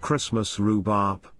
Christmas rhubarb.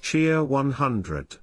Cheer 100.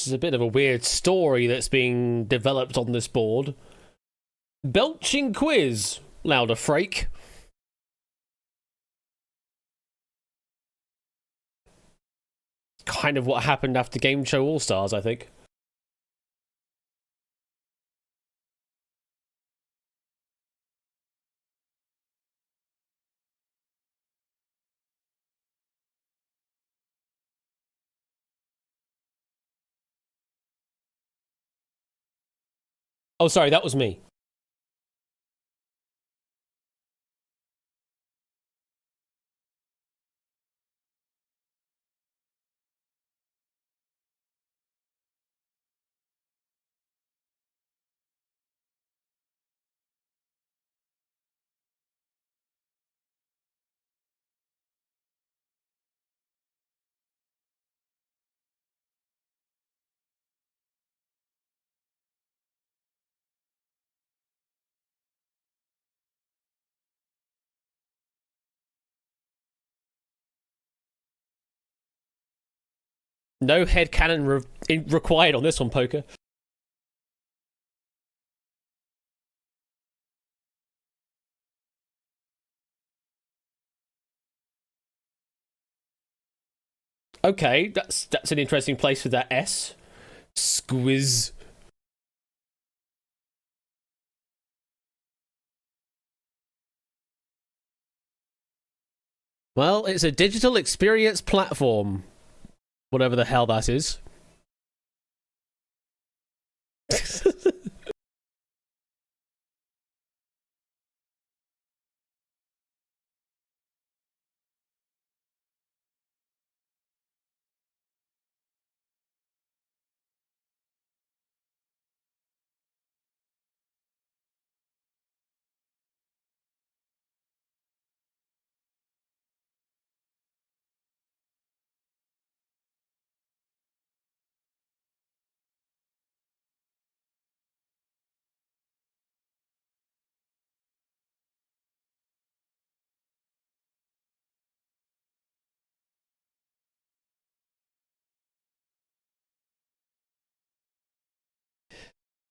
This is a bit of a weird story that's being developed on this board. Belching quiz. Louder, Frake. Kind of what happened after Game Show All Stars, I think. Oh, sorry, that was me. No headcanon required on this one, Poker. Okay, that's an interesting place for that S. Squiz. Well, it's a digital experience platform. Whatever the hell that is.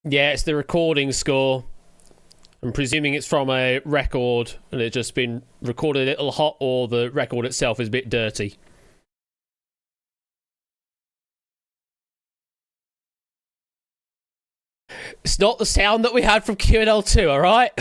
Yeah, it's the recording score. I'm presuming it's from a record and it's just been recorded a little hot, or the record itself is a bit dirty. It's not the sound that we had from QNL2, alright?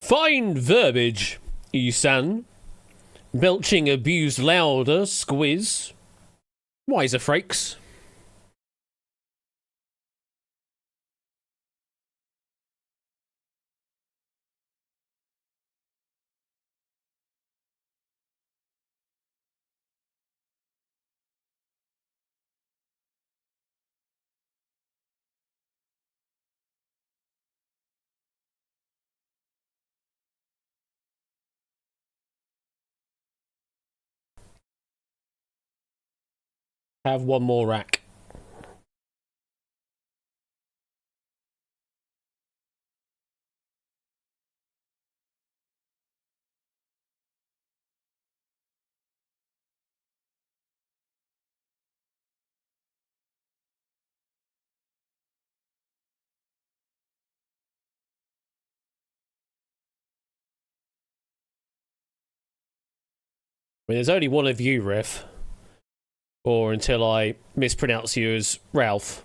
Fine verbiage, Isan. Belching abused louder, squiz. Wiser frakes. Have one more rack. I mean, there's only one of you, Riff. Or until I mispronounce you as Ralph.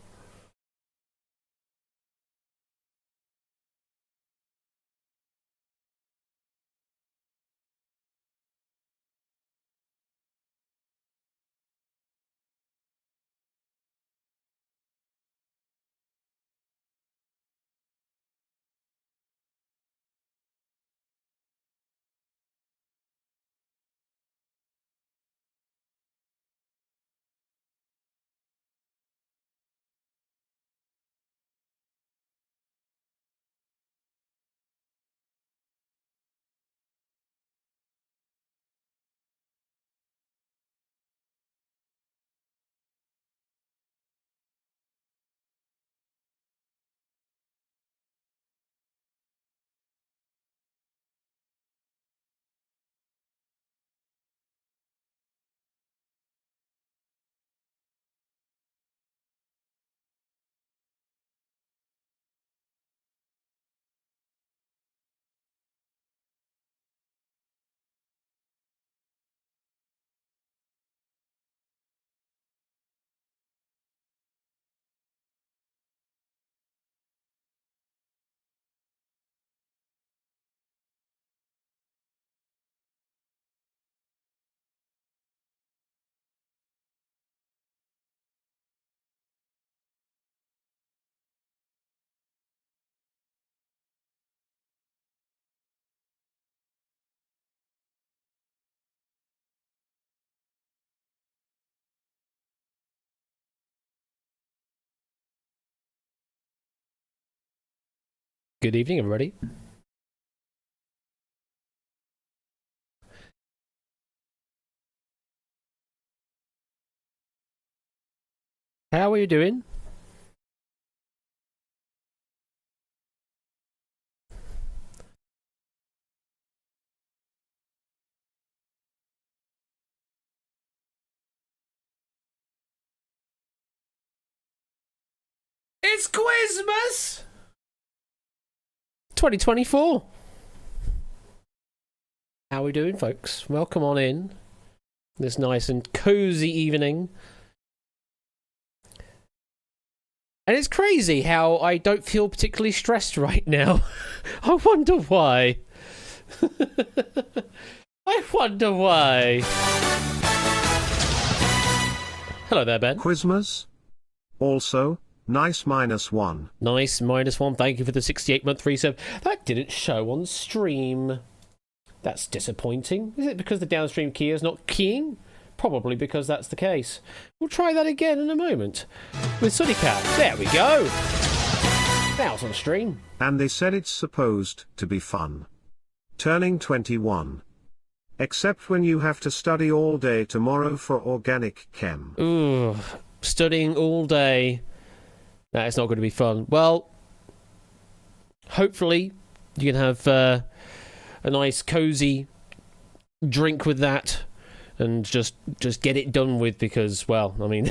Good evening, everybody. How are you doing? It's Quizmas 2024. How are we doing, folks? Welcome on in this nice and cozy evening. And it's crazy how I don't feel particularly stressed right now. I wonder why. I wonder why. Hello there, Ben. Quizmas. Also, nice -1. Nice -1. Thank you for the 68-month resub. That didn't show on stream. That's disappointing. Is it because the downstream key is not keying? Probably because that's the case. We'll try that again in a moment. With Sunnycat. There we go. Now it's on stream. And they said it's supposed to be fun. Turning 21. Except when you have to study all day tomorrow for organic chem. Ooh, studying all day. That is not going to be fun. Well, hopefully you can have a nice cozy drink with that and just get it done with, because, well, I mean,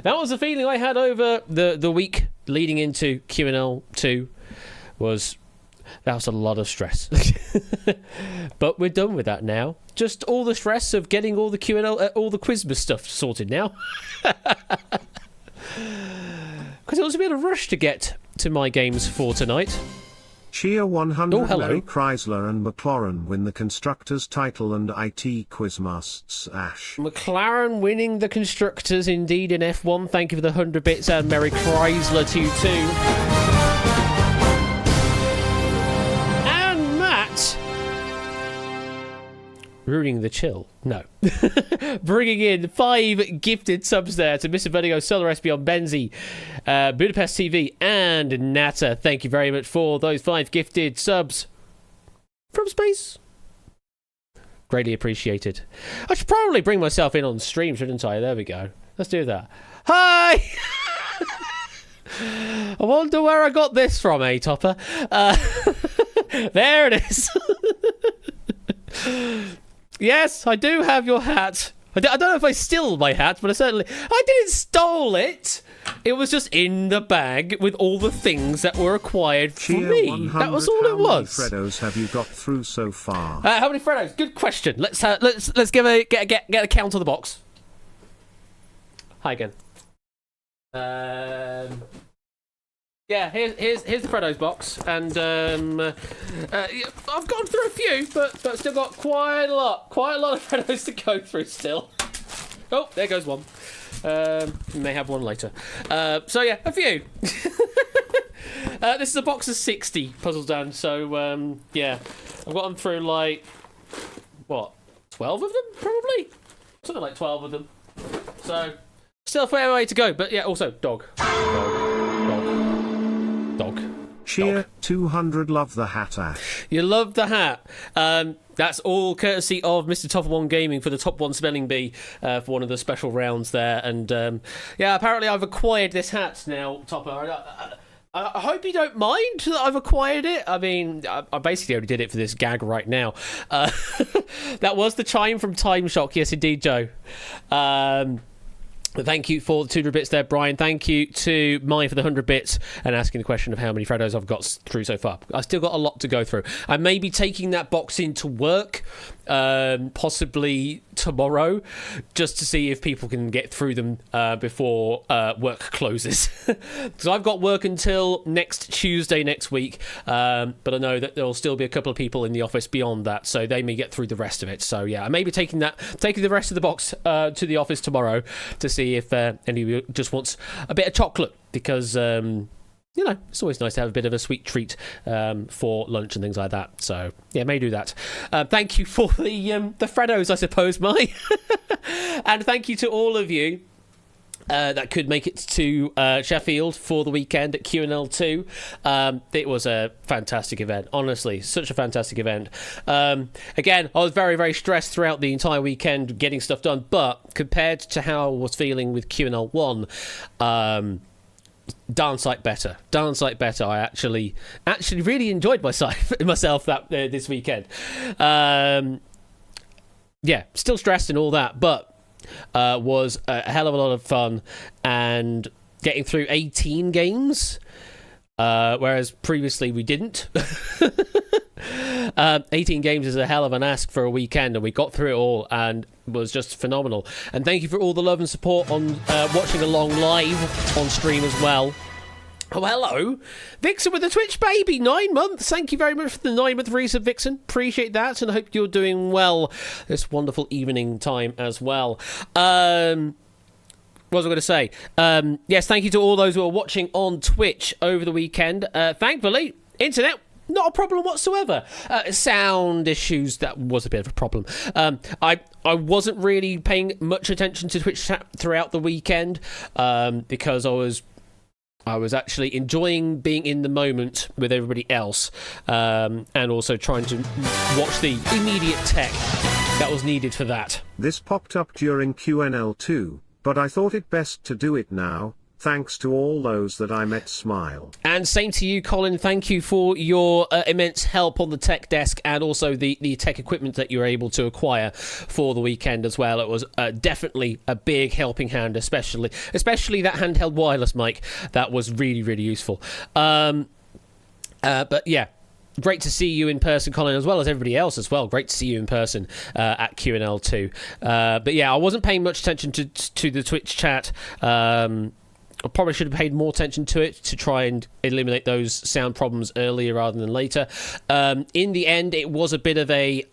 that was the feeling I had over the week leading into QNL 2. That was a lot of stress. But we're done with that now. Just all the stress of getting all the QNL, all the Quizmas stuff sorted now. Because it was a bit of a rush to get to my games for tonight. Cheer 100. Oh, hello. Mary Chrysler and McLaren win the Constructors title and IT Quizmasts Ash. McLaren winning the Constructors indeed in F1. Thank you for the 100 bits, and Merry Chrysler to you too. And Matt ruining the chill. No. Bringing in 5 gifted subs there to Mr. Vertigo, Solar Espion, Benzi, Budapest TV, and Nata. Thank you very much for those 5 gifted subs from space. Greatly appreciated. I should probably bring myself in on stream, shouldn't I? There we go. Let's do that. Hi! I wonder where I got this from, Topper. There it is. Yes, I do have your hat. I don't know if I stole my hat, but I didn't stole it. It was just in the bag with all the things that were acquired for me. That was all it was. How many Freddos have you got through so far? How many Freddos? Good question. Let's get a count on the box. Hi again. Yeah, here's the Freddos box, and I've gone through a few, but still got quite a lot of Freddos to go through still. Oh, there goes one. May have one later. So yeah, a few. This is a box of 60 puzzles done. So yeah, I've got them through like 12 of them probably, something like 12 of them. So still a fair way to go, but yeah, also dog. Cheer 200. Love the hat, Ash. You love the hat. That's all courtesy of Mr. Top One Gaming for the Top One Spelling Bee for one of the special rounds there. And yeah, apparently I've acquired this hat now, Topper. I hope you don't mind that I've acquired it. I mean, I basically only did it for this gag right now. That was the chime from Time Shock. Yes, indeed, Joe. Thank you for the 200 bits there, Brian. Thank you to Mai for the 100 bits and asking the question of how many Freddos I've got through so far. I've still got a lot to go through. I may be taking that box into work, possibly tomorrow, just to see if people can get through them before work closes. Because I've got work until next Tuesday next week, but I know that there'll still be a couple of people in the office beyond that, so they may get through the rest of it. So yeah, I may be taking the rest of the box to the office tomorrow to see if any of you just wants a bit of chocolate, because you know, it's always nice to have a bit of a sweet treat for lunch and things like that. So yeah, may do that. Thank you for the Freddos, I suppose, Mai. And thank you to all of you that could make it to Sheffield for the weekend at QNL2. It was a fantastic event, honestly, such a fantastic event. Again, I was very, very stressed throughout the entire weekend getting stuff done, but compared to how I was feeling with QNL1, darn sight better. I actually really enjoyed myself that this weekend. Yeah, still stressed and all that, but was a hell of a lot of fun, and getting through 18 games, whereas previously we didn't. 18 games is a hell of an ask for a weekend, and we got through it all and was just phenomenal. And thank you for all the love and support on watching along live on stream as well. Oh, hello. Vixen with the Twitch baby, 9 months. Thank you very much for the 9-month reason, Vixen. Appreciate that, and I hope you're doing well this wonderful evening time as well. What was I going to say? Yes, thank you to all those who are watching on Twitch over the weekend. Thankfully, internet, not a problem whatsoever. Sound issues, that was a bit of a problem. I wasn't really paying much attention to Twitch chat throughout the weekend because I was actually enjoying being in the moment with everybody else, and also trying to watch the immediate tech that was needed for that. This popped up during QNL2, but I thought it best to do it now. Thanks to all those that I met. Smile. And same to you, Colin. Thank you for your immense help on the tech desk, and also the tech equipment that you were able to acquire for the weekend as well. It was definitely a big helping hand, especially that handheld wireless mic. That was really, really useful. But yeah, great to see you in person, Colin, as well as everybody else as well. Great to see you in person at QNL2. But yeah, I wasn't paying much attention to the Twitch chat. I probably should have paid more attention to it to try and eliminate those sound problems earlier rather than later. In the end, it was a bit of a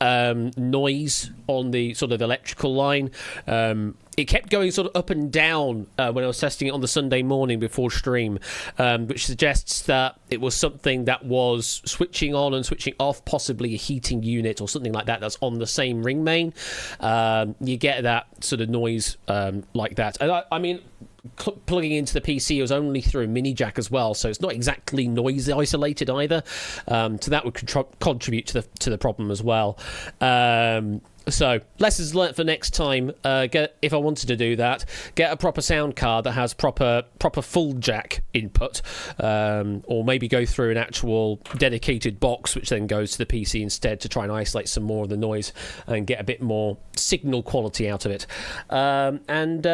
noise on the sort of electrical line. It kept going sort of up and down when I was testing it on the Sunday morning before stream, which suggests that it was something that was switching on and switching off, possibly a heating unit or something like that that's on the same ring main. You get that sort of noise like that. And I mean, plugging into the PC was only through a mini jack as well, so it's not exactly noise isolated either. So that would contribute to the problem as well. So lessons learnt for next time. If I wanted to do that, get a proper sound card that has proper full jack input, or maybe go through an actual dedicated box which then goes to the PC instead to try and isolate some more of the noise and get a bit more signal quality out of it. And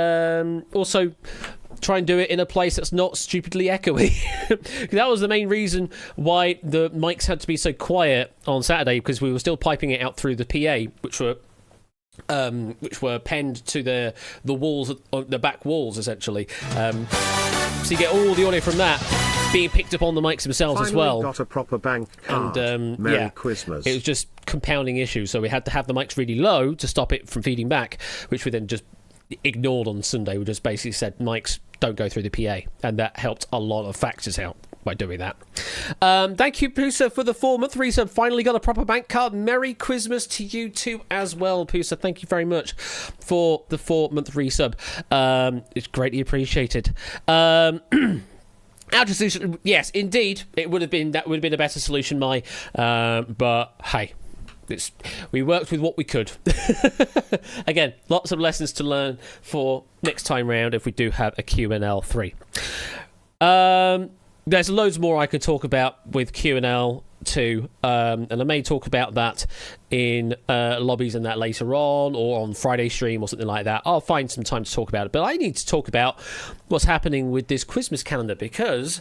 also try and do it in a place that's not stupidly echoey. That was the main reason why the mics had to be so quiet on Saturday, because we were still piping it out through the PA, which were penned to the walls, the back walls essentially. So you get all the audio from that being picked up on the mics themselves as well. Got a proper bank card. And Merry Christmas. It was just compounding issues, so we had to have the mics really low to stop it from feeding back, which we then just ignored on Sunday. We just basically said mics don't go through the PA, and that helped a lot of factors out by doing that. Thank you, Pusa, for the 4-month resub. Finally got a proper bank card. Merry Christmas to you too as well, Pusa. Thank you very much for the 4-month resub. It's greatly appreciated. Our solution, yes, indeed, that would have been a better solution, but hey, we worked with what we could. Again, lots of lessons to learn for next time round if we do have a QNL 3. There's loads more I could talk about with QNL 2, and I may talk about that in lobbies and that later on, or on Friday stream or something like that. I'll find some time to talk about it, but I need to talk about what's happening with this Christmas calendar, because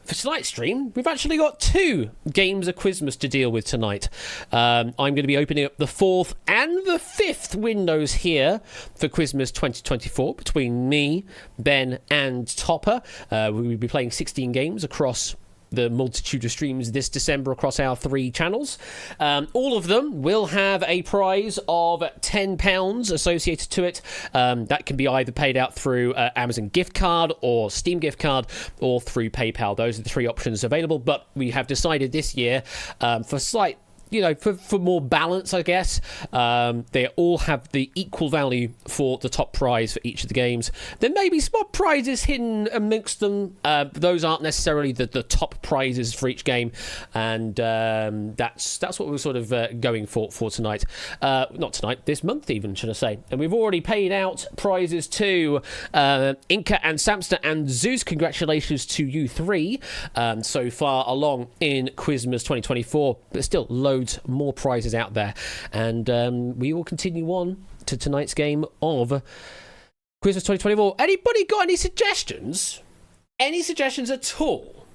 for tonight's stream, we've actually got 2 games of Christmas to deal with tonight. I'm going to be opening up the 4th and the 5th windows here for Christmas 2024 between me, Ben, and Topper. We will be playing 16 games across the multitude of streams this December across our 3 channels. All of them will have a prize of £10 associated to it. That can be either paid out through Amazon gift card or Steam gift card, or through PayPal. Those are the 3 options available, but we have decided this year, for slight, for more balance, I guess, they all have the equal value for the top prize for each of the games. There may be small prizes hidden amongst them. Those aren't necessarily the top prizes for each game, and that's what we're sort of going for tonight. Not tonight, this month even, should I say. And we've already paid out prizes to Inca and Samster and Zeus. Congratulations to you 3 so far along in Quizmas 2024, but still loads more prizes out there, and we will continue on to tonight's game of Quizmas 2024. Anybody got any suggestions at all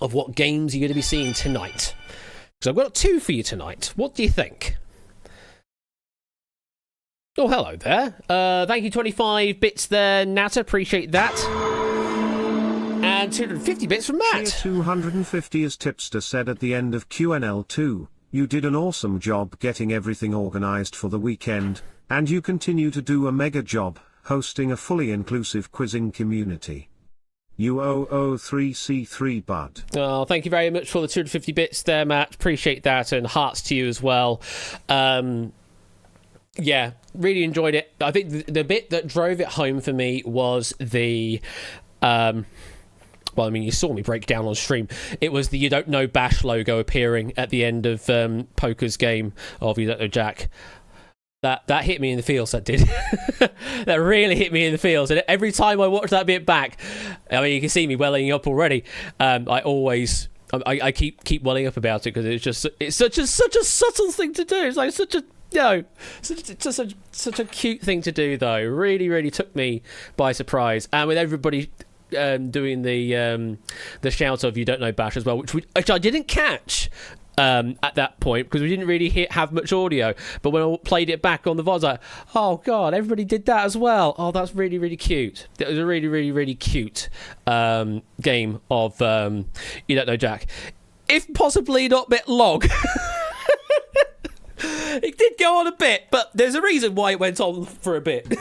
of what games you're going to be seeing tonight? Because I've got 2 for you tonight. What do you think? Oh, hello there. Thank you, 25 bits there, Nata. Appreciate that. And 250 bits from Matt. 250, as Tipster said at the end of QNL2. You did an awesome job getting everything organised for the weekend, and you continue to do a mega job, hosting a fully inclusive quizzing community. U003C3 Bud. Oh, thank you very much for the 250 bits there, Matt. Appreciate that, and hearts to you as well. Yeah, really enjoyed it. I think the bit that drove it home for me was the... well, I mean, you saw me break down on stream. It was the You Don't Know Bash logo appearing at the end of Poker's game of You Don't Know Jack. That hit me in the feels, that did. That really hit me in the feels. And every time I watch that bit back, I mean, you can see me welling up already. I keep welling up about it, because it's such a subtle thing to do. It's like such a cute thing to do, though. Really, really took me by surprise. And with everybody doing the shout of You Don't Know Bash as well, which I didn't catch at that point, because we didn't really have much audio. But when I played it back on the VOD, I was like, oh god, everybody did that as well. Oh, that's really, really cute. That was a really, really, really cute game of You Don't Know Jack, if possibly not a bit long. It did go on a bit, but there's a reason why it went on for a bit.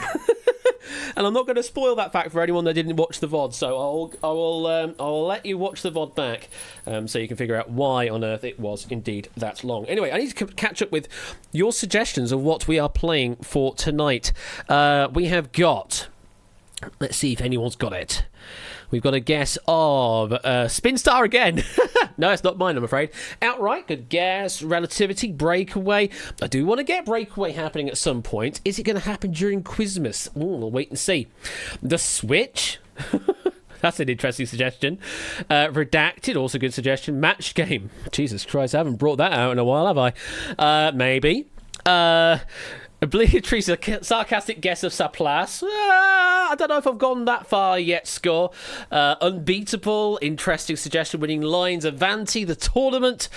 And I'm not going to spoil that fact for anyone that didn't watch the VOD, so I will let you watch the VOD back, so you can figure out why on earth it was indeed that long. Anyway, I need to catch up with your suggestions of what we are playing for tonight. We have got Let's see if anyone's got it. We've got a guess of Spin Star again. No, it's not mine, I'm afraid. Outright, good guess. Relativity, Breakaway. I do want to get Breakaway happening at some point. Is it going to happen during Quizmas? We'll wait and see. The Switch. That's an interesting suggestion. Redacted, also good suggestion. Match Game. Jesus Christ, I haven't brought that out in a while, have I? Maybe. Obligatory sarcastic guess of Saplace. I don't know if I've gone that far yet, Score. Unbeatable, interesting suggestion. Winning Lines, Avanti, the tournament.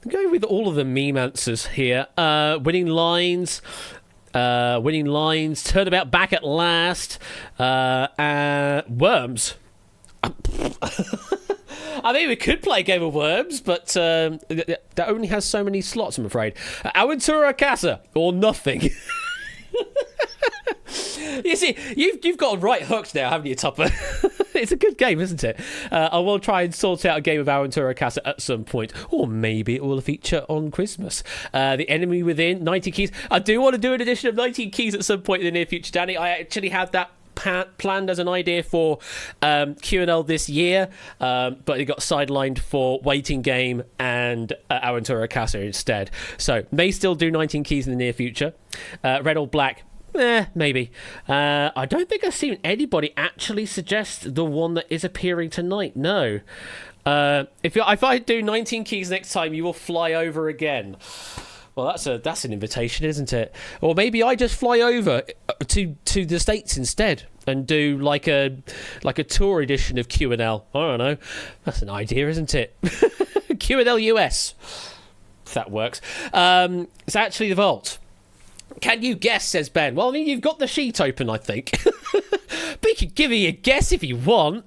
I'm going with all of the meme answers here. Winning Lines, Turnabout, Back at Last, Worms. I mean, we could play a game of Worms, but that only has so many slots, I'm afraid. Aventura Casa, or nothing. You see, you've got right hooked now, haven't you, Topper? It's a good game, isn't it? I will try and sort out a game of Aventura Casa at some point, or maybe it will feature on Christmas. The Enemy Within, 19 Keys. I do want to do an edition of 19 Keys at some point in the near future, Danny. I actually had that planned as an idea for Q&L this year, but it got sidelined for Waiting Game and Aventura Casa instead. So may still do 19 Keys in the near future. Red or Black, maybe. I don't think I've seen anybody actually suggest the one that is appearing tonight. No. If I do 19 Keys next time, you will fly over again. Well, that's an invitation, isn't it? Or maybe I just fly over to the States instead and do like a tour edition of Q&L. I don't know. That's an idea, isn't it? Q&L US. If that works. It's actually the Vault. Can you guess, says Ben. Well, I mean, you've got the sheet open, I think. But you can give me a guess if you want.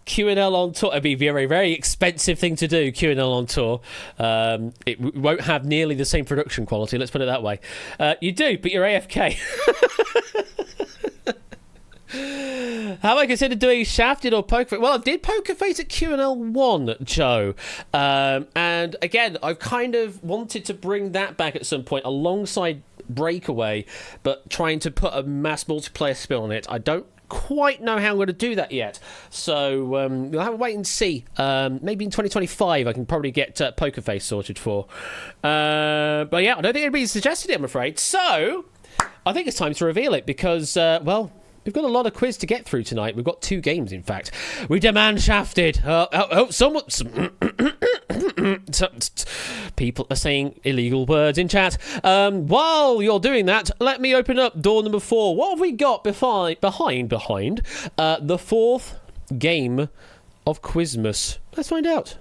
Q&L on tour. It'd be a very, very expensive thing to do, Q&L on tour. It won't have nearly the same production quality, let's put it that way. You do, but you're AFK. Have I considered doing Shafted or Poker Face? Well, I did Poker Face at Q&L 1, Joe. And again, I've kind of wanted to bring that back at some point alongside Breakaway, but trying to put a mass multiplayer spin on it. I don't quite know how I'm going to do that yet, so we'll have to wait and see. Maybe in 2025 I can probably get Poker Face sorted for, but yeah, I don't think anybody's suggested it, I'm afraid. So I think it's time to reveal it, because well, we've got a lot of quiz to get through tonight. We've got 2 games, in fact. We demand Shafted. People are saying illegal words in chat. While you're doing that, let me open up door number 4. What have we got behind the 4th game of Quizmas? Let's find out.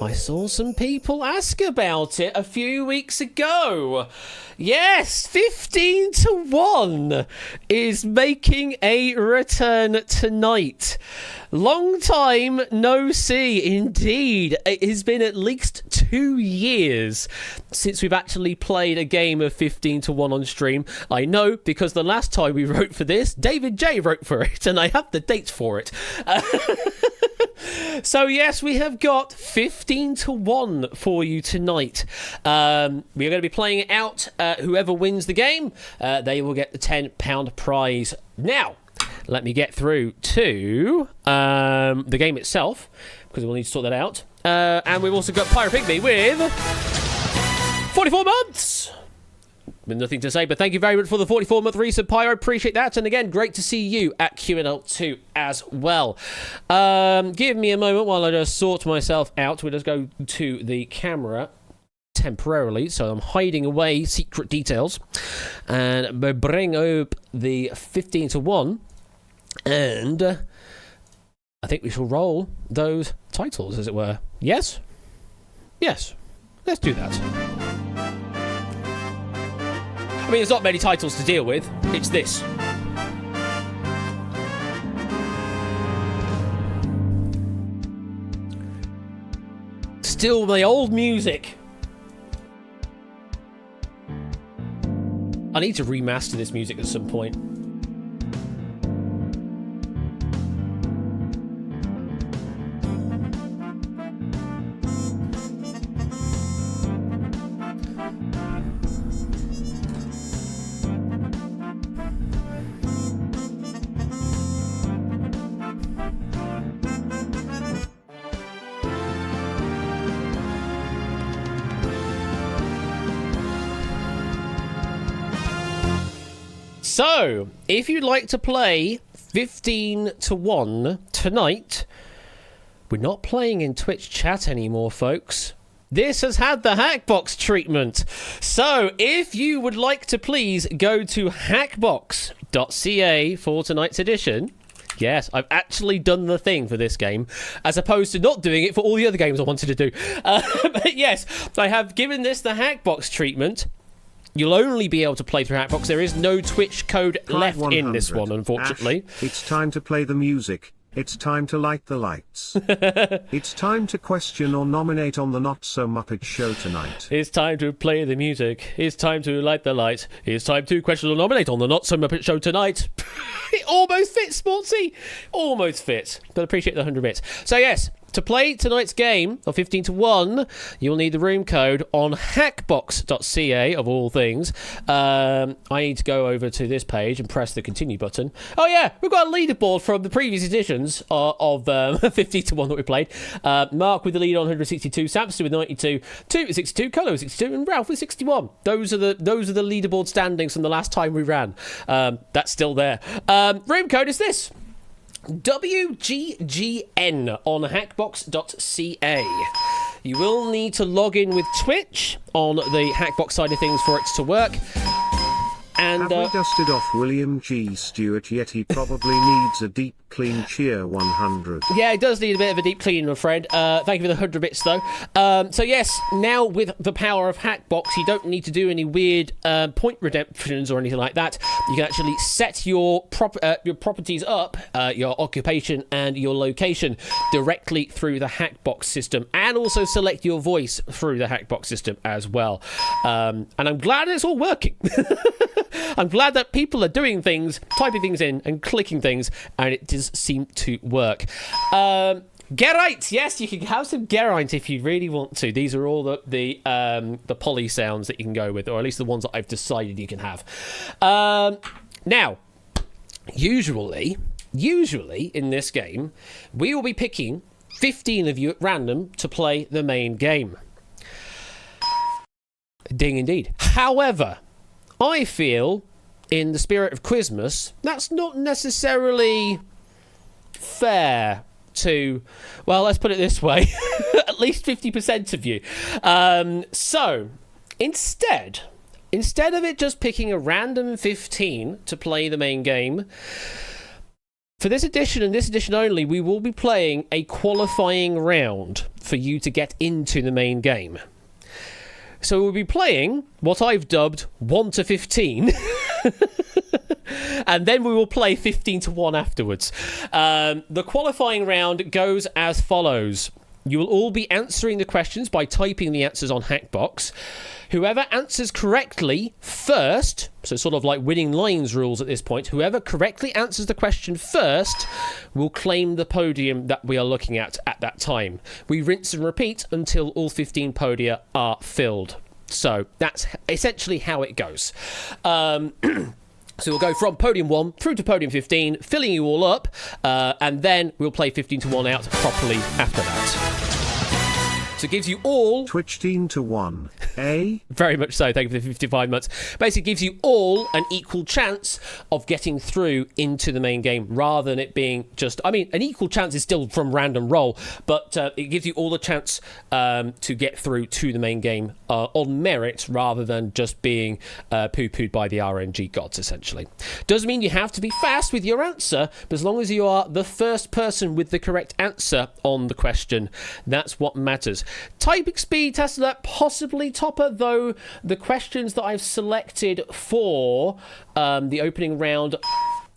I saw some people ask about it a few weeks ago. Yes, 15-1 is making a return tonight. Long time no see, indeed. It has been at least 2 years since we've actually played a game of 15-1 on stream. I know, because the last time we wrote for this, David J wrote for it, and I have the dates for it. So yes, we have got 15-1 for you tonight. We are going to be playing it out. Whoever wins the game, they will get the £10 prize. Now, let me get through to the game itself, because we'll need to sort that out. And we've also got Pyro Pygmy with 44 months. With nothing to say, but thank you very much for the 44-month resub, Pyro. Appreciate that. And again, great to see you at QNL2 as well. Give me a moment while I just sort myself out. We'll just go to the camera temporarily, so I'm hiding away secret details. And bring up the 15-1. And I think we shall roll those titles, as it were. Yes? Yes. Let's do that. I mean, there's not many titles to deal with. It's this. Still the old music. I need to remaster this music at some point. So, if you'd like to play 15 to 1 tonight, we're not playing in Twitch chat anymore, folks. This has had the Hackbox treatment. So, if you would like to please go to hackbox.ca for tonight's edition. Yes, I've actually done the thing for this game, as opposed to not doing it for all the other games I wanted to do. But yes, I have given this the Hackbox treatment. You'll only be able to play through Hackbox. There is no Twitch code left in this one, unfortunately. Ash, it's time to play the music. It's time to light the lights. It's time to question or nominate on the Not So Muppet Show tonight. It's time to play the music. It's time to light the light. It's time to question or nominate on the Not So Muppet Show tonight. It almost fits, Sportsy. Almost fits. But appreciate the 100 bits. So yes, to play tonight's game of 15 to 1, you'll need the room code on hackbox.ca, of all things. I need to go over to this page and press the continue button. Oh yeah, we've got a leaderboard from the previous editions of 15 to 1 that we played. Mark with the lead on 162, Samson with 92, 2 with 62, Colo with 62, and Ralph with 61. Those are the leaderboard standings from the last time we ran. That's still there. Room code is this. WGGN on hackbox.ca. You will need to log in with Twitch on the Hackbox side of things for it to work. And, have we dusted off William G. Stewart yet? He probably needs a deep clean cheer 100. Yeah, it does need a bit of a deep clean, my friend. Thank you for the 100 bits, though. So yes, now with the power of Hackbox, you don't need to do any weird point redemptions or anything like that. You can actually set your properties up, your occupation and your location directly through the Hackbox system, and also select your voice through the Hackbox system as well. And I'm glad it's all working. I'm glad that people are doing things, typing things in and clicking things, and it does seem to work. Gerite, yes, you can have some Gerite if you really want to. These are all the poly sounds that you can go with, or at least the ones that I've decided you can have. Now, usually in this game, we will be picking 15 of you at random to play the main game. Ding indeed. However, I feel, in the spirit of Quizmas, that's not necessarily fair to, well, let's put it this way, at least 50% of you. So, instead of it just picking a random 15 to play the main game, for this edition and this edition only, we will be playing a qualifying round for you to get into the main game. So we'll be playing what I've dubbed 1 to 15. And then we will play 15 to 1 afterwards. The qualifying round goes as follows. You will all be answering the questions by typing the answers on Hackbox. Whoever answers correctly first, so sort of like winning lines rules at this point, whoever correctly answers the question first will claim the podium that we are looking at that time. We rinse and repeat until all 15 podia are filled. So that's essentially how it goes. So we'll go from podium 1 through to podium 15, filling you all up, and then we'll play 15 to 1 out properly after that. So it gives you all... Twitch 15 to 1, eh? Very much so, thank you for the 55 months. Basically gives you all an equal chance of getting through into the main game, rather than it being just... I mean, an equal chance is still from random roll, but it gives you all a chance to get through to the main game on merit, rather than just being poo-pooed by the RNG gods, essentially. Doesn't mean you have to be fast with your answer, but as long as you are the first person with the correct answer on the question, that's what matters. Typing speed tested at possibly topper, though the questions that I've selected for the opening round,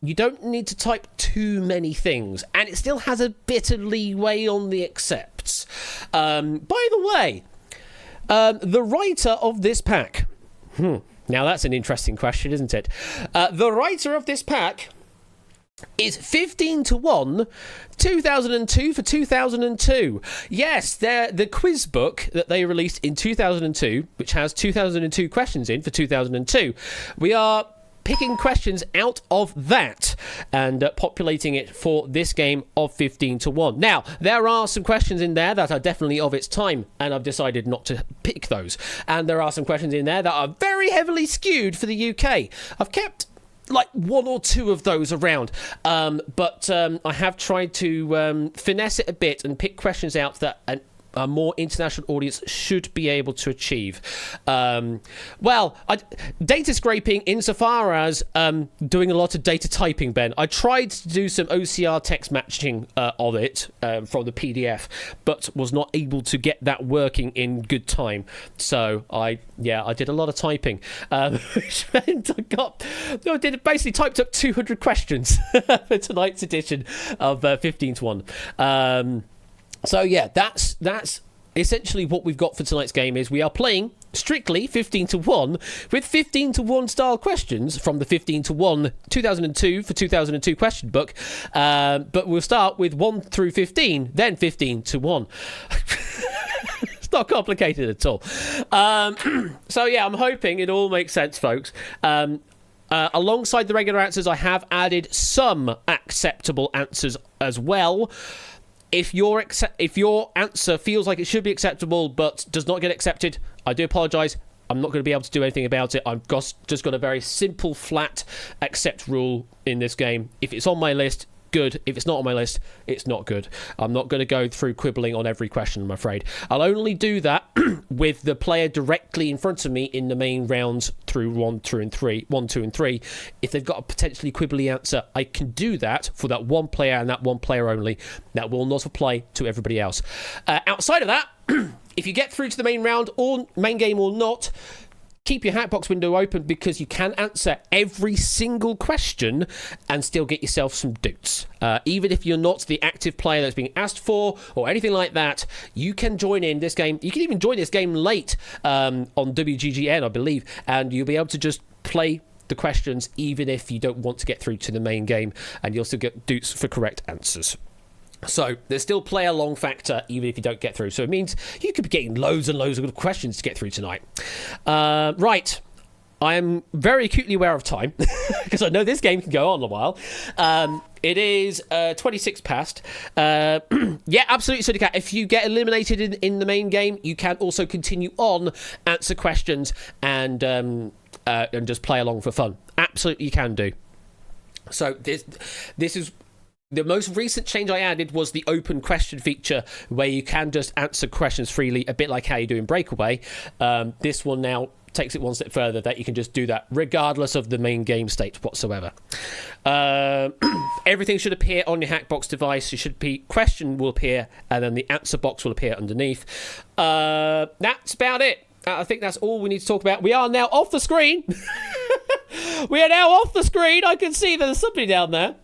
you don't need to type too many things, and it still has a bit of leeway on the accepts. By the way, the writer of this pack, now that's an interesting question, isn't it? The writer of this pack is 15 to 1, 2002 for 2002. Yes, the quiz book that they released in 2002, which has 2002 questions in for 2002. We are picking questions out of that and populating it for this game of 15 to 1. Now, there are some questions in there that are definitely of its time, and I've decided not to pick those. And there are some questions in there that are very heavily skewed for the UK. I've kept like one or two of those around, but I have tried to finesse it a bit and pick questions out that a more international audience should be able to achieve. Data scraping insofar as doing a lot of data typing, Ben. I tried to do some OCR text matching of it from the PDF, but was not able to get that working in good time. So I did a lot of typing, which meant basically typed up 200 questions for tonight's edition of 15 to 1. So yeah, that's essentially what we've got for tonight's game. Is we are playing strictly 15 to 1 with 15 to 1 style questions from the 15 to 1 2002 for 2002 question book. But we'll start with 1 through 15, then 15 to 1. It's not complicated at all. So yeah, I'm hoping it all makes sense, folks. Alongside the regular answers, I have added some acceptable answers as well. If your answer feels like it should be acceptable but does not get accepted, I do apologise. I'm not going to be able to do anything about it. I've just got a very simple, flat accept rule in this game. If it's on my list, good. If it's not on my list, it's not good. I'm not going to go through quibbling on every question, I'm afraid. I'll only do that with the player directly in front of me in the main rounds through 1, 2 and 3. If they've got a potentially quibbly answer, I can do that for that one player and that one player only. That will not apply to everybody else. Outside of that, if you get through to the main round or main game or not, keep your Hackbox window open, because you can answer every single question and still get yourself some doots. Even if you're not the active player that's being asked for or anything like that, you can join in this game. You can even join this game late on WGGN, I believe, and you'll be able to just play the questions even if you don't want to get through to the main game, and you'll still get doots for correct answers. So there's still play along factor even if you don't get through. So it means you could be getting loads and loads of good questions to get through tonight. Right. I am very acutely aware of time because I know this game can go on a while. It is 26 past. Yeah, absolutely, Sodicat. If you get eliminated in the main game, you can also continue on, answer questions, and just play along for fun. Absolutely, you can do. So this is... The most recent change I added was the open question feature, where you can just answer questions freely, a bit like how you do in Breakaway. This one now takes it one step further, that you can just do that regardless of the main game state whatsoever. Everything should appear on your Hackbox device. Question will appear, and then the answer box will appear underneath. That's about it. I think that's all we need to talk about. We are now off the screen. We are now off the screen. I can see there's somebody down there.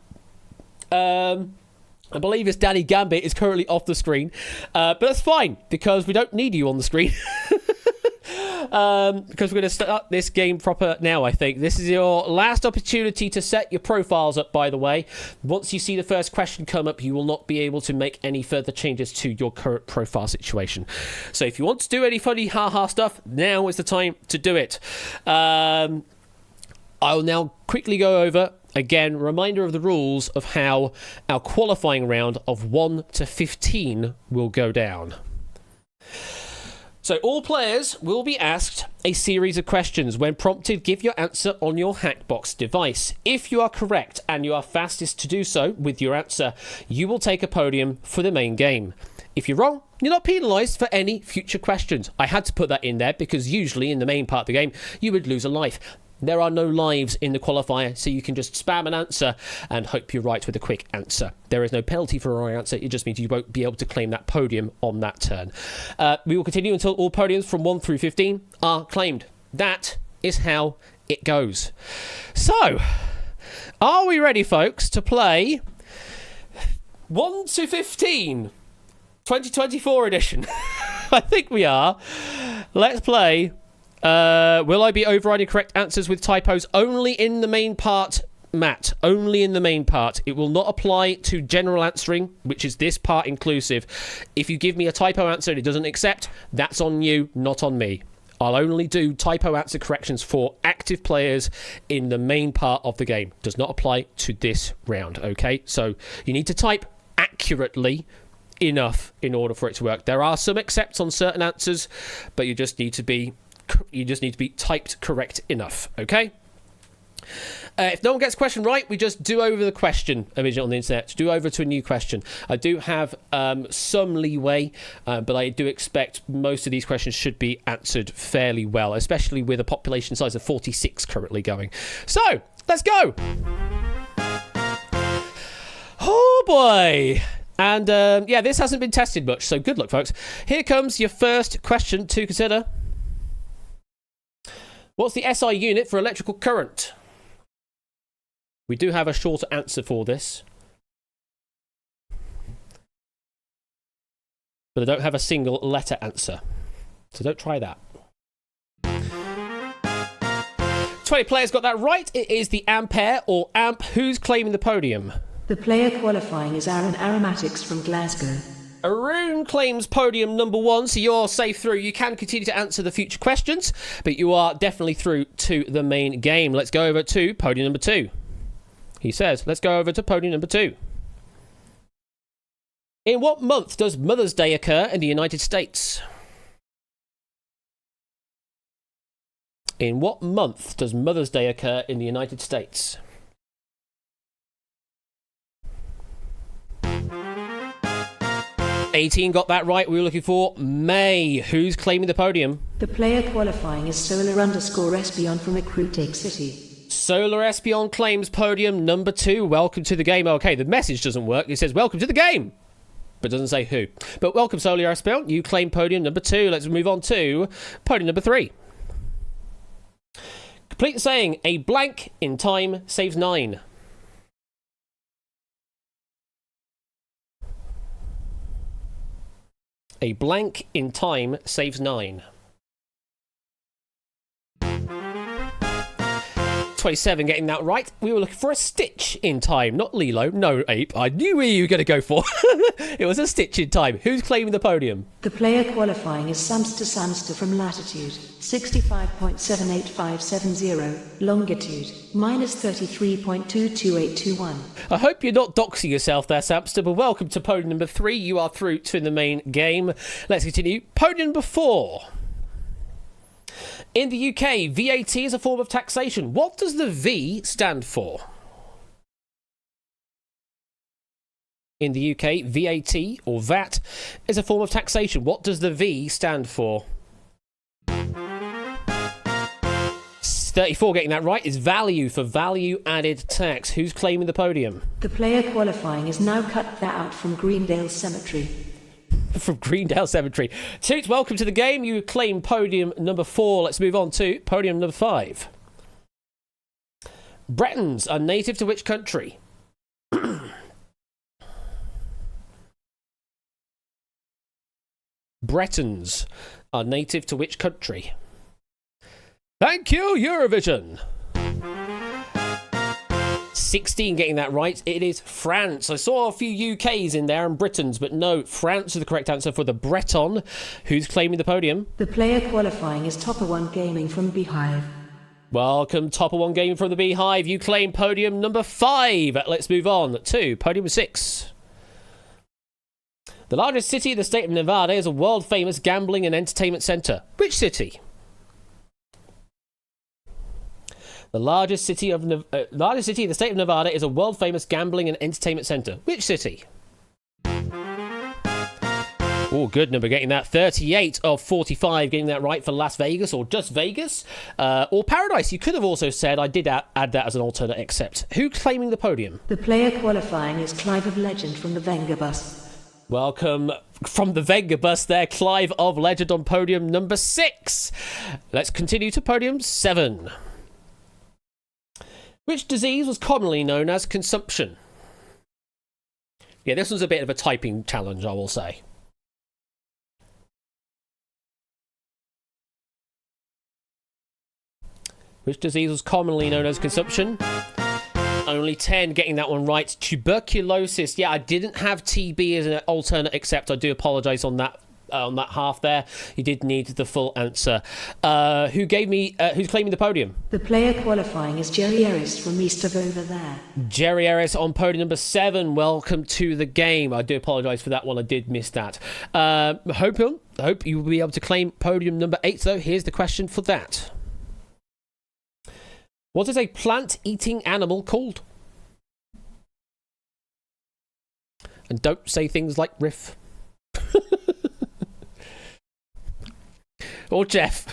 I believe it's Danny Gambit is currently off the screen, but that's fine because we don't need you on the screen. Because we're going to start this game proper now, I think. This is your last opportunity to set your profiles up, by the way. Once you see the first question come up, you will not be able to make any further changes to your current profile situation. So if you want to do any funny ha-ha stuff, now is the time to do it. I will now quickly go over, again, reminder of the rules of how our qualifying round of 1 to 15 will go down. So all players will be asked a series of questions. When prompted, give your answer on your Hackbox device. If you are correct and you are fastest to do so with your answer, you will take a podium for the main game. If you're wrong, you're not penalised for any future questions. I had to put that in there because usually in the main part of the game, you would lose a life. There are no lives in the qualifier, so you can just spam an answer and hope you're right with a quick answer. There is no penalty for a wrong answer. It just means you won't be able to claim that podium on that turn. We will continue until all podiums from 1 through 15 are claimed. That is how it goes. So, are we ready, folks, to play 1 to 15 2024 edition? I think we are. Let's play. Will I be overriding correct answers with typos only in the main part, Matt? Only in the main part. It will not apply to general answering, which is this part inclusive. If you give me a typo answer and it doesn't accept, that's on you, not on me. I'll only do typo answer corrections for active players in the main part of the game. Does not apply to this round, okay? So you need to type accurately enough in order for it to work. There are some accepts on certain answers, but you just need to be typed correct enough, okay? If no one gets a question right, we just do over the question originally on the internet. Do over to a new question. I do have some leeway, but I do expect most of these questions should be answered fairly well, especially with a population size of 46 currently going. So, let's go! Oh boy! And this hasn't been tested much, so good luck, folks. Here comes your first question to consider. What's the SI unit for electrical current? We do have a shorter answer for this, but I don't have a single letter answer, so don't try that. 20 players got that right. It is the ampere or amp. Who's claiming the podium? The player qualifying is Aaron Aromatics from Glasgow. Arun claims podium number 1, so you're safe through. You can continue to answer the future questions, but you are definitely through to the main game. Let's go over to podium number 2. He says, let's go over to podium number 2. In what month does Mother's Day occur in the United States? In what month does Mother's Day occur in the United States? $18 got that right. We were looking for May. Who's claiming the podium? The player qualifying is Solar_Espion from Recruiting City. Solar Espion claims podium number 2. Welcome to the game. Okay, the message doesn't work. It says welcome to the game, but doesn't say who. But welcome, Solar Espion. You claim podium number 2. Let's move on to podium number 3. Complete the saying, a blank in time saves 9. A blank in time saves 9. 27 getting that right. We were looking for a stitch in time, not Lilo. No, Ape. I knew where you were going to go for. It was a stitch in time. Who's claiming the podium? The player qualifying is Samster from Latitude 65.78570, Longitude -33.22821. I hope you're not doxing yourself there, Samster, but welcome to podium number 3. You are through to the main game. Let's continue. Podium number 4. In the UK, VAT is a form of taxation. What does the V stand for? In the UK, VAT or VAT is a form of taxation. What does the V stand for? 34 getting that right is value for value added tax. Who's claiming the podium? The player qualifying is now cut that out from Greendale Cemetery. From Greendale Cemetery. Toots, welcome to the game. You claim podium number 4. Let's move on to podium number 5. Bretons are native to which country? Bretons are native to which country? Thank you, Eurovision. 16 getting that right. It is France. I saw a few UKs in there and Britons, but no, France is the correct answer for the Breton. Who's claiming the podium? The player qualifying is Topper One Gaming from Beehive. Welcome, Topper One Gaming from the Beehive. You claim podium number 5. Let's move on to podium 6. The largest city in the state of Nevada is a world-famous gambling and entertainment center. Which city? The largest city in the state of Nevada is a world-famous gambling and entertainment center. Which city? Oh, good number getting that. 38 of 45 getting that right for Las Vegas, or just Vegas, or Paradise. You could have also said, I did add that as an alternate accept. Who claiming the podium? The player qualifying is Clive of Legend from the Venga Bus. Welcome from the Venga Bus there, Clive of Legend on podium number 6. Let's continue to podium 7. Which disease was commonly known as consumption? Yeah, this was a bit of a typing challenge, I will say. Which disease was commonly known as consumption? Only 10 getting that one right. Tuberculosis. Yeah, I didn't have TB as an alternate, except I do apologise on that half there. You did need the full answer. Who's claiming the podium? The player qualifying is Jerry Eris from East of Over There. Jerry Eris on podium number 7. Welcome to the game. I do apologise for that one. I did miss that. Hope you will be able to claim podium number 8, though. Here's the question for that. What is a plant-eating animal called? And don't say things like riff. Or Jeff.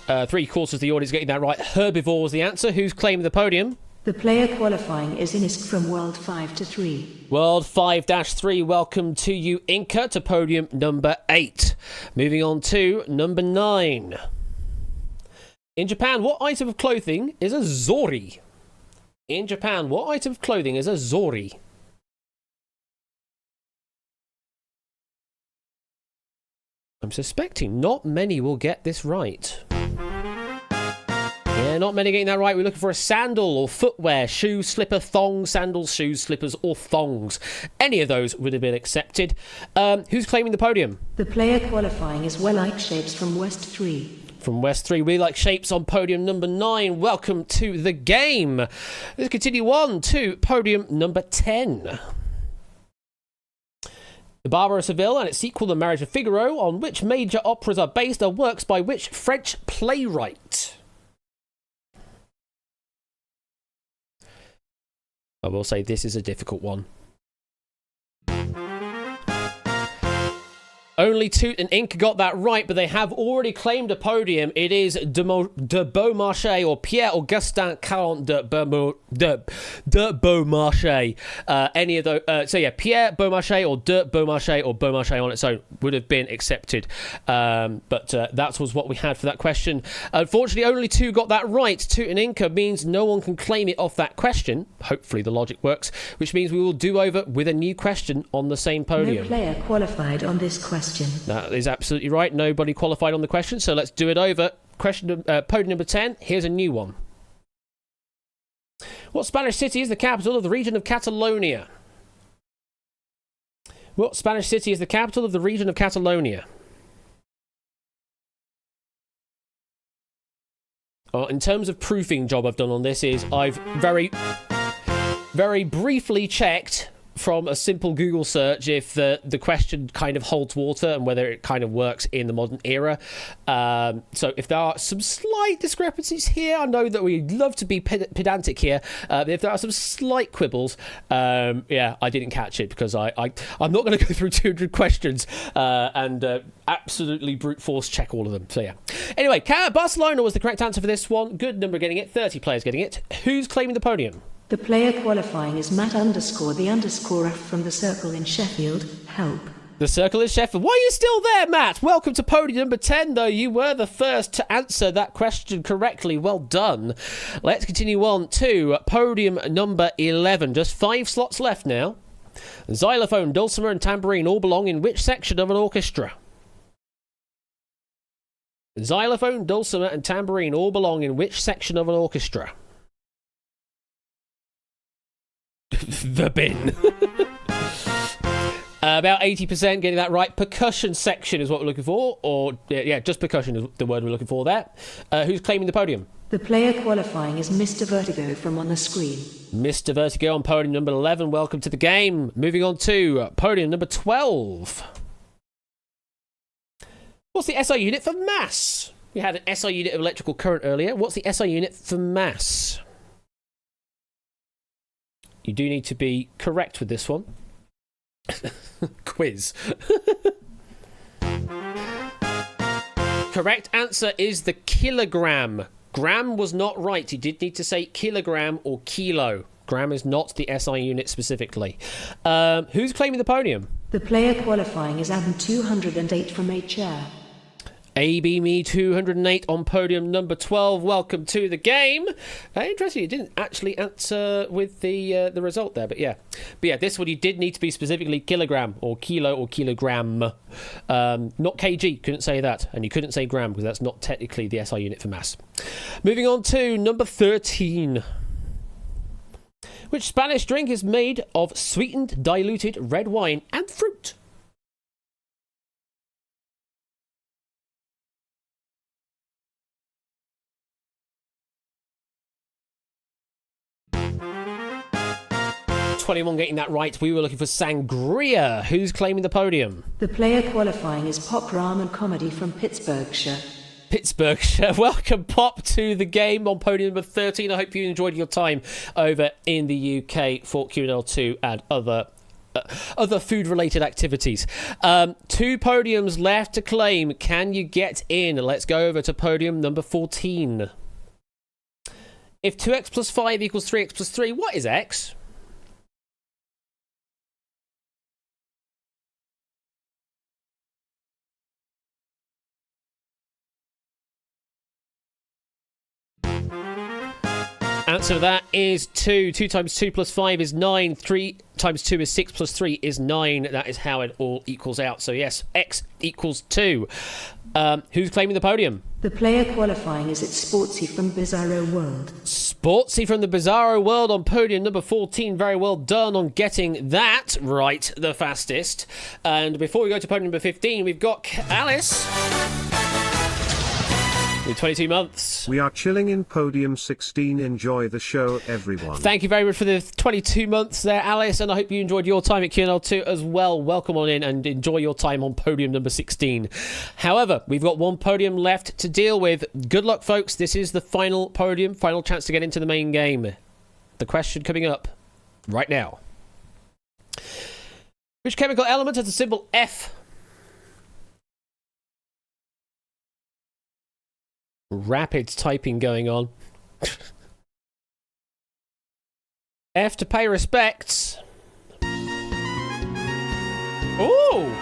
3/4 of the audience getting that right. Herbivore was the answer. Who's claiming the podium? The player qualifying is Inisk from World 5-3. World 5-3, welcome to you, Inca, to podium number 8. Moving on to number 9. In Japan, what item of clothing is a zori? In Japan, what item of clothing is a zori? I'm suspecting not many will get this right. Yeah, not many getting that right. We're looking for a sandal or footwear, shoe, slipper, thong, sandals, shoes, slippers, or thongs. Any of those would have been accepted. Who's claiming the podium? The player qualifying is Well-like Shapes from West 3. From West 3, we like shapes on podium number 9. Welcome to the game. Let's continue on to podium number 10. The Barber of Seville and its sequel, The Marriage of Figaro, on which major operas are based, are works by which French playwright? I will say this is a difficult one. Only Toot and Ink got that right, but they have already claimed a podium. It is de Beaumarchais or Pierre-Augustin Caron de Beaumarchais. Any of those. So yeah, Pierre Beaumarchais or de Beaumarchais or Beaumarchais on its own would have been accepted. But that was what we had for that question. Unfortunately, only 2 got that right. Toot and Inca means no one can claim it off that question. Hopefully the logic works, which means we will do over with a new question on the same podium. No player qualified on this question. That is absolutely right. Nobody qualified on the question, so let's do it over. Question, podium number 10. Here's a new one. What Spanish city is the capital of the region of Catalonia? What Spanish city is the capital of the region of Catalonia? In terms of proofing job I've done on this is I've very briefly checked from a simple Google search if the question kind of holds water and whether it kind of works in the modern era. So if there are some slight discrepancies here, I know that we love to be pedantic here. If there are some slight quibbles, yeah, I didn't catch it because I'm not going to go through 200 questions and absolutely brute force check all of them. So yeah. Anyway, Barcelona was the correct answer for this one. Good number getting it. 30 players getting it. Who's claiming the podium? The player qualifying is Matt_the_F from the Circle in Sheffield. Help. The Circle is Sheffield. Why are you still there, Matt? Welcome to podium number 10, though. You were the first to answer that question correctly. Well done. Let's continue on to podium number 11. Just 5 slots left now. Xylophone, dulcimer, and tambourine all belong in which section of an orchestra? Xylophone, dulcimer, and tambourine all belong in which section of an orchestra? The bin. About 80% getting that right. Percussion section is what we're looking for. Or, yeah, just percussion is the word we're looking for there. Who's claiming the podium? The player qualifying is Mr. Vertigo from on the screen. Mr. Vertigo on podium number 11. Welcome to the game. Moving on to podium number 12. What's the SI unit for mass? We had an SI unit of electrical current earlier. What's the SI unit for mass? You do need to be correct with this one. Quiz. Correct answer is the kilogram. Gram was not right. You did need to say kilogram or kilo. Gram is not the SI unit specifically. Who's claiming the podium? The player qualifying is Adam 208 from a chair. AB Me 208 on podium number 12. Welcome to the game. Interesting, you didn't actually answer with the result there, but yeah. But yeah, this one you did need to be specifically kilogram or kilo or kilogram. Not kg, couldn't say that. And you couldn't say gram because that's not technically the SI unit for mass. Moving on to number 13. Which Spanish drink is made of sweetened, diluted red wine and fruit? Anyone getting that right? We were looking for sangria. Who's claiming the podium? The player qualifying is Pop Ram and Comedy from Pittsburghshire. Pittsburghshire. Welcome, Pop, to the game on podium number 13. I hope you enjoyed your time over in the UK for QNL2 and other food-related activities. 2 podiums left to claim. Can you get in? Let's go over to podium number 14. If 2x plus 5 equals 3x plus 3, what is x? Answer to that is 2. 2 times 2 plus 5 is 9. 3 times 2 is 6 plus 3 is 9. That is how it all equals out. So yes, x equals 2. Who's claiming the podium? The player qualifying is It's Sportsy from Bizarro World. Sportsy from the Bizarro World on podium number 14. Very well done on getting that right the fastest. And before we go to podium number 15, we've got Alice with 22 months. We are chilling in podium 16. Enjoy the show, everyone. Thank you very much for the 22 months there, Alice, and I hope you enjoyed your time at QNL2 as well. Welcome on in and enjoy your time on podium number 16. However, we've got 1 podium left to deal with. Good luck, folks. This is the final podium, final chance to get into the main game. The question coming up right now. Which chemical element has the symbol F? Rapid typing going on. F to pay respects. Ooh!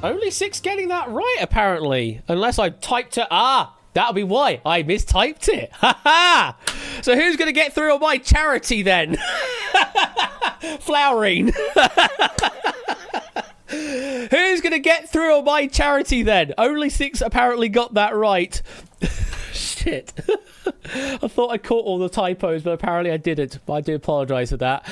Only 6 getting that right, apparently. Unless I typed it. That'll be why. I mistyped it. Ha ha! So who's going to get through on my charity then? Flowering. Who's going to get through on my charity then? Only 6 apparently got that right. Shit. I thought I caught all the typos, but apparently I didn't. I do apologise for that.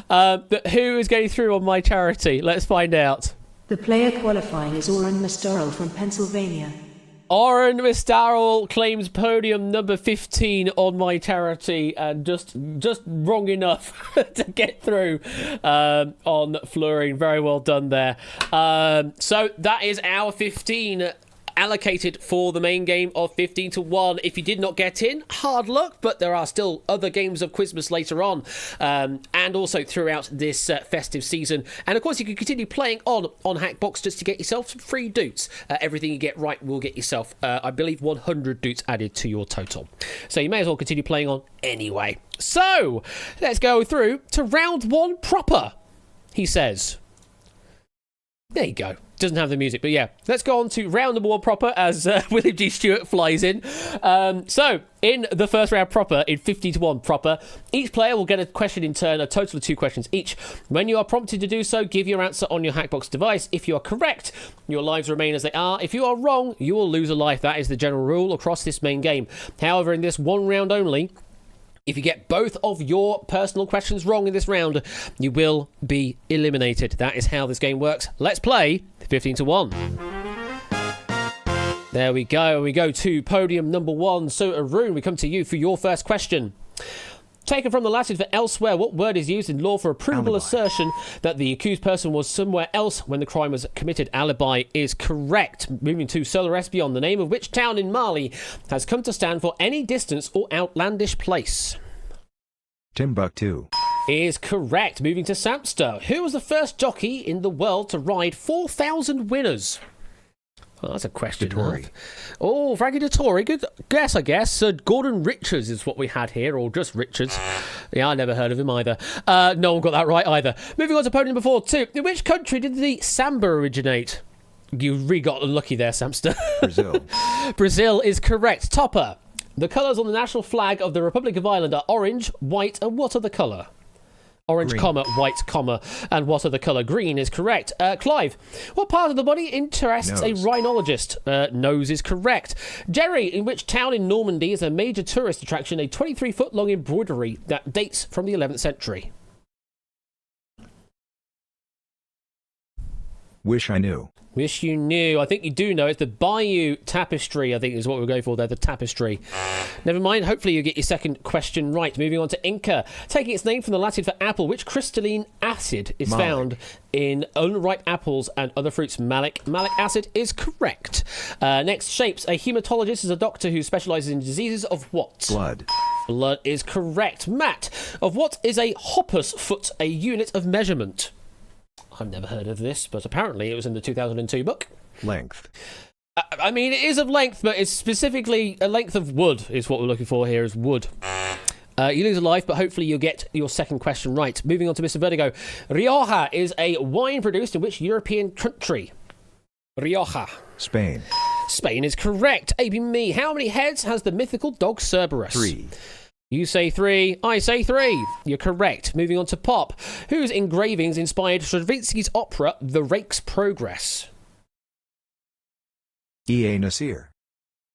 But who is getting through on my charity? Let's find out. The player qualifying is Oren Mastoral from Pennsylvania. Oren Mistarol claims podium number 15 on my charity, and just wrong enough to get through on Fluorine. Very well done there. So that is our 15 allocated for the main game of 15 to 1. If you did not get in, hard luck, but there are still other games of Quizmas later on, and also throughout this festive season. And of course, you can continue playing on Hackbox just to get yourself some free doots. Everything you get right will get yourself, I believe, 100 doots added to your total. So you may as well continue playing on anyway. So let's go through to round 1 proper, he says. There you go. Doesn't have the music, but yeah. Let's go on to round number 1 proper as William G. Stewart flies in. So, in the first round proper, in 50 to 1 proper, each player will get a question in turn, a total of 2 questions each. When you are prompted to do so, give your answer on your Hackbox device. If you are correct, your lives remain as they are. If you are wrong, you will lose a life. That is the general rule across this main game. However, in this 1 round only, if you get both of your personal questions wrong in this round, you will be eliminated. That is how this game works. Let's play 15 to 1. There we go. We go to podium number 1. So, Arun, we come to you for your first question. Taken from the Latin for elsewhere, what word is used in law for a provable assertion that the accused person was somewhere else when the crime was committed? Alibi is correct. Moving to Solar Espion, the name of which town in Mali has come to stand for any distance or outlandish place? Timbuktu Is correct. Moving to Samster, who was the first jockey in the world to ride 4,000 winners? Well, that's a question. Dettori. Oh, Frankie Dettori. Good guess, I guess. Sir Gordon Richards is what we had here, or just Richards. Yeah, I never heard of him either. No one got that right either. Moving on to podium number 4, 2. In which country did the samba originate? You really got unlucky there, Samster. Brazil. Brazil is correct. Topper. The colours on the national flag of the Republic of Ireland are orange, white, and what other colour? Orange, Green. comma, white, comma, and what other colour? Green is correct. Clive, what part of the body interests a Nose. rhinologist? Nose is correct. Jerry, in which town in Normandy is a major tourist attraction a 23-foot-long embroidery that dates from the 11th century? Wish I knew. Wish you knew. I think you do know. It's the Bayou Tapestry, I think is what we're going for there, the tapestry. Never mind. Hopefully you get your second question right. Moving on to Inca. Taking its name from the Latin for apple, which crystalline acid is Malic. found in unripe apples and other fruits? Malic. Malic acid is correct. Next, Shapes. A hematologist is a doctor who specialises in diseases of what? Blood. Blood is correct. Matt. Of what is a hopper's foot a unit of measurement? I've never heard of this, but apparently it was in the 2002 book. Length. I mean, it is of length, but it's specifically a length of wood is what we're looking for here, is wood. You lose a life, but hopefully you'll get your second question right. Moving on to Mr. Vertigo. Rioja is a wine produced in which European country? Rioja. Spain. Spain is correct. AB Me. How many heads has the mythical dog Cerberus? 3. You say 3, I say 3. You're correct. Moving on to Pop, whose engravings inspired Stravinsky's opera The Rake's Progress? E.A. Nasir.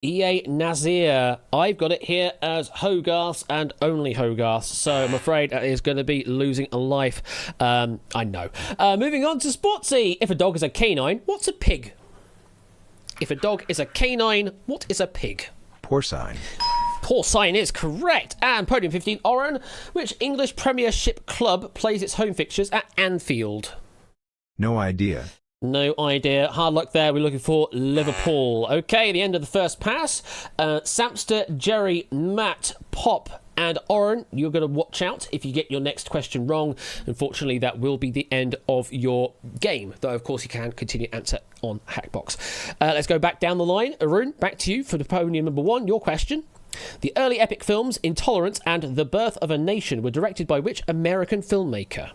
E.A. Nazir. I've got it here as Hogarth and only Hogarth, so I'm afraid that is going to be losing a life. I know. Moving on to Sportsy. If a dog is a canine, what's a pig? If a dog is a canine, what is a pig? Porcine. Porcine is correct. And podium 15, Oren. Which English Premiership club plays its home fixtures at Anfield? No idea. No idea. Hard luck there. We're looking for Liverpool. Okay, the end of the first pass. Samster, Jerry, Matt, Pop, and Oren, you're going to watch out if you get your next question wrong. Unfortunately, that will be the end of your game. Though, of course, you can continue to answer on Hackbox. Let's go back down the line. Arun, back to you for the podium number 1. Your question. The early epic films Intolerance and The Birth of a Nation were directed by which American filmmaker?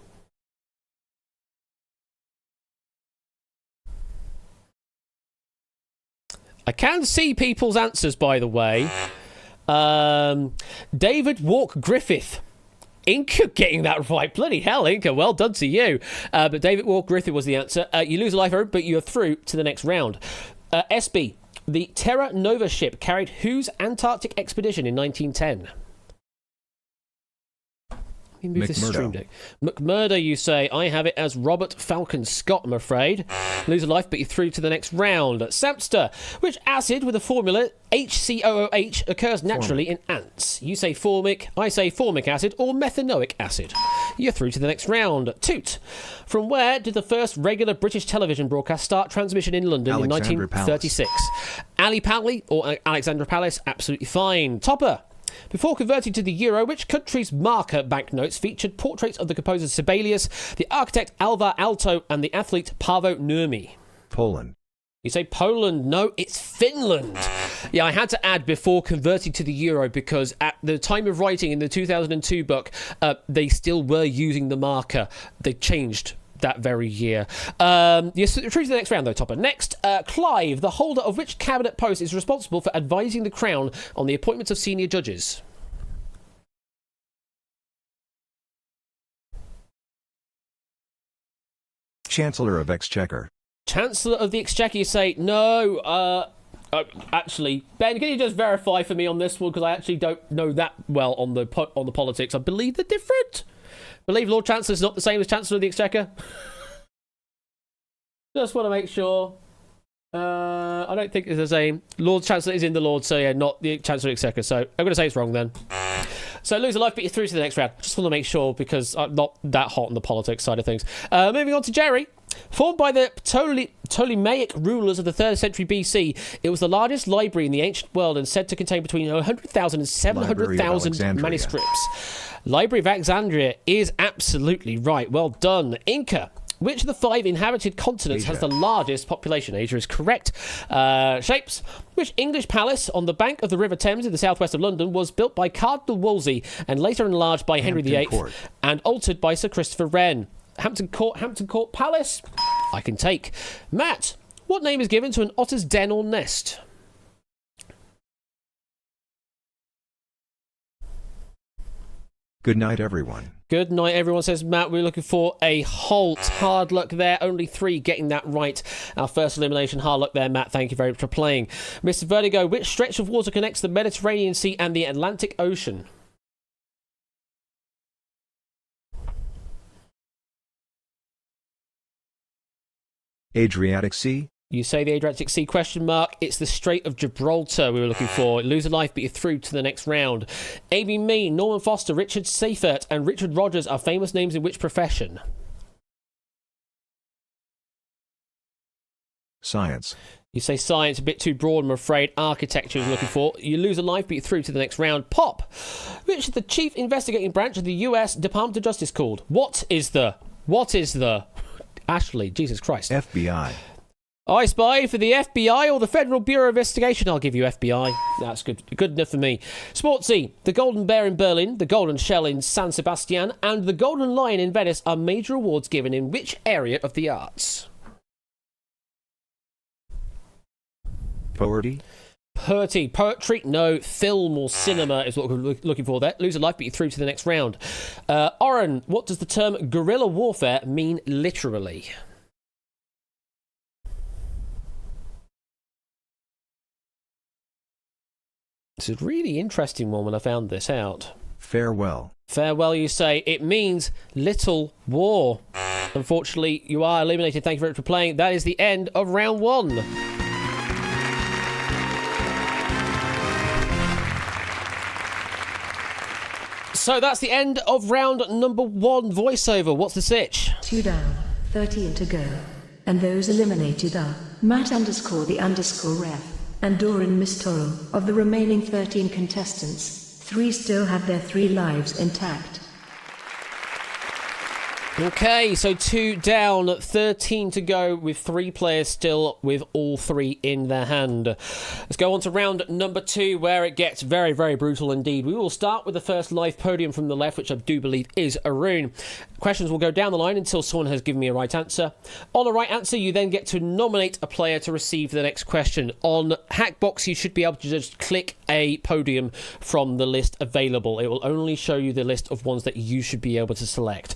I can see people's answers, by the way. David Walk Griffith. Inca getting that right. Bloody hell, Inca. Well done to you. But David Walk Griffith was the answer. You lose a life, but you're through to the next round. SB. The Terra Nova ship carried whose Antarctic expedition in 1910? Let me move this stream deck. McMurdo, you say. I have it as Robert Falcon Scott, I'm afraid. Lose a life, but you're through to the next round. Samster. Which acid with the formula HCOOH occurs naturally in ants? You say formic, I say formic acid or methanoic acid. You're through to the next round. Toot. From where did the first regular British television broadcast start transmission in London Alexandra in 1936? Ali Pally or Alexandra Palace? Absolutely fine. Topper. Before converting to the euro, which country's marker banknotes featured portraits of the composer Sibelius, the architect Alvar Aalto, and the athlete Paavo Nurmi? Poland. You say Poland. No, it's Finland. Yeah, I had to add before converting to the euro because at the time of writing in the 2002 book, they still were using the marker. They changed that very year. Yes, through to the next round, though, Topper. Next, Clive, the holder of which cabinet post is responsible for advising the Crown on the appointments of senior judges? Chancellor of Exchequer. Chancellor of the Exchequer, you say no. Actually, Ben, can you just verify for me on this one because I actually don't know that well on the politics. I believe they're different. I believe Lord Chancellor is not the same as Chancellor of the Exchequer. Just want to make sure. I don't think it's the same. Lord Chancellor is in the Lord, so yeah, not the Chancellor of the Exchequer. So I'm going to say it's wrong then. So lose a life, but you're through to the next round. Just want to make sure because I'm not that hot on the politics side of things. Moving on to Jerry. Formed by the Ptolemaic rulers of the 3rd century BC, it was the largest library in the ancient world and said to contain between 100,000 and 700,000 manuscripts. Library of Alexandria is absolutely right. Well done. Inca. Which of the 5 inhabited continents has the largest population? Asia is correct. Shapes. Which English palace on the bank of the River Thames in the southwest of London was built by Cardinal Wolsey and later enlarged by Henry VIII and altered by Sir Christopher Wren? Hampton Court Palace? I can take. Matt. What name is given to an otter's den or nest? Good night, everyone. Good night, everyone, says Matt. We're looking for a halt. Hard luck there. Only 3 getting that right. Our first elimination. Hard luck there, Matt. Thank you very much for playing. Mr. Vertigo, which stretch of water connects the Mediterranean Sea and the Atlantic Ocean? Adriatic Sea? You say the Adriatic Sea ? It's the Strait of Gibraltar we were looking for. Lose a life, but you're through to the next round. A.B. Me, Norman Foster, Richard Seifert, and Richard Rogers are famous names in which profession? Science. You say science, a bit too broad, I'm afraid. Architecture is looking for. You lose a life, but you're through to the next round. Pop, which is the chief investigating branch of the US Department of Justice called? What is the... Ashley, Jesus Christ. FBI. I spy for the FBI or the Federal Bureau of Investigation. I'll give you FBI. That's good enough for me. Sportsy, the Golden Bear in Berlin, the Golden Shell in San Sebastian, and the Golden Lion in Venice are major awards given in which area of the arts? Poverty? Poetry, no. Film or cinema is what we're looking for there. Lose a life, but you're through to the next round. Oren, what does the term guerrilla warfare mean literally? It's a really interesting one when I found this out. Farewell. Farewell, you say. It means little war. Unfortunately, you are eliminated. Thank you very much for playing. That is the end of round 1. So that's the end of round number 1. Voiceover, what's the sitch? 2 down, 13 to go. And those eliminated are Matt _ the ref and Doran Mistoro. Of the remaining 13 contestants, 3 still have their 3 lives intact. Okay, so 2 down, 13 to go with 3 players still with all 3 in their hand. Let's go on to round number 2 where it gets very, very brutal indeed. We will start with the first live podium from the left, which I do believe is Arun. Questions will go down the line until someone has given me a right answer. On a right answer, you then get to nominate a player to receive the next question. On Hackbox, you should be able to just click a podium from the list available. It will only show you the list of ones that you should be able to select.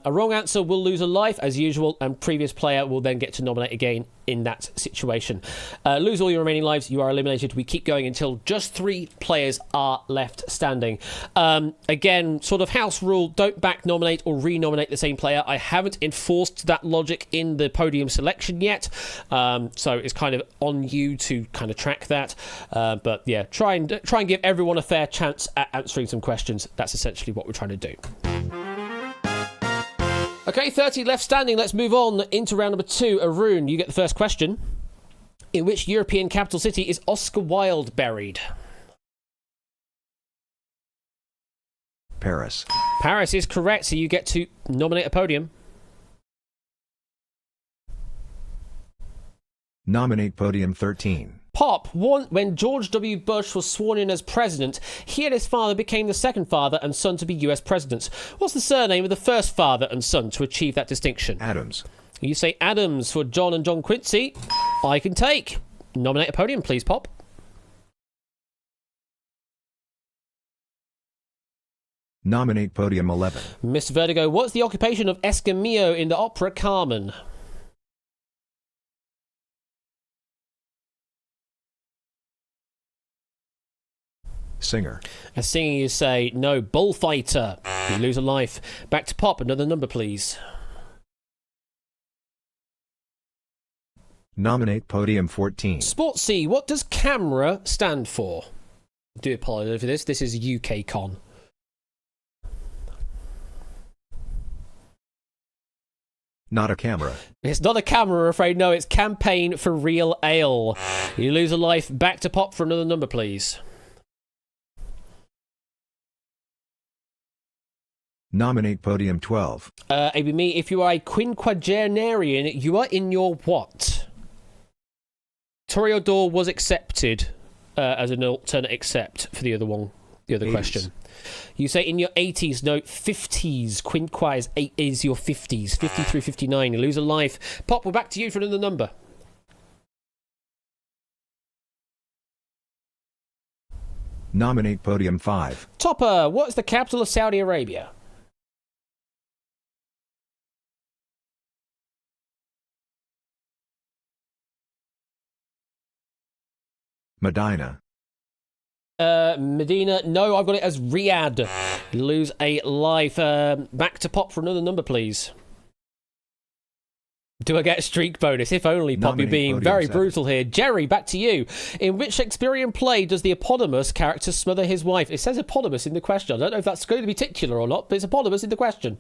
A wrong answer will lose a life, as usual, and previous player will then get to nominate again in that situation. Lose all your remaining lives, you are eliminated. We keep going until just 3 players are left standing. Again, sort of house rule, don't back nominate or re-nominate the same player. I haven't enforced that logic in the podium selection yet, so it's kind of on you to kind of track that. But yeah, try and give everyone a fair chance at answering some questions. That's essentially what we're trying to do. Okay, 30 left standing. Let's move on into round number 2. Arun, you get the first question. In which European capital city is Oscar Wilde buried? Paris. Paris is correct, so you get to nominate a podium. Nominate podium 13. Pop, when George W. Bush was sworn in as president, he and his father became the second father and son to be US presidents. What's the surname of the first father and son to achieve that distinction? Adams. You say Adams for John and John Quincy. I can take. Nominate a podium, please, Pop. Nominate podium 11. Mr. Vertigo, what's the occupation of Escamillo in the opera Carmen? Singer. As singing, you say no. Bullfighter. You lose a life. Back to Pop. Another number, please. Nominate podium 14. Sportsy, what does camera stand for? I do apologise for this. This is UK Con. Not a camera. It's not a camera, I'm afraid. No, it's Campaign for Real Ale. You lose a life. Back to Pop for another number, please. Nominate podium 12. It'd be me. If you are a quinquagenarian, you are in your what? Toreador was accepted as an alternate accept for the other one, the other 80s. question. You say in your 80s, no, 50s. Quinqua is your 50s. 50 through 59. You lose a life. Pop, we're back to you for another number. Nominate podium 5. Topper, what is the capital of Saudi Arabia? Medina. Medina, no, I've got it as Riyadh. You lose a life. Back to Pop for another number, please. Do I get a streak bonus? If only. Poppy Nominate being podium very 7. brutal here. Jerry, back to you. In which Shakespearean play does the eponymous character smother his wife? It says eponymous in the question. I don't know if that's going to be titular or not, but it's eponymous in the question.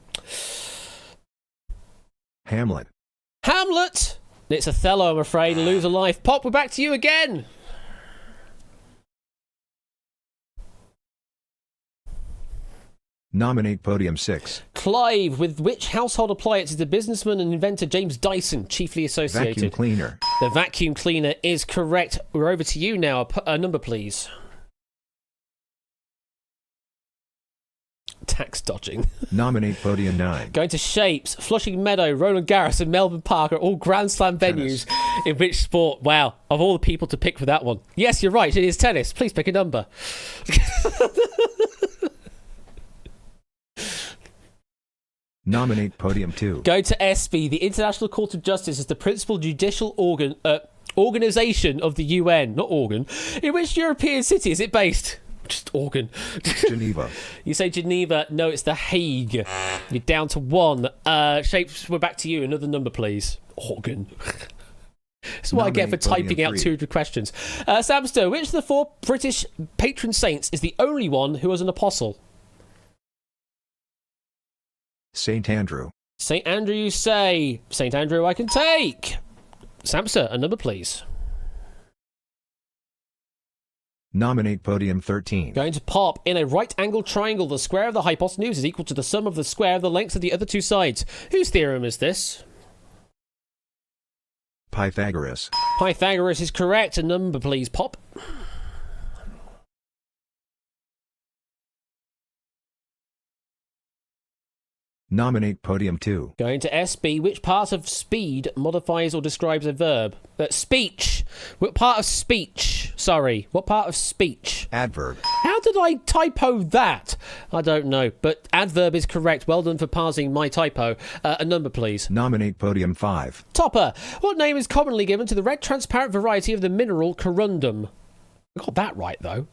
Hamlet. Hamlet! It's Othello, I'm afraid. Lose a life. Pop, we're back to you again. Nominate podium 6. Clive, with which household appliance is the businessman and inventor James Dyson chiefly associated? Vacuum cleaner. The vacuum cleaner is correct. We're over to you now. A number, please. Tax dodging. Nominate podium 9. Going to Shapes, Flushing Meadow, Roland Garros and Melbourne Park are all Grand Slam venues. In which sport? Wow, of all the people to pick for that one. Yes, you're right, it is tennis. Please pick a number. Nominate podium 2. Go to SB. The International Court of Justice is the principal judicial organisation of the UN, not organ. In which European city is it based? Just organ. Geneva. You say Geneva. No, it's The Hague. You're down to 1. Shapes, we're back to you. Another number, please. Organ. That's what I get for typing out 200 questions. Samster, which of the 4 British patron saints is the only one who was an apostle? St. Andrew. St. Andrew, you say. St. Andrew, I can take. Samster, a number, please. Nominate podium 13. Going to Pop. In a right-angled triangle, the square of the hypotenuse is equal to the sum of the square of the lengths of the other 2 sides. Whose theorem is this? Pythagoras. Pythagoras is correct. A number, please, Pop. Nominate podium 2. Going to SB. Which part of speed modifies or describes a verb? Speech. What part of speech? Sorry. What part of speech? Adverb. How did I typo that? I don't know. But adverb is correct. Well done for parsing my typo. A number, please. Nominate podium 5. Topper. What name is commonly given to the red transparent variety of the mineral corundum? I got that right, though.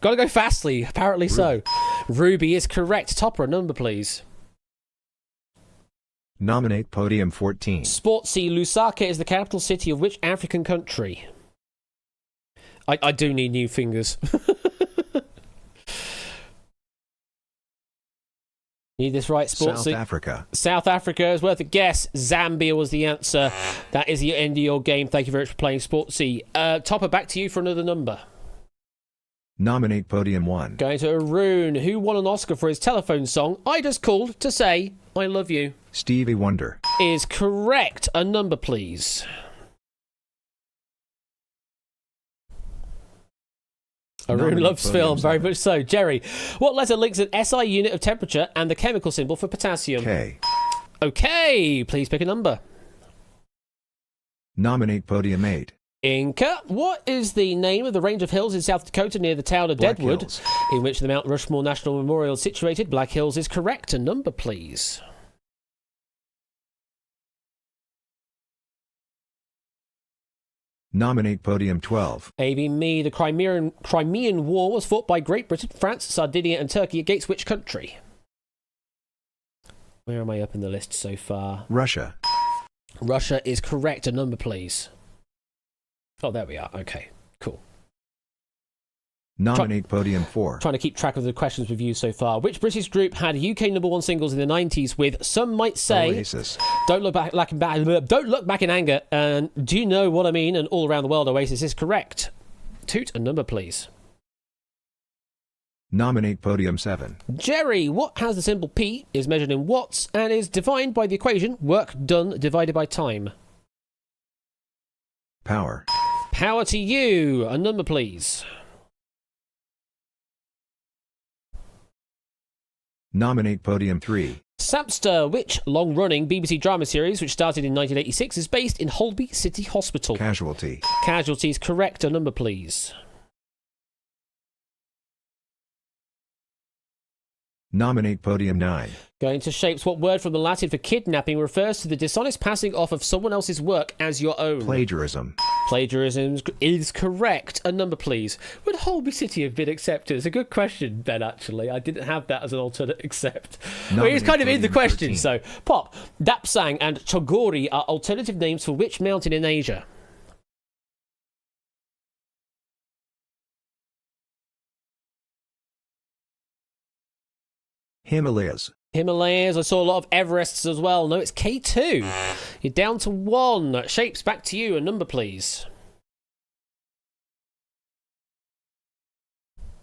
Gotta go fastly. Apparently so. Ruby is correct. Topper, a number, please. Nominate podium 14. Sportsy. Lusaka is the capital city of which African country? I do need new fingers. Need this right, Sportsy? South Africa. South Africa is worth a guess. Zambia was the answer. That is the end of your game. Thank you very much for playing, Sportsy. Topper, back to you for another number. Nominate podium 1. Going to Arun, who won an Oscar for his telephone song, I Just Called to Say I Love You. Stevie Wonder. Is correct. A number, please. Arun loves film, very much so. Jerry, what letter links an SI unit of temperature and the chemical symbol for potassium? K. Okay, please pick a number. Nominate podium 8. Inca, what is the name of the range of hills in South Dakota near the town of Black Deadwood, Hills. in which the Mount Rushmore National Memorial is situated? Black Hills is correct. A number, please. Nominate podium 12. Me, the Crimean War was fought by Great Britain, France, Sardinia and Turkey against which country? Where am I up in the list so far? Russia. Russia is correct. A number, please. Oh, there we are. Okay, cool. Nominate podium 4. Trying to keep track of the questions we've used so far. Which British group had UK #1 singles in the 90s with Some Might Say, Oasis. Don't Look Back in Anger, and Do You Know What I Mean, and All Around the World? Oasis is correct. Toot, a number, please. Nominate podium 7. Jerry, what has the symbol P, is measured in watts, and is defined by the equation work done divided by time? Power. Power to you. A number, please. Nominate podium 3. Samster, which long-running BBC drama series, which started in 1986, is based in Holby City Hospital? Casualty. Casualty is correct. A number, please. Nominate podium 9. Going to Shapes, what word from the Latin for kidnapping refers to the dishonest passing off of someone else's work as your own? Plagiarism. Plagiarism is correct. A number, please. Would Holby City have been accepted? It's a good question, Ben, actually. I didn't have that as an alternate accept. Well, it's kind of in the question. 13. So, Pop, Dapsang and Chogori are alternative names for which mountain in Asia? Himalayas. Himalayas. I saw a lot of Everests as well. No, it's K2. You're down to 1. Shapes, back to you. A number, please.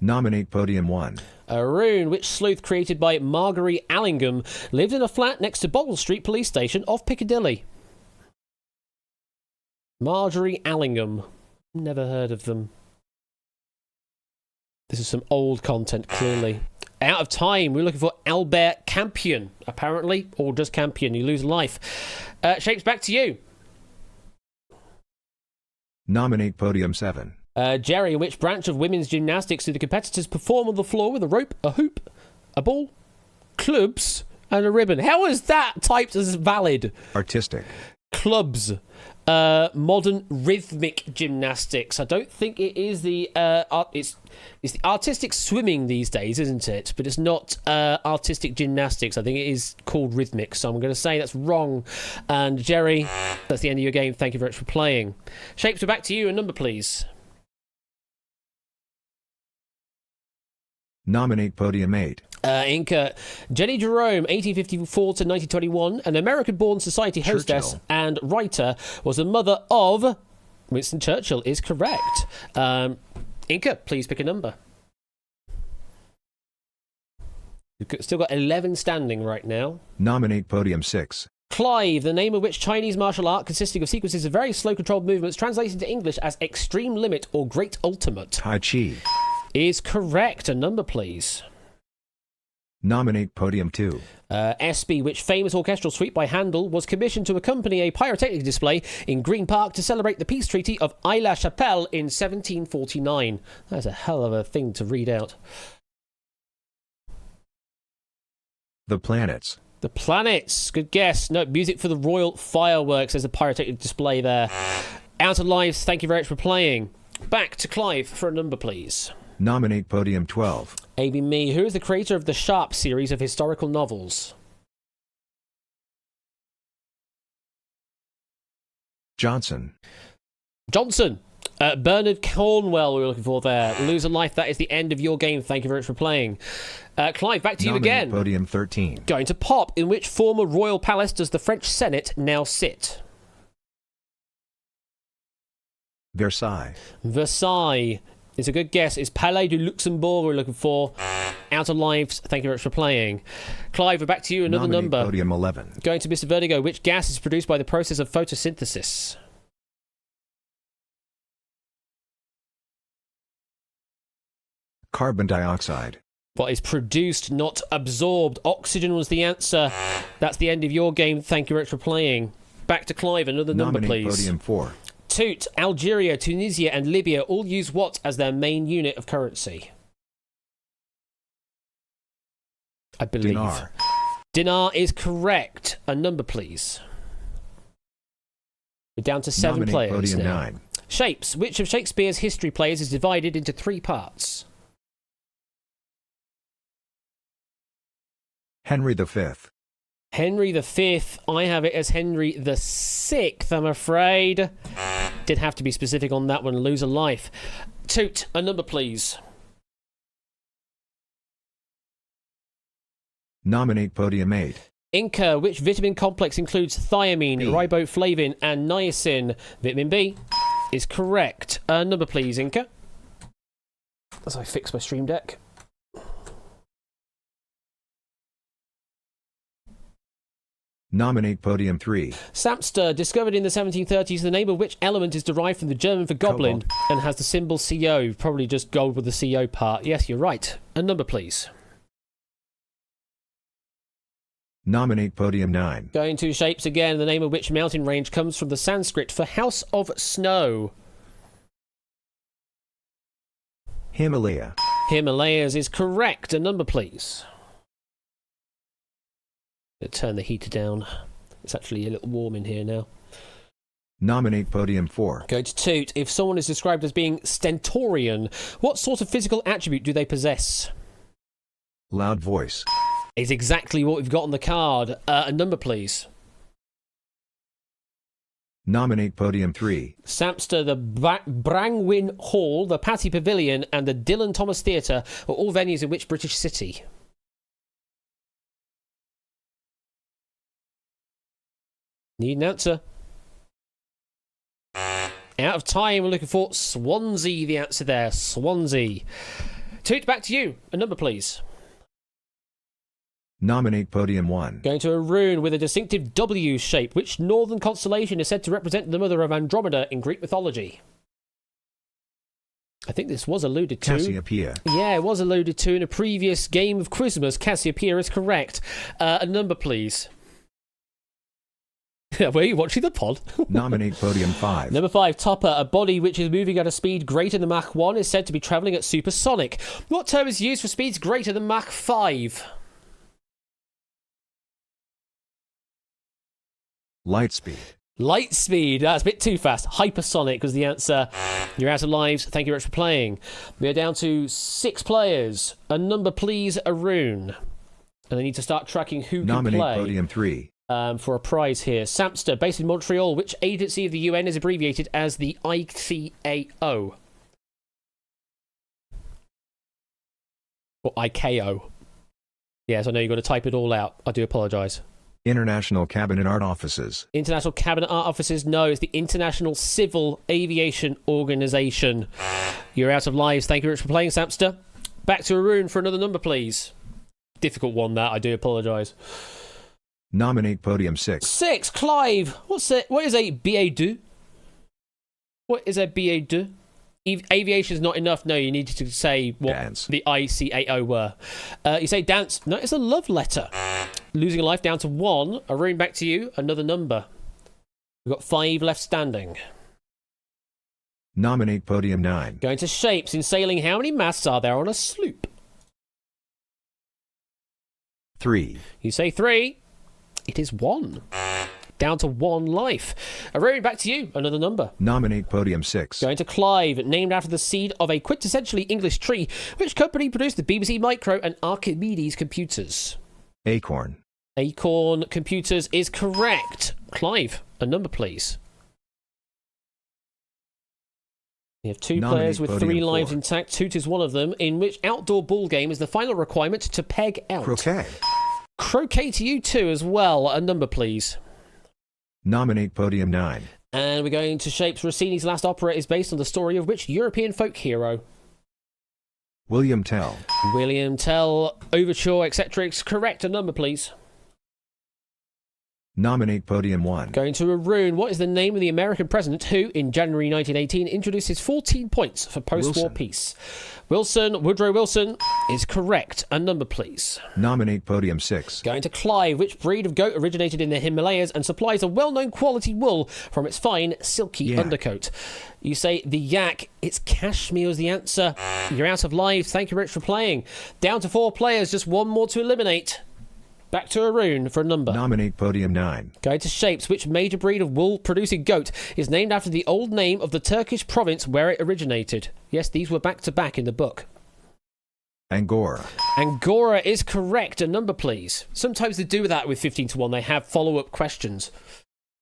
Nominate podium 1. Arun, which sleuth created by Marguerite Allingham lived in a flat next to Boggle Street Police Station off Piccadilly? Marjorie Allingham. Never heard of them. This is some old content, clearly. Out of time. We're looking for Albert Campion, apparently. Or just Campion. You lose life. Shapes, back to you. Nominate podium 7. Jerry, in which branch of women's gymnastics do the competitors perform on the floor with a rope, a hoop, a ball, clubs, and a ribbon? How is that typed as valid? Artistic. Clubs. Modern rhythmic gymnastics. I don't think it is the it's the artistic swimming these days, isn't it? But it's not artistic gymnastics. I think it is called rhythmic. So I'm going to say that's wrong. And Jerry, that's the end of your game. Thank you very much for playing. Shapes, we're back to you. A number, please. Nominate podium 8. Inca. Jenny Jerome, 1854 to 1921, an American-born society hostess Churchill. and writer, was the mother of Winston Churchill. Is correct. Inca, please pick a number. You've still got 11 standing right now. Nominate podium 6. Clive, the name of which Chinese martial art consisting of sequences of very slow controlled movements translated into English as extreme limit or great ultimate. Tai Chi. Is correct. A number, please. Nominate podium 2. SB, which famous orchestral suite by Handel was commissioned to accompany a pyrotechnic display in Green Park to celebrate the peace treaty of Aix-la-Chapelle in 1749. That's a hell of a thing to read out. The Planets. The Planets. Good guess. No, music for the Royal Fireworks. There's a pyrotechnic display there. Outer Lives, thank you very much for playing. Back to Clive for a number, please. Nominate podium 12. A.B. Me, who is the creator of the Sharp series of historical novels? Johnson. Johnson. Bernard Cornwell we were looking for there. Lose a life. That is the end of your game. Thank you very much for playing. Clive, back to you Nominate again. podium 13. Going to Pop. In which former royal palace does the French Senate now sit? Versailles. Versailles. It's a good guess. It's Palais du Luxembourg we're looking for. Outer Lives, thank you very much for playing. Clive, we're back to you. Another Nominate number. podium 11. Going to Mr. Vertigo. Which gas is produced by the process of photosynthesis? Carbon dioxide. What is produced, not absorbed. Oxygen was the answer. That's the end of your game. Thank you very much for playing. Back to Clive. Another number, Nominate please. podium 4. Toot, Algeria, Tunisia, and Libya all use what as their main unit of currency? I believe. Dinar. Dinar is correct. A number, please. We're down to 7 Nominate players podium now. 9. Shapes. Which of Shakespeare's history plays is divided into 3 parts? Henry V. Henry V. I have it as Henry VI, I'm afraid. Did have to be specific on that one. Lose a life. Toot, a number, please. Nominate podium 8. Inca, which vitamin complex includes thiamine, B. riboflavin, and niacin? Vitamin B is correct. A number, please, Inca. As I fix my stream deck. Nominate podium 3. Sapster, discovered in the 1730s, the name of which element is derived from the German for goblin and has the symbol CO. Probably just gold with the CO part. Yes, you're right. A number, please. Nominate podium 9. Going to Shapes again, the name of which mountain range comes from the Sanskrit for House of Snow. Himalaya. Himalayas is correct. A number, please. Turn the heater down. It's actually a little warm in here now. Nominate podium 4. Going to Toot. If someone is described as being stentorian, what sort of physical attribute do they possess? Loud voice. Is exactly what we've got on the card. A number, please. Nominate podium 3. Samster, the Brangwyn Hall, the Patty Pavilion, and the Dylan Thomas Theatre are all venues in which British city? Need an answer. Out of time, we're looking for Swansea, the answer there. Swansea. Toot, back to you. A number, please. Nominate podium 1. Going to a rune with a distinctive W shape. Which northern constellation is said to represent the mother of Andromeda in Greek mythology? I think this was alluded to. Cassiopeia. Yeah, it was alluded to in a previous game of Quizmas. Cassiopeia is correct. A number, please. Were you watching the pod? Nominate podium 5. Number 5, Topper. A body which is moving at a speed greater than Mach 1 is said to be travelling at supersonic. What term is used for speeds greater than Mach 5? Light speed. Light speed. That's a bit too fast. Hypersonic was the answer. You're out of lives. Thank you very much for playing. We are down to 6 players. A number, please, a rune. And I need to start tracking who Nominate can play. podium 3. For a prize here. Samster, based in Montreal, which agency of the UN is abbreviated as the ICAO? Or ICAO. Yes, I know you've got to type it all out. I do apologise. International Cabinet Art Offices. International Cabinet Art Offices, no, it's the International Civil Aviation Organisation. You're out of lives. Thank you very much for playing, Samster. Back to Arun for another number, please. Difficult one, that. I do apologise. Nominate podium 6. 6, Clive. What is a BA2? What is a BA2? Aviation is not enough. No, you need to say what Dance. The ICAO were. You say dance. No, it's a love letter. Losing a life down to 1. Arun, back to you. Another number. We've got 5 left standing. Nominate podium 9. Going to shapes. In sailing, how many masts are there on a sloop? 3. You say 3. It is 1. Down to 1 life. Arun, back to you. Another number. Nominate podium 6. Going to Clive, named after the seed of a quintessentially English tree. Which company produced the BBC Micro and Archimedes computers? Acorn. Acorn Computers is correct. Clive, a number, please. You have 2 Nominate players with podium 3 lives 4. intact. Toot is one of them. In which outdoor ball game is the final requirement to peg out? Croquet. Croquet to you too as well. A number, please. Nominate podium 9. And we're going to shapes. Rossini's last opera is based on the story of which European folk hero? William Tell. William Tell, Overture, etc. Correct. A number, please. Nominate podium 1. Going to Arun. What is the name of the American president who, in January 1918, introduced his 14 points for post-war Wilson. peace? Woodrow Wilson is correct. A number, please. Nominate podium 6. Going to Clive. Which breed of goat originated in the Himalayas and supplies a well-known quality wool from its fine, silky Yak. undercoat? You say the yak. It's cashmere is the answer. You're out of lives. Thank you, Rich, for playing. Down to 4 players. Just 1 more to eliminate. Back to Arun for a number. Nominate podium 9. Going to shapes. Which major breed of wool-producing goat is named after the old name of the Turkish province where it originated? Yes, these were back-to-back in the book. Angora. Angora is correct. A number, please. Sometimes they do that with 15 to 1. They have follow-up questions.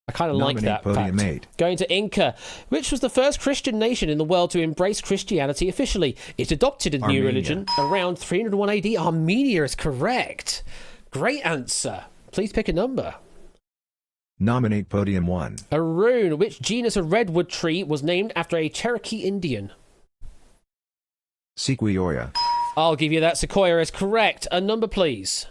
I kind of like Nominate that podium fact. 8. Going to Inca. Which was the first Christian nation in the world to embrace Christianity officially? It adopted a new Armenia. religion around 301 AD. Armenia is correct. Great answer. Please pick a number. Nominate podium 1. Arun. Which genus of redwood tree was named after a Cherokee Indian? Sequoia. I'll give you that. Sequoia is correct. A number, please.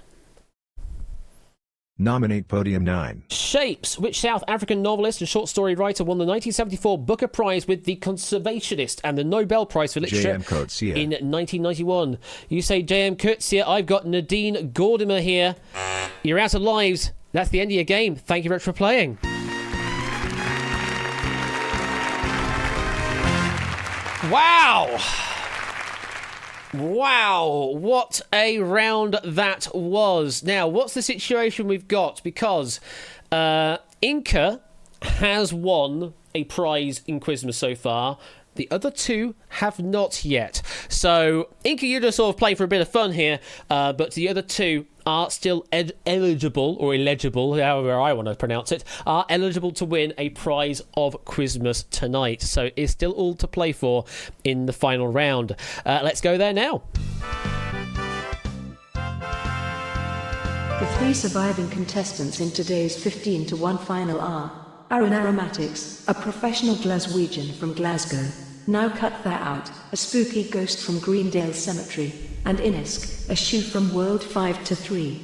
Nominate podium 9. Shapes. Which South African novelist and short story writer won the 1974 Booker Prize with The Conservationist and the Nobel Prize for Literature J.M. Coetzee. in 1991? You say J.M. Coetzee. I've got Nadine Gordimer here. You're out of lives. That's the end of your game. Thank you very much for playing. Wow! Wow, what a round that was. Now, what's the situation we've got? Because Inca has won a prize in Quizmas so far. The other two have not yet. So, Inky, you just sort of play for a bit of fun here, but the other two are still eligible, or illegible, however I want to pronounce it, are eligible to win a prize of Quizmas tonight. So, it's still all to play for in the final round. Let's go there now. The three surviving contestants in today's 15-1 final are Aaron Aromatics, a professional Glaswegian from Glasgow. Now cut that out, a spooky ghost from Greendale Cemetery. And Inisk, a shoe from World 5-3.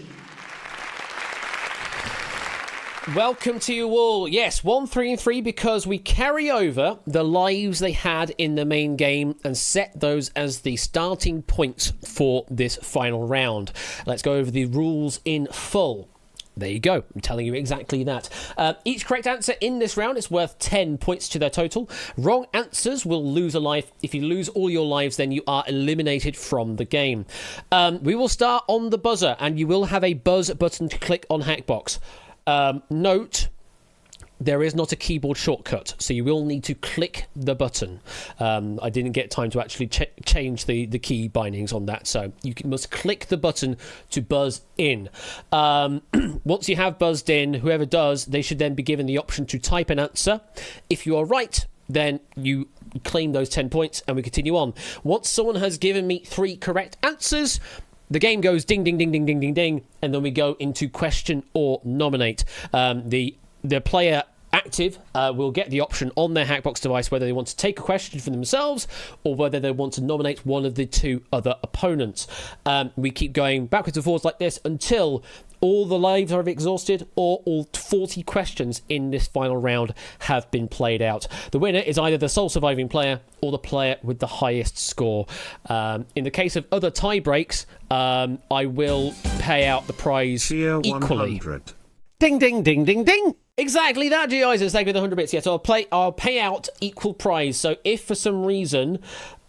Welcome to you all. Yes, 1, 3, and 3 because we carry over the lives they had in the main game and set those as the starting points for this final round. Let's go over the rules in full. There you go. I'm telling you exactly that. Each correct answer in this round is worth 10 points to their total. Wrong answers will lose a life. If you lose all your lives, then you are eliminated from the game. We will start on the buzzer, and you will have a buzz button to click on Hackbox. Note, there is not a keyboard shortcut, so you will need to click the button. I didn't get time to actually change the key bindings on that, so you must click the button to buzz in. Once you have buzzed in, whoever does, they should then be given the option to type an answer. If you are right, then you claim those 10 points, and we continue on. Once someone has given me 3 correct answers, the game goes ding, ding, ding, ding, ding, ding, ding, and then we go into question or nominate. The player active will get the option on their Hackbox device whether they want to take a question for themselves or whether they want to nominate one of the 2 other opponents. We keep going backwards and forwards like this until all the lives are exhausted or all 40 questions in this final round have been played out. The winner is either the sole surviving player or the player with the highest score. In the case of other tie breaks, I will pay out the prize Cheer equally. 100. Ding, ding, ding, ding, ding. Exactly that, G. Isaac. Thank you for the 100 bits. Yes, I'll pay out equal prize. So if for some reason,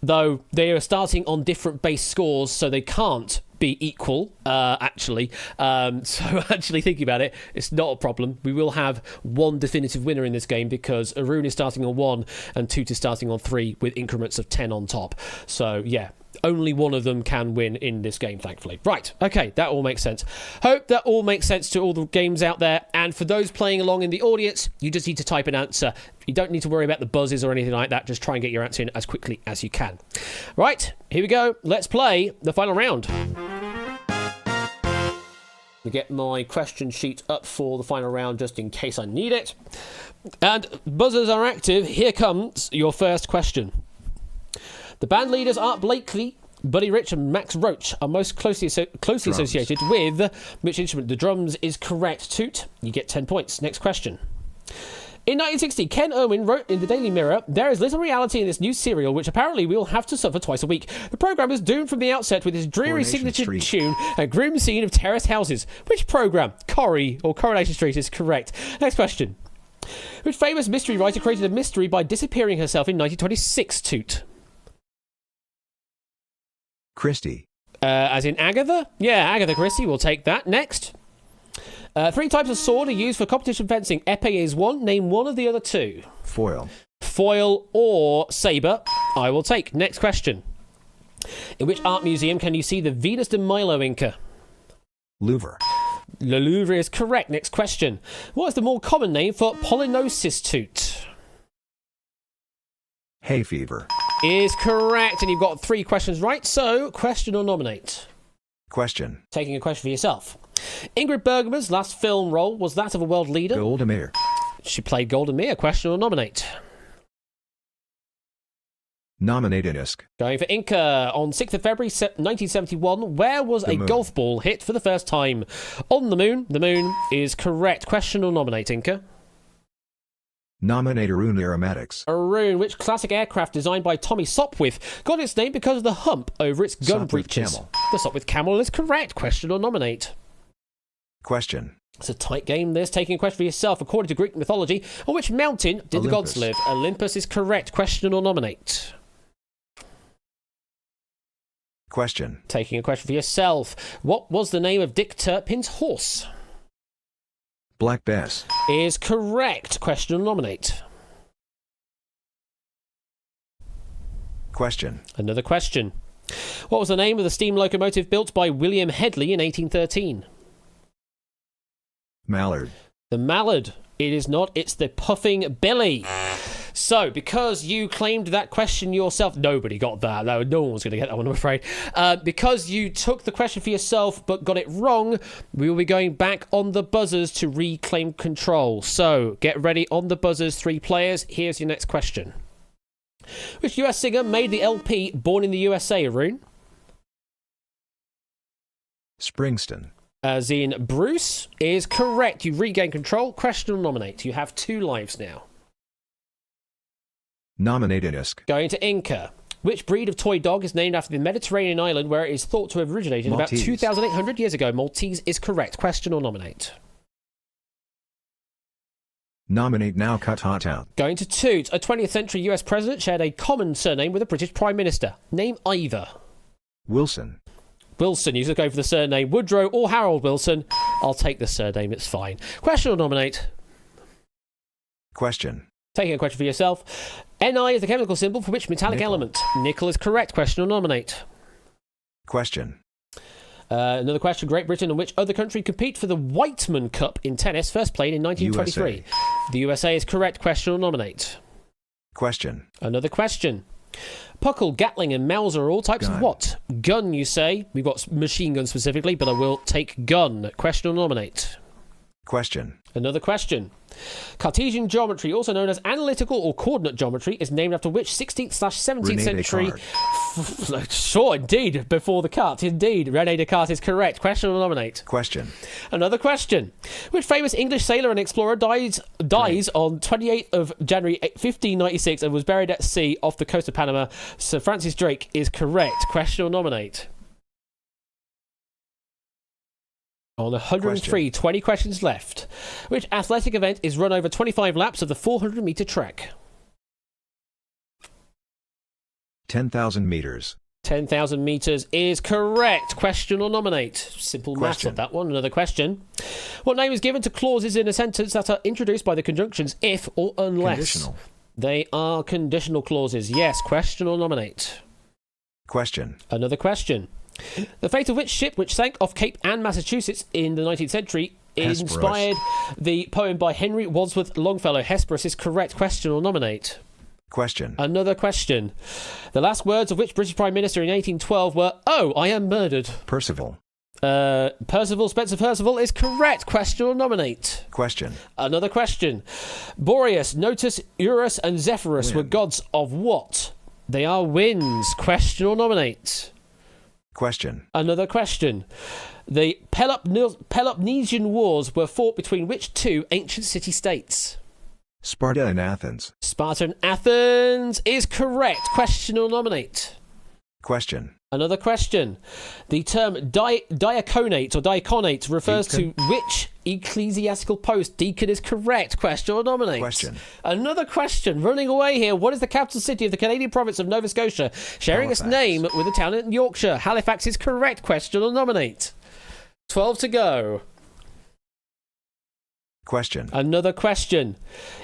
though, they are starting on different base scores, so they can't be equal, actually. So actually thinking about it, it's not a problem. We will have one definitive winner in this game because Arun is starting on 1 and Toot is starting on 3 with increments of 10 on top. So, yeah. Only one of them can win in this game, thankfully. Right, okay, that all makes sense. Hope that all makes sense to all the games out there. And for those playing along in the audience, you just need to type an answer. You don't need to worry about the buzzes or anything like that. Just try and get your answer in as quickly as you can. Right, here we go. Let's play the final round. We get my question sheet up for the final round just in case I need it. And buzzers are active. Here comes your first question. The band leaders Art Blakely, Buddy Rich and Max Roach are most closely associated with which instrument? The drums is correct. Toot, you get 10 points. Next question. In 1960, Ken Irwin wrote in the Daily Mirror, "There is little reality in this new serial, which apparently we will have to suffer twice a week. The programme is doomed from the outset with its dreary Coronation signature Street. tune and grim scene of terraced houses." Which programme? Coronation Street is correct. Next question. Which famous mystery writer created a mystery by disappearing herself in 1926? Toot. Christie. As in Agatha? Yeah, Agatha Christie, we'll take that. Next. 3 types of sword are used for competition fencing. Epee is 1. Name one of the other 2. Foil. Foil or sabre, I will take. Next question. In which art museum can you see the Venus de Milo Inca? Louvre. Le Louvre is correct. Next question. What is the more common name for pollinosis? Toot? Hay fever. Is correct, and you've got 3 questions right, so question or nominate? Question. Taking a question for yourself. Ingrid Bergman's last film role was that of a world leader. Golda Meir. She played Golda Meir. Question or nominate? Nominate Inisk. Going for Inca. On 6th of February 1971, where was a moon. golf ball hit for the first time? On the moon. The moon is correct. Question or nominate, Inca? Nominate Arun Aromatics. Arun, which classic aircraft designed by Tommy Sopwith got its name because of the hump over its gun Sopwith breeches? Camel. The Sopwith Camel is correct. Question or nominate? Question. It's a tight game, this. Taking a question for yourself. According to Greek mythology, on which mountain did the gods live? Olympus is correct. Question or nominate? Question. Taking a question for yourself. What was the name of Dick Turpin's horse? Black Bess. is correct. Question or nominate. Question. Another question. What was the name of the steam locomotive built by William Hedley in 1813? Mallard. The Mallard. It is not. It's the Puffing Billy. So, because you claimed that question yourself, nobody got that. No one was going to get that one, I'm afraid. Because you took the question for yourself but got it wrong, we will be going back on the buzzers to reclaim control. So, get ready on the buzzers, 3 players. Here's your next question. Which US singer made the LP Born in the USA, Arun? Springsteen. As in Bruce is correct. You regain control. Question or nominate. You have 2 lives now. Nominate Inisk. Going to Inca. Which breed of toy dog is named after the Mediterranean island where it is thought to have originated Maltese. about 2,800 years ago? Maltese is correct. Question or nominate. Nominate now cut hot out. Going to Toot. A 20th century US president shared a common surname with a British Prime Minister. Name either. Wilson. Wilson. You should go for the surname. Woodrow or Harold Wilson. I'll take the surname. It's fine. Question or nominate. Question. Taking a question for yourself. Ni is the chemical symbol for which metallic Nickel. element? Nickel is correct. Question or nominate. Question. Another question. Great Britain and which other country compete for the Whiteman Cup in tennis, first played in 1923? USA. The USA is correct. Question or nominate. Question. Another question. Puckle, Gatling and Mauser are all types of Gun. what? Gun, you say. We've got machine gun specifically, but I will take gun. Question or nominate. Question. Another question. Cartesian geometry, also known as analytical or coordinate geometry, is named after which 16th/17th René century? Descartes. Sure, indeed. Before Descartes, indeed. René Descartes is correct. Question or nominate. Question. Another question. Which famous English sailor and explorer dies on 28th of January 1596 and was buried at sea off the coast of Panama? Sir Francis Drake is correct. Question or nominate. On 103, 20 questions left. Which athletic event is run over 25 laps of the 400-metre trek? 10,000 meters. 10,000 metres is correct. Question or nominate. Simple maths Question. on that one. Another question. What name is given to clauses in a sentence that are introduced by the conjunctions if or unless? Conditional. They are conditional clauses. Yes. Question or nominate. Question. Another question. The fate of which ship which sank off Cape Ann, Massachusetts in the 19th century Hesperus. inspired the poem by Henry Wadsworth Longfellow? Hesperus is correct. Question or nominate. Question. Another question. The last words of which British Prime Minister in 1812 were, "Oh, I am murdered." Percival. Percival, Spencer Percival is correct. Question or nominate. Question. Another question. Boreas, Notus, Eurus and Zephyrus were Wind. gods of what? They are winds. Question or nominate. Question. Another question. The Peloponnesian Wars were fought between which 2 ancient city-states? Sparta and Athens. Sparta and Athens is correct. Question or nominate. Question. Another question. The term diaconate or diaconate refers Deacon. to which ecclesiastical post? Deacon is correct. Question or nominate. Question. Another question. Running away here. What is the capital city of the Canadian province of Nova Scotia, sharing its Halifax. name with a town in Yorkshire? Halifax is correct. Question or nominate. 12 to go. Question. Another question.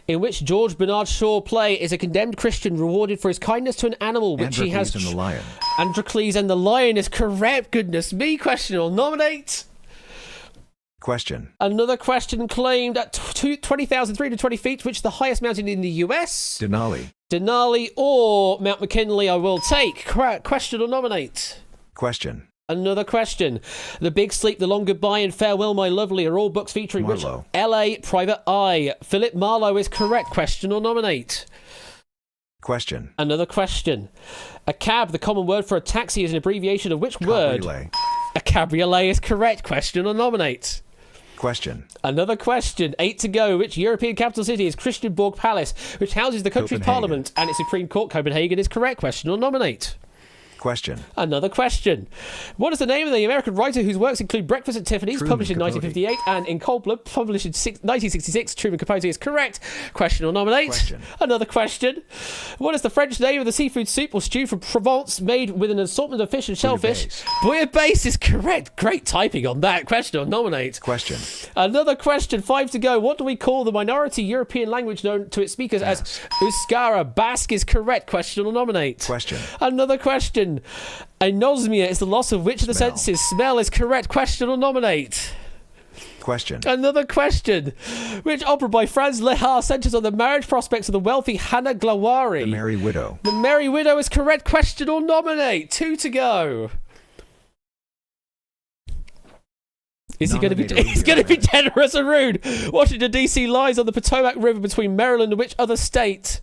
In which George Bernard Shaw play is a condemned Christian rewarded for his kindness to an animal which he has... Androcles and the Lion. Androcles and the Lion is correct. Goodness me. Question or nominate. Question. Another question claimed at 20,320 feet, which is the highest mountain in the US? Denali. Denali or Mount McKinley I will take. Question or nominate. Question. Another question. The Big Sleep, The Long Goodbye and Farewell My Lovely are all books featuring Marlowe. which LA Private Eye. Philip Marlowe is correct. Question or nominate. Question. Another question. A cab, the common word for a taxi, is an abbreviation of which word? Cabriolet. A cabriolet is correct. Question or nominate. Question. Another question. 8 to go. Which European capital city is Christiansborg Palace, which houses the country's Copenhagen. parliament and its Supreme Court? Copenhagen is correct. Question or nominate. Question. Another question. What is the name of the American writer whose works include Breakfast at Tiffany's, Truman published in Capote. 1958, and In Cold Blood, published in 1966? Truman Capote is correct. Question or nominate. Question. Another question. What is the French name of the seafood soup or stew from Provence made with an assortment of fish and shellfish? Bouillabaisse is correct. Great typing on that. Question or nominate. Question. Another question. 5 to go. What do we call the minority European language known to its speakers as Euskara? Basque is correct. Question or nominate. Question. Another question. Anosmia is the loss of which of the Smell. senses? Smell is correct. Question or nominate. Question. Another question. Which opera by Franz Lehar centers on the marriage prospects of the wealthy Hannah Glawari? The Merry Widow. The Merry Widow is correct. Question or nominate. 2 to go. Is he going to be? Nominate or He's going to be rude. generous and rude. Washington D.C. lies on the Potomac River between Maryland and which other state?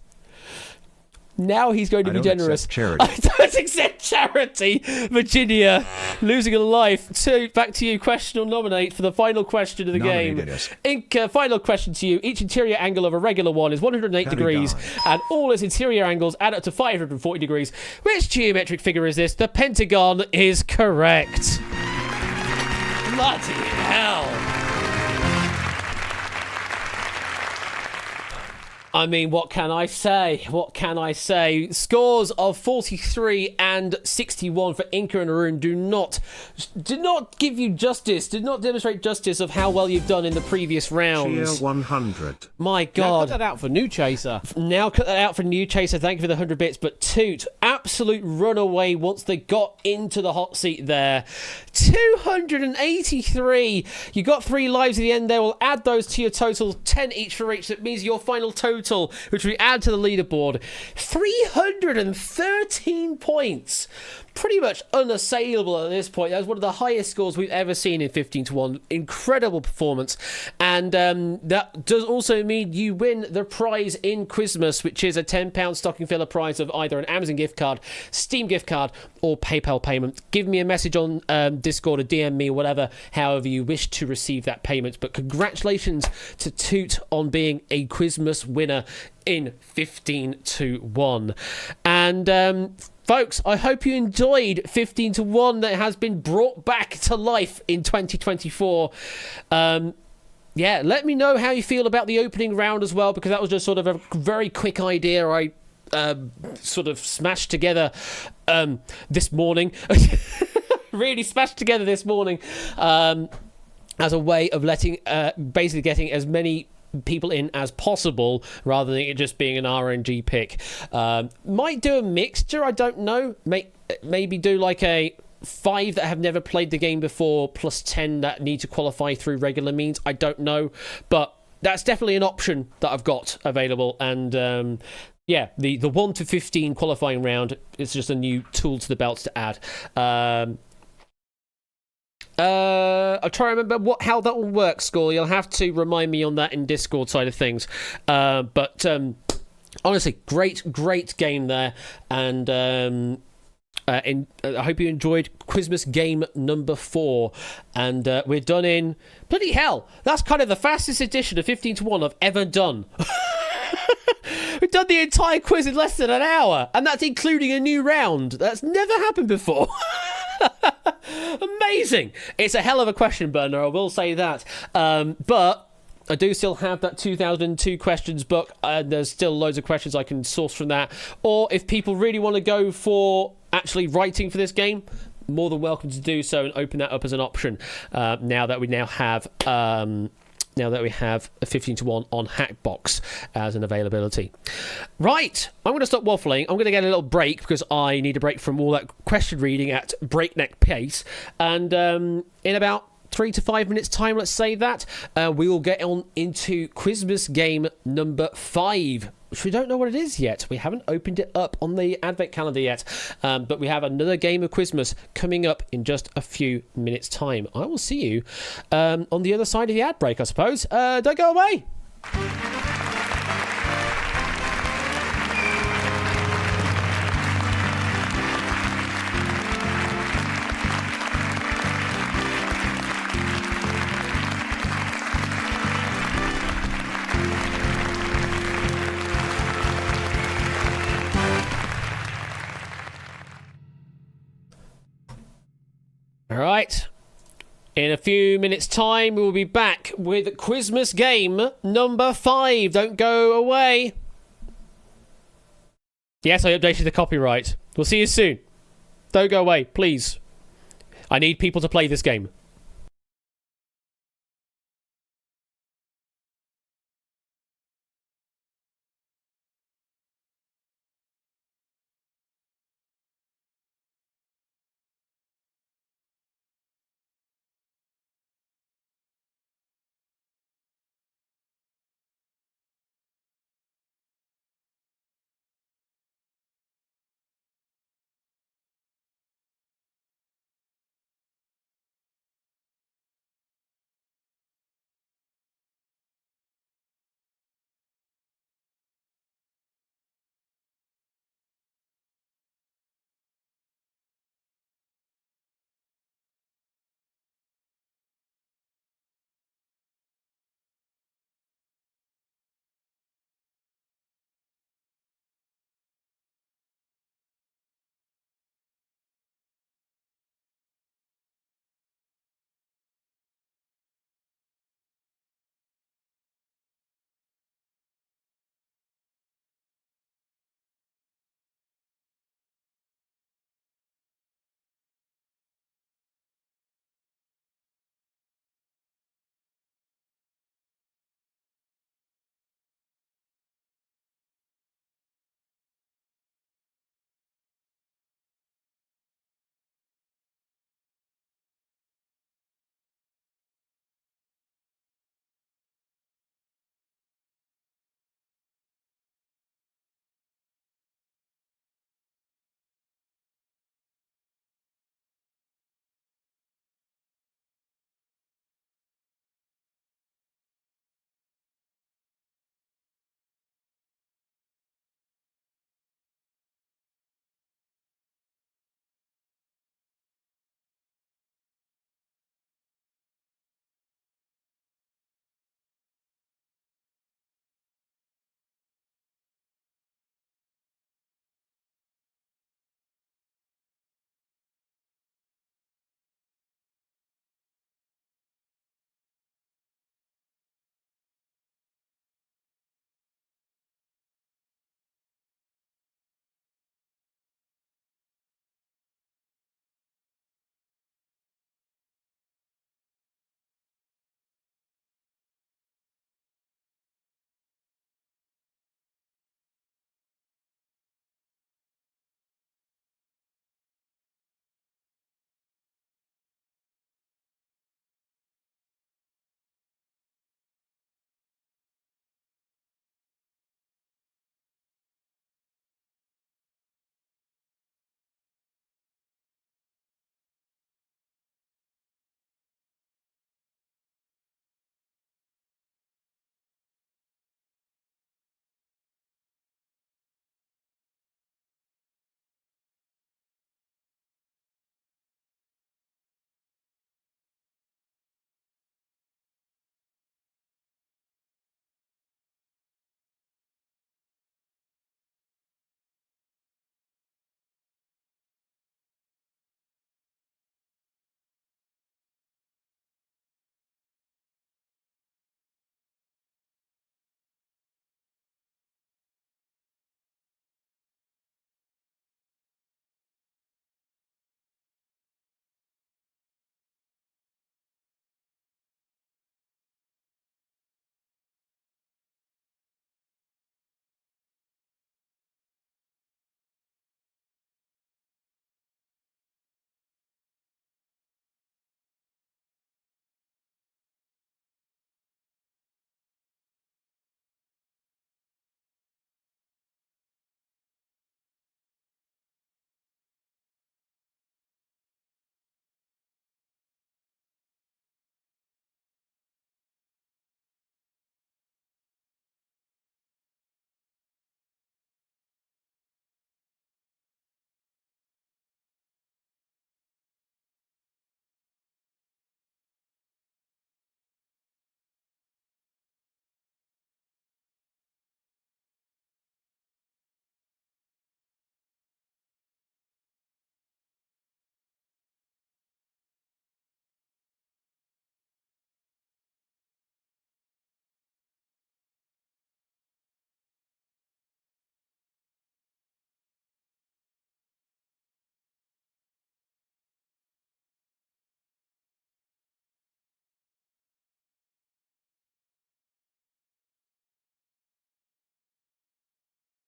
Now he's going to I be don't generous. accept charity. I don't accept charity. Virginia losing a life. Back to you. Question or nominate for the final question of the game. Nominated, Final question to you. Each interior angle of a regular one is 108 degrees, and all its interior angles add up to 540 degrees. Which geometric figure is this? The Pentagon is correct. Bloody hell. I mean, what can I say? What can I say? Scores of 43 and 61 for Inca and Arun did not give you justice, did not demonstrate justice of how well you've done in the previous Cheer rounds. 100. My Now God. cut that out for New Chaser. Now cut that out for New Chaser. Thank you for the 100 bits. But Toot, absolute runaway once they got into the hot seat there. 283. You got 3 lives at the end there. We'll add those to your total. 10 each for each. That means your final total, which we add to the leaderboard, 313 points. Pretty much unassailable at this point. That was one of the highest scores we've ever seen in 15 to 1. Incredible performance. And that does also mean you win the prize in Quizmas, which is a £10 stocking filler prize of either an Amazon gift card, Steam gift card, or PayPal payment. Give me a message on Discord or DM me, whatever, however you wish to receive that payment. But congratulations to Toot on being a Quizmas winner in 15 to 1. And folks, I hope you enjoyed 15 to 1 that has been brought back to life in 2024. Yeah, let me know how you feel about the opening round as well, because that was just sort of a very quick idea I sort of smashed together this morning. Really smashed together this morning as a way of letting basically getting as many people in as possible rather than it just being an RNG pick. Might do a mixture, I don't know. Maybe do like a 5 that have never played the game before plus 10 that need to qualify through regular means. I don't know, but that's definitely an option that I've got available. And yeah, the 1 to 15 qualifying round is just a new tool to the belt to add. I'll try to remember how that will work, Score. You'll have to remind me on that in Discord side of things. But honestly, great game there. And I hope you enjoyed Quizmas game number 4. And we're done in... Bloody hell, that's kind of the fastest edition of 15 to 1 I've ever done. We've done the entire quiz in less than an hour, and that's including a new round. That's never happened before. Amazing. It's a hell of a question burner, I will say that. But I do still have that 2002 questions book. There's still loads of questions I can source from that. Or if people really want to go for actually writing for this game, more than welcome to do so and open that up as an option. Now that we have a 15 to 1 on Hackbox as an availability. Right, I'm going to stop waffling. I'm going to get a little break because I need a break from all that question reading at breakneck pace. And in about 3 to 5 minutes time, let's say that, we will get on into Quizmas game number 5, which we don't know what it is yet. We haven't opened it up on the advent calendar yet, but we have another game of Quizmas coming up in just a few minutes time. I will see you on the other side of the ad break, I suppose. Don't go away. All right. In a few minutes' time, we will be back with Quizmas game number 5. Don't go away. Yes, I updated the copyright. We'll see you soon. Don't go away, please. I need people to play this game.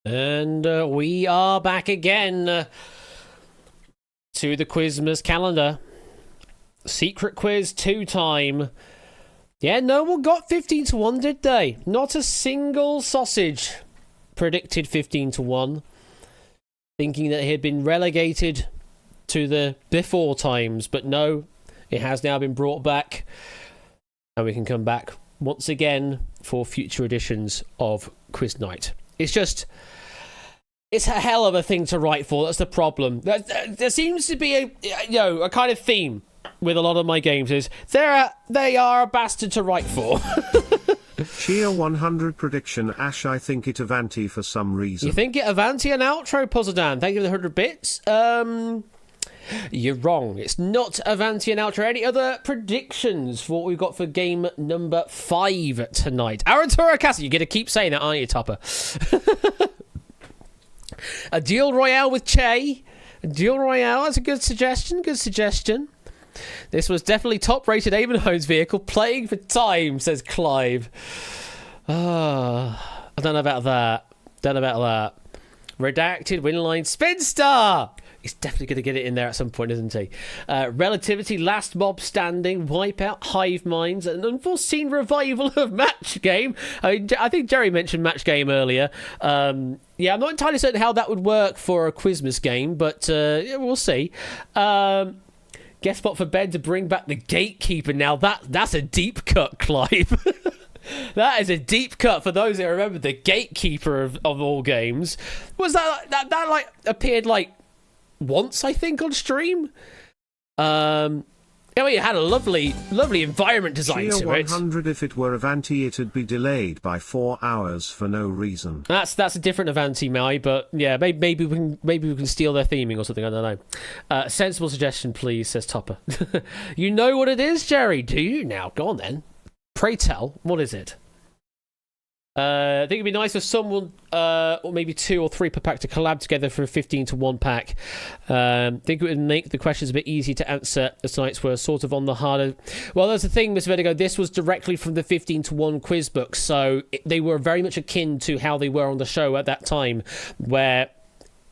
And we are back again to the Quizmas calendar. Secret Quiz 2 time. Yeah, no one got 15 to 1, did they? Not a single sausage predicted 15 to 1. Thinking that he had been relegated to the before times, but no, it has now been brought back. And we can come back once again for future editions of Quiz Night. It's a hell of a thing to write for. That's the problem. There seems to be a kind of theme with a lot of my games is they are a bastard to write for. Cheer 100 prediction Ash, I think it Avanti for some reason. You think it Avanti an outro, Pozzodan? Thank you for the 100 bits. You're wrong. It's not Avanti an outro. Any other predictions for what we've got for game number 5 tonight? Aratura Casa, you're going to keep saying that, aren't you, Topper? A Deal Royale with Che. A Deal Royale, that's a good suggestion. Good suggestion. This was definitely top-rated Abenhome's vehicle. Playing for time, says Clive. I don't know about that. Redacted, Winline, Spinster! He's definitely going to get it in there at some point, isn't he? Relativity, Last Mob Standing, Wipeout, Hive Minds, an unforeseen revival of Match Game. I think Jerry mentioned Match Game earlier. Yeah, I'm not entirely certain how that would work for a Quizmas game, but yeah, we'll see. Guest spot for Ben to bring back the Gatekeeper. Now that's a deep cut, Clive. That is a deep cut for those that remember the Gatekeeper of all games. Was that like appeared like once, I think, on stream? It had a lovely environment design Cheer to it. 100 if it were Avanti it'd be delayed by 4 hours for no reason. That's a different Avanti, Mai, but yeah, maybe we can steal their theming or something. I don't know. Sensible suggestion, please, says Topper. You know what it is, Jerry? Do you now? Go on then. Pray tell. What is it? I think it'd be nice for someone, or maybe 2 or 3 per pack, to collab together for a 15 to 1 pack. Think it would make the questions a bit easier to answer, as tonight's were sort of on the harder. Well, that's the thing, Mr. Vertigo. This was directly from the 15 to 1 quiz book, so they were very much akin to how they were on the show at that time, where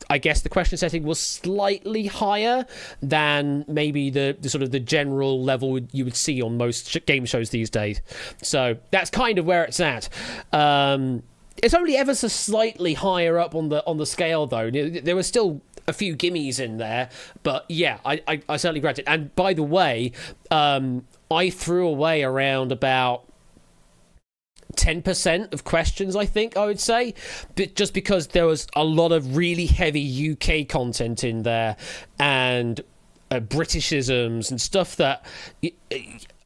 I guess the question setting was slightly higher than maybe the sort of the general level you would see on most game shows these days. So that's kind of where it's at. It's only ever so slightly higher up on the scale, though. There were still a few gimmies in there, but yeah, I certainly grant it. And by the way, I threw away around about 10% of questions, I think I would say, but just because there was a lot of really heavy UK content in there and Britishisms and stuff that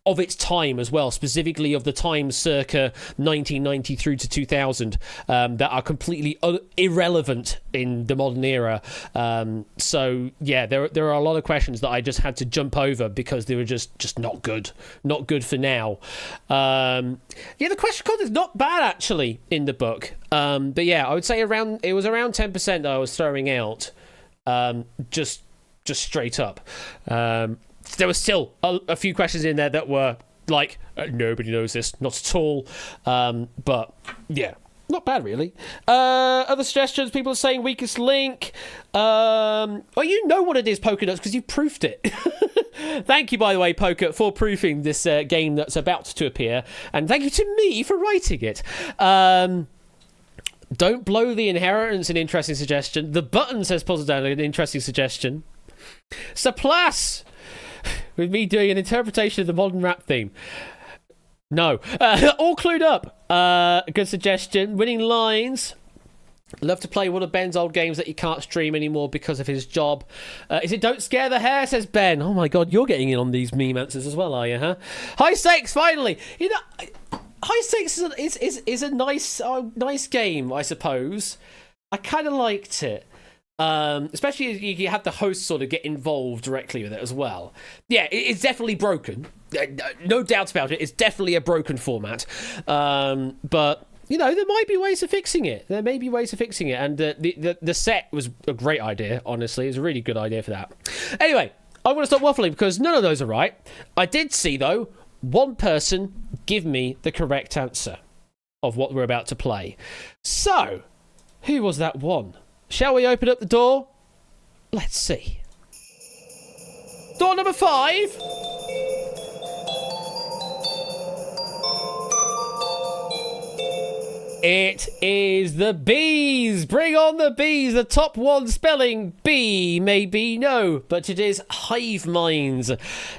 of its time as well, specifically of the time circa 1990 through to 2000, that are completely irrelevant in the modern era. So yeah, there are a lot of questions that I just had to jump over because they were just not good for now. Yeah, the question content's not bad actually in the book, but yeah, I would say it was around 10% that I was throwing out, just straight up. There was still a few questions in there that were like, nobody knows this, not at all. But yeah, not bad really. Other suggestions, people are saying weakest link. Oh, you know what it is, Poker Nuts, because you've proofed it. Thank you, by the way, Poker, for proofing this game that's about to appear. And thank you to me for writing it. Don't blow the inheritance, an interesting suggestion. The button, says Pozzodan, an interesting suggestion. Saplas! With me doing an interpretation of the modern rap theme. No. All clued up. Good suggestion. Winning lines. Love to play one of Ben's old games that he can't stream anymore because of his job. Is it Don't Scare the Hair, says Ben. Oh my god, you're getting in on these meme answers as well, are you, huh? High Stakes, finally. You know, High Stakes is a nice game, I suppose. I kind of liked it. Especially as you have the host sort of get involved directly with it as well. Yeah, it's definitely broken. No doubts about it. It's definitely a broken format. But, you know, there might be ways of fixing it. And the set was a great idea, honestly. It was a really good idea for that. Anyway, I want to stop waffling because none of those are right. I did see, though, one person give me the correct answer of what we're about to play. So, Who was that one? Shall we open up the door? Let's see. Door number 5. It is the bees. Bring on the bees. The top one spelling B, maybe no, but it is Hive Minds.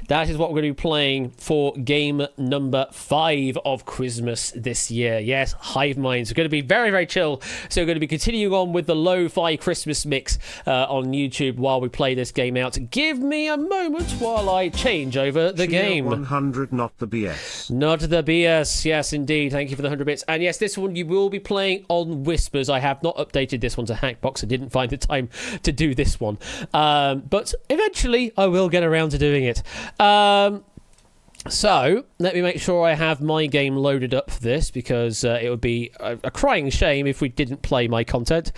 That is what we're going to be playing for game number 5 of Christmas this year. Yes, Hive Minds. We're going to be very, very chill. So we're going to be continuing on with the lo-fi Christmas mix on YouTube while we play this game out. Give me a moment while I change over the game. 100, not the BS. Not the BS. Yes, indeed. Thank you for the 100 bits. And yes, this one you will be playing on Whispers. I have not updated this one to Hackbox. I didn't find the time to do this one. But eventually I will get around to doing it. So, let me make sure I have my game loaded up for this, because it would be a crying shame if we didn't play my content.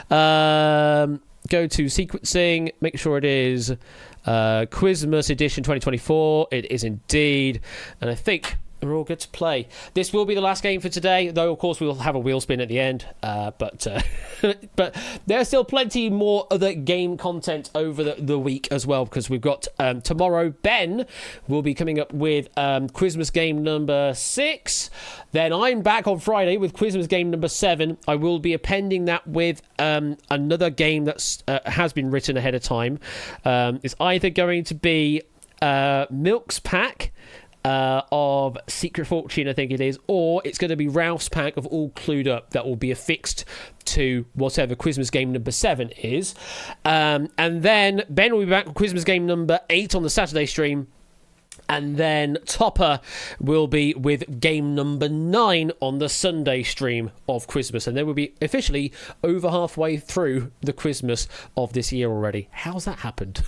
Go to sequencing, make sure it is Quizmas Edition 2024. It is indeed. And I think we're all good to play. This will be the last game for today, though of course we will have a wheel spin at the end. But there's still plenty more other game content over the week as well, because we've got tomorrow Ben will be coming up with Quizmas game number 6. Then I'm back on Friday with Quizmas game number 7. I will be appending that with another game that's has been written ahead of time. It's either going to be Milk's pack of Secret Fortune, I think it is, or it's going to be Ralph's pack of All Clued Up that will be affixed to whatever Quizmas game number 7 is. And then Ben will be back with Quizmas game number 8 on the Saturday stream. And then Topper will be with game number 9 on the Sunday stream of Quizmas. And then we'll be officially over halfway through the Quizmas of this year already. How's that happened?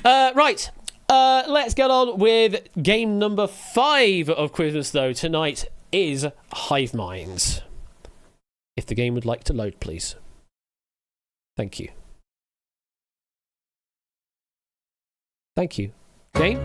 Right. Let's get on with game number 5 of Quizmas, though. Tonight is Hive Minds. If the game would like to load, please. Thank you. Thank you. Game?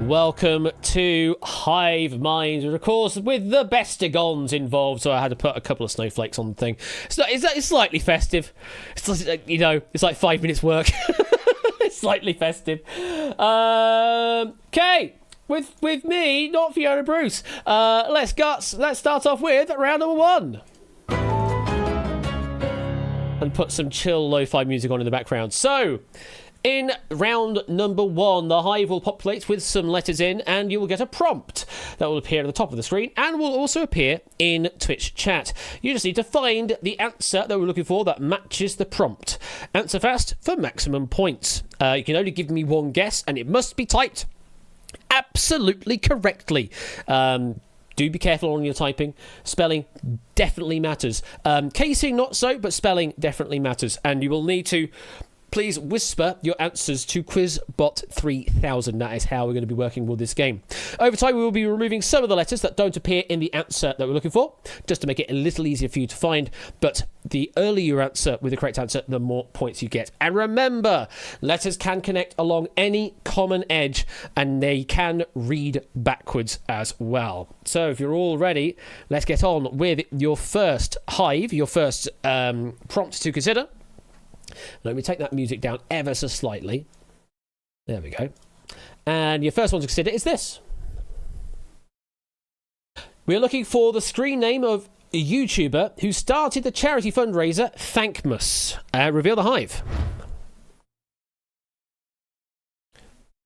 Welcome to Hive Minds, of course, with the Bestigons involved. So I had to put a couple of snowflakes on the thing. It's slightly festive. It's like, you know, it's like 5 minutes work. It's slightly festive. Okay, with me, not Fiona Bruce. Let's start off with round number 1. And put some chill lo-fi music on in the background. So, in round number 1, the Hive will populate with some letters in, and you will get a prompt that will appear at the top of the screen and will also appear in Twitch chat. You just need to find the answer that we're looking for that matches the prompt. Answer fast for maximum points. You can only give me one guess, and it must be typed absolutely correctly. Do be careful on your typing. Spelling definitely matters. Casing not so, but spelling definitely matters. And you will need to please whisper your answers to QuizBot3000. That is how we're going to be working with this game. Over time, we will be removing some of the letters that don't appear in the answer that we're looking for, just to make it a little easier for you to find. But the earlier you answer with the correct answer, the more points you get. And remember, letters can connect along any common edge, and they can read backwards as well. So if you're all ready, let's get on with your first Hive, your first prompt to consider. Let me take that music down ever so slightly. There we go. And your first one to consider is this. We're looking for the screen name of a YouTuber who started the charity fundraiser Thankmas. Reveal the Hive.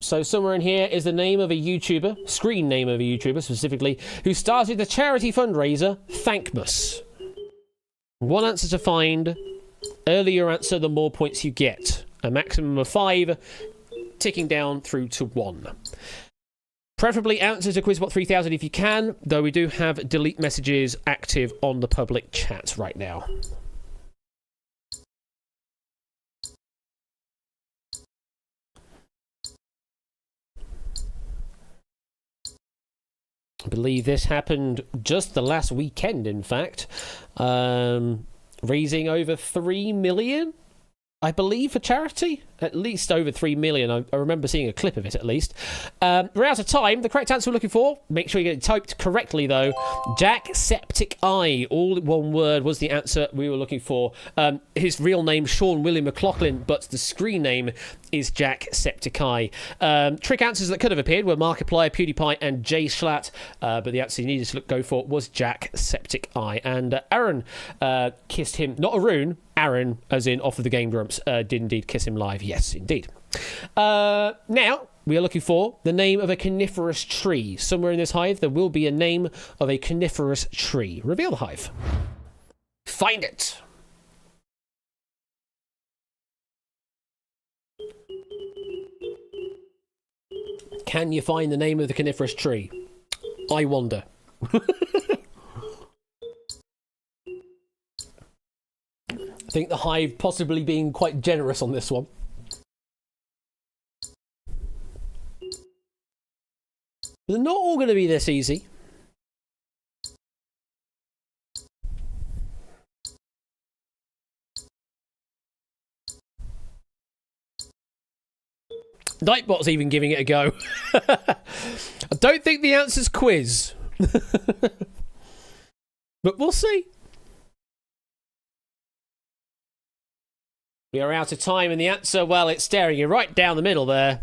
So somewhere in here is the name of a YouTuber, screen name of a YouTuber specifically, who started the charity fundraiser Thankmas. One answer to find. Earlier answer, the more points you get. A maximum of 5, ticking down through to 1. Preferably answer to QuizBot3000 if you can, though we do have delete messages active on the public chat right now. I believe this happened just the last weekend, in fact. raising over 3 million, I believe, for charity. At least over 3 million. I remember seeing a clip of it, at least. We're out of time. The correct answer we're looking for, make sure you get it typed correctly, though. Jacksepticeye, all one word, was the answer we were looking for. His real name, Sean William McLaughlin, but the screen name is Jacksepticeye. Trick answers that could have appeared were Markiplier, PewDiePie, and Jay Schlatt, but the answer you needed to go for was Jacksepticeye. And Aaron kissed him, not Arun, Aaron, as in off of the Game Grumps, did indeed kiss him live. Yes, indeed. Now, we are looking for the name of a coniferous tree. Somewhere in this hive, there will be a name of a coniferous tree. Reveal the hive. Find it. Can you find the name of the coniferous tree? I wonder. I think the hive possibly being quite generous on this one. They're not all going to be this easy. Nightbot's even giving it a go. I don't think the answer's quiz. But we'll see. We are out of time, and the answer, well, it's staring you right down the middle there.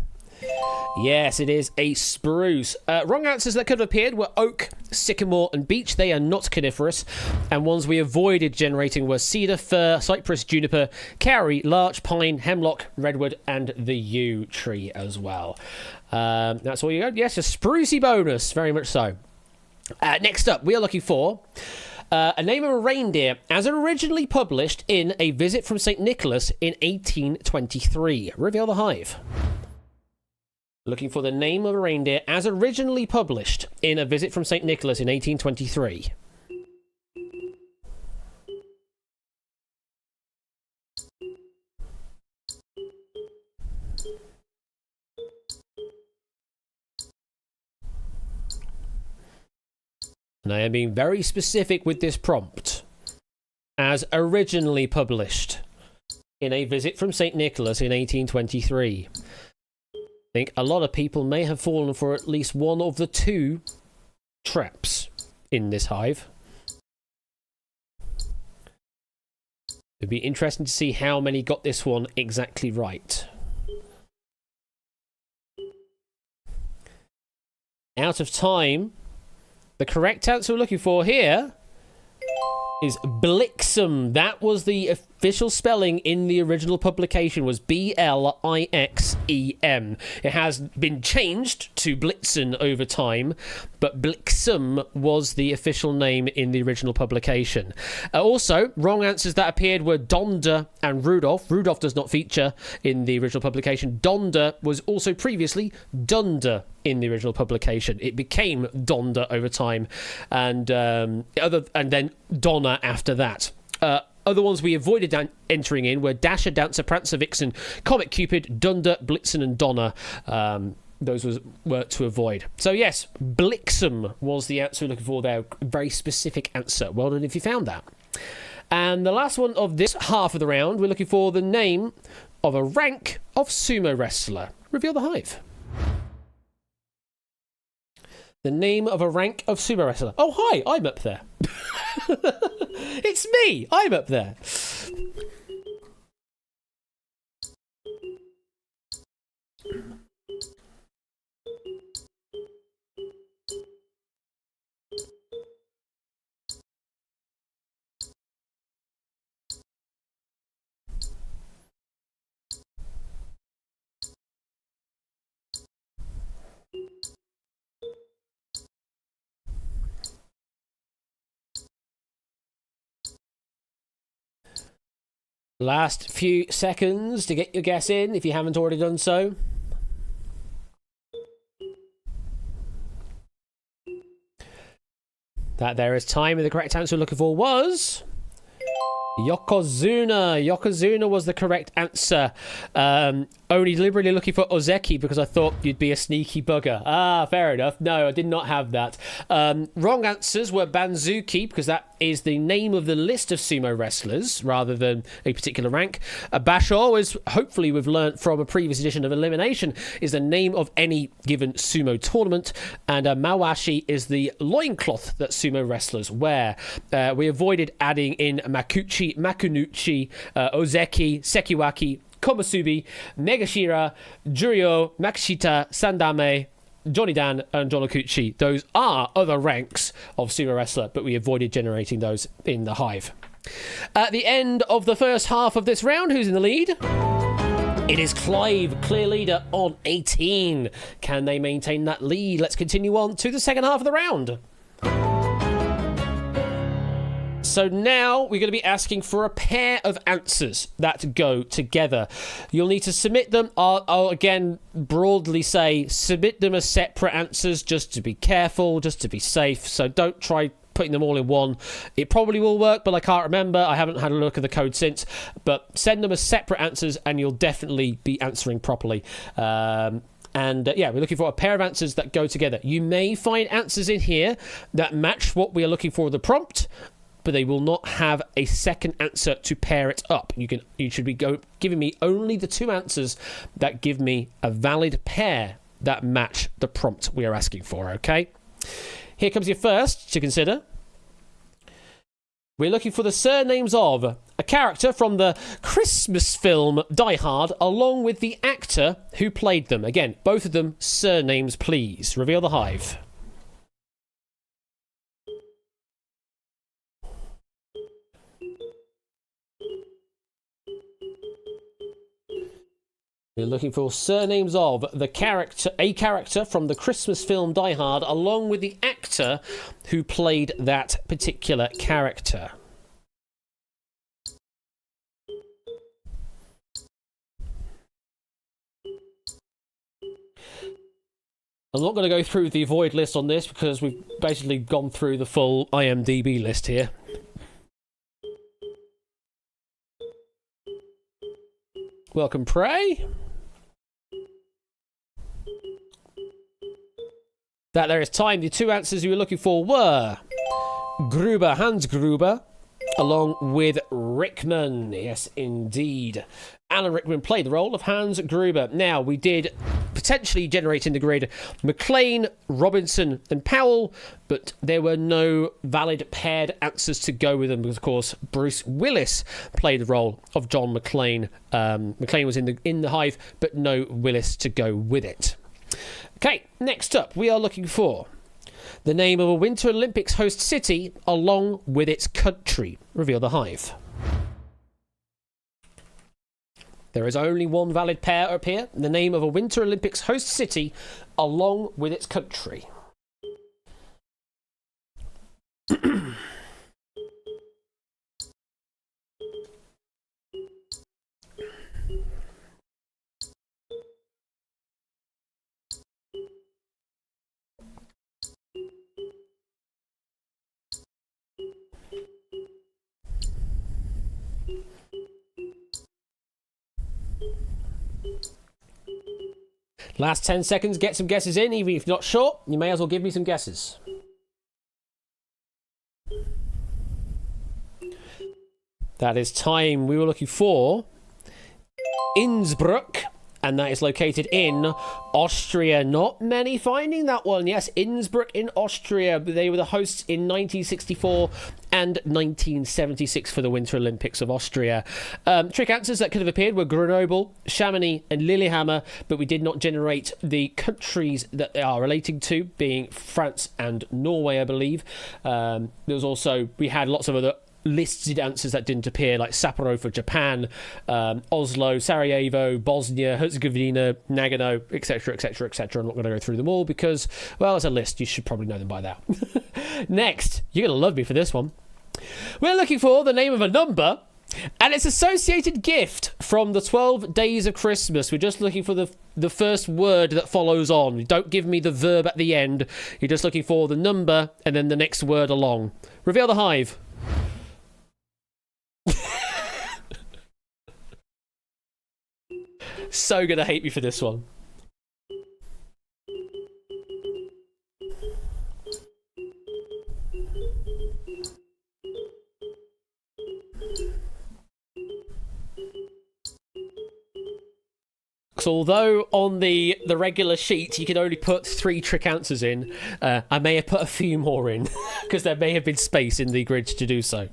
Yes, it is a spruce. Wrong answers that could have appeared were oak, sycamore, and beech. They are not coniferous. And ones we avoided generating were cedar, fir, cypress, juniper, kauri, larch, pine, hemlock, redwood, and the yew tree as well. That's all you got. Yes, a sprucey bonus. Very much so. Next up, we are looking for a name of a reindeer as originally published in A Visit from St. Nicholas in 1823. Reveal the hive. Looking for the name of a reindeer as originally published in A Visit from St. Nicholas in 1823. And I am being very specific with this prompt. As originally published in A Visit from St. Nicholas in 1823. I think a lot of people may have fallen for at least one of the two traps in this hive. It'd be interesting to see how many got this one exactly right. Out of time. The correct answer we're looking for here is Blixem. That was the official spelling in the original publication, was Blixem. It has been changed to Blitzen over time, but Blixem was the official name in the original publication. Also, wrong answers that appeared were Donder and Rudolph. Rudolph does not feature in the original publication. Donder was also previously Dunder in the original publication. It became Donder over time, and then Donna after that. Other ones we avoided entering in were Dasher, Dancer, Prancer, Vixen, Comet, Cupid, Dunder, Blitzen, and Donna. Those were to avoid. So yes, Blixem was the answer we're looking for there. Very specific answer. Well done if you found that. And the last one of this half of the round, we're looking for the name of a rank of sumo wrestler. Reveal the hive. The name of a rank of sumo wrestler. Oh, hi, I'm up there. It's me. I'm up there. Last few seconds to get your guess in, if you haven't already done so. That there is time, and the correct answer we're looking for was Yokozuna. Yokozuna was the correct answer. Only deliberately looking for Ozeki because I thought you'd be a sneaky bugger. Ah, fair enough. No, I did not have that. Wrong answers were Banzuki because that is the name of the list of sumo wrestlers rather than a particular rank. Basho, as hopefully we've learnt from a previous edition of Elimination, is the name of any given sumo tournament. And Mawashi is the loincloth that sumo wrestlers wear. We avoided adding in Makuchi, Makunuchi, Ozeki, Sekiwaki, Komusubi, Megashira, Juryo, Makishita, Sandame, Johnny Dan and John Okuchi. Those are other ranks of sumo wrestler, but we avoided generating those in the hive. At the end of the first half of this round, who's in the lead? It is Clive, clear leader on 18. Can they maintain that lead? Let's continue on to the second half of the round. So now we're going to be asking for a pair of answers that go together. You'll need to submit them. I'll again broadly say submit them as separate answers just to be careful, just to be safe. So don't try putting them all in one. It probably will work, but I can't remember. I haven't had a look at the code since. But send them as separate answers and you'll definitely be answering properly. We're looking for a pair of answers that go together. You may find answers in here that match what we are looking for in the prompt, but they will not have a second answer to pair it up. You should be giving me only the two answers that give me a valid pair that match the prompt we are asking for, okay? Here comes your first to consider. We're looking for the surnames of a character from the Christmas film Die Hard, along with the actor who played them. Again, both of them surnames, please. Reveal the hive. We're looking for surnames of a character from the Christmas film Die Hard, along with the actor who played that particular character. I'm not going to go through the void list on this because we've basically gone through the full IMDb list here. Welcome, Prey. That there is time. The two answers you were looking for were Gruber, Hans Gruber, along with Rickman. Yes, indeed. Alan Rickman played the role of Hans Gruber. Now, we did potentially generate in the grid McLean, Robinson and Powell, but there were no valid paired answers to go with them because, of course, Bruce Willis played the role of John McClane. McClane was in the hive, but no Willis to go with it. Okay, next up, we are looking for the name of a Winter Olympics host city along with its country. Reveal the hive. There is only one valid pair up here. The name of a Winter Olympics host city along with its country. Last 10 seconds, get some guesses in. Even if you're not sure, you may as well give me some guesses. That is time. We were looking for Innsbruck, and that is located in Austria. Not many finding that one. Yes, Innsbruck in Austria. They were the hosts in 1964 and 1976 for the Winter Olympics of Austria. Trick answers that could have appeared were Grenoble, Chamonix and Lillehammer, but we did not generate the countries that they are relating to, being France and Norway, I believe. There was also, we had lots of other listed answers that didn't appear, like Sapporo for Japan, Oslo, Sarajevo, Bosnia, Herzegovina, Nagano, etc, etc, etc. I'm not going to go through them all because, well, it's a list. You should probably know them by now. Next, you're going to love me for this one. We're looking for the name of a number and its associated gift from the 12 Days of Christmas. We're just looking for the first word that follows on. Don't give me the verb at the end. You're just looking for the number and then the next word along. Reveal the hive. So gonna hate me for this one. So although on the regular sheet you can only put 3 trick answers in, I may have put a few more in because there may have been space in the grid to do so.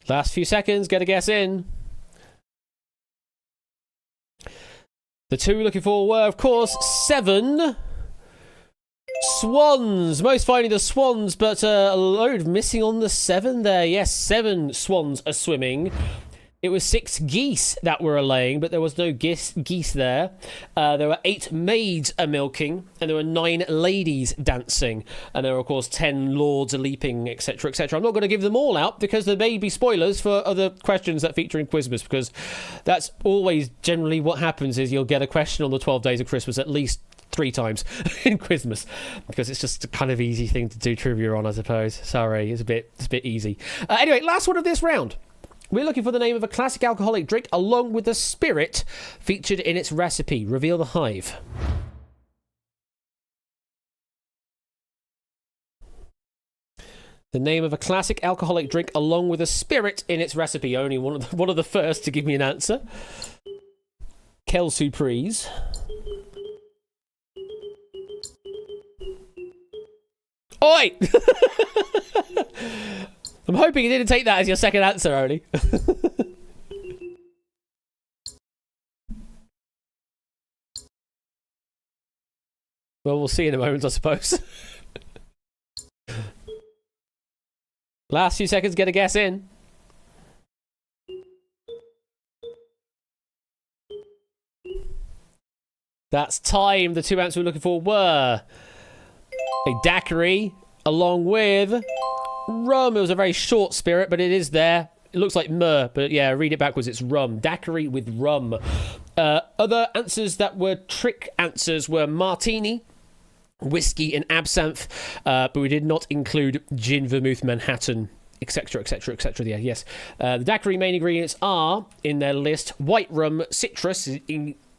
Last few seconds, get a guess in. The 2 we're looking for were, of course, 7 swans. Most finding the swans, but a load missing on the 7 there. Yes, 7 swans are swimming. It was 6 geese that were laying, but there was no geese there. There were 8 maids a milking, and there were 9 ladies dancing. And there were, of course, 10 lords a leaping, etc., etc. I'm not going to give them all out because there may be spoilers for other questions that feature in Quizmas, because that's always generally what happens is you'll get a question on the 12 days of Christmas at least 3 times in Quizmas, because it's just a kind of easy thing to do trivia on, I suppose. Sorry, it's a bit easy. Anyway, last one of this round. We're looking for the name of a classic alcoholic drink along with the spirit featured in its recipe. Reveal the hive. The name of a classic alcoholic drink along with a spirit in its recipe. Only one of the first to give me an answer. Quelle surprise. Oi! I'm hoping you didn't take that as your second answer, only. Well, we'll see in a moment, I suppose. Last few seconds, get a guess in. That's time. The 2 answers we're looking for were a daiquiri along with rum. It was a very short spirit, but it is there. It looks like myrrh, but yeah, read it backwards. It's rum. Daiquiri with rum. Other answers that were trick answers were martini, whiskey, and absinthe, but we did not include gin, vermouth, Manhattan, etc., etc., etc. Yeah, yes. The daiquiri main ingredients are, in their list, white rum, citrus,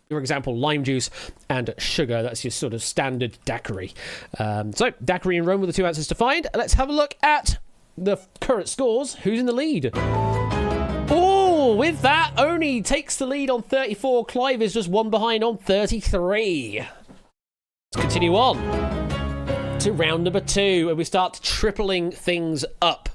for example, lime juice, and sugar. That's your sort of standard daiquiri. So, daiquiri and rum were the 2 answers to find. Let's have a look at the current scores. Who's in the lead? Oh, with that, Oni takes the lead on 34. Clive is just 1 behind on 33. Let's continue on to round number 2, where we start tripling things up.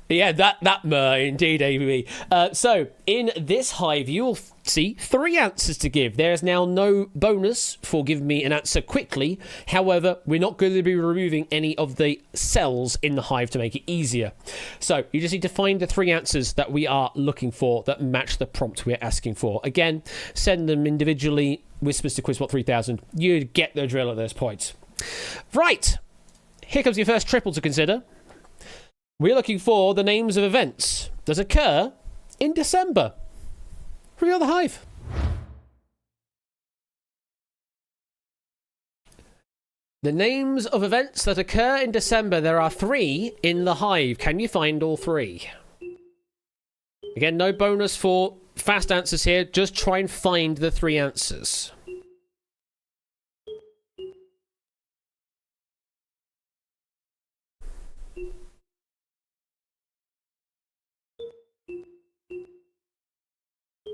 Yeah, that myrrh, indeed, ABB. So, in this hive, you'll see 3 answers to give. There is now no bonus for giving me an answer quickly. However, we're not going to be removing any of the cells in the hive to make it easier. So, you just need to find the 3 answers that we are looking for that match the prompt we're asking for. Again, send them individually, whispers to Quizbot 3000. You get the drill at this point. Right, here comes your first triple to consider. We're looking for the names of events that occur in December. Reveal the hive. The names of events that occur in December. There are 3 in the hive. Can you find all 3? Again, no bonus for fast answers here. Just try and find the 3 answers.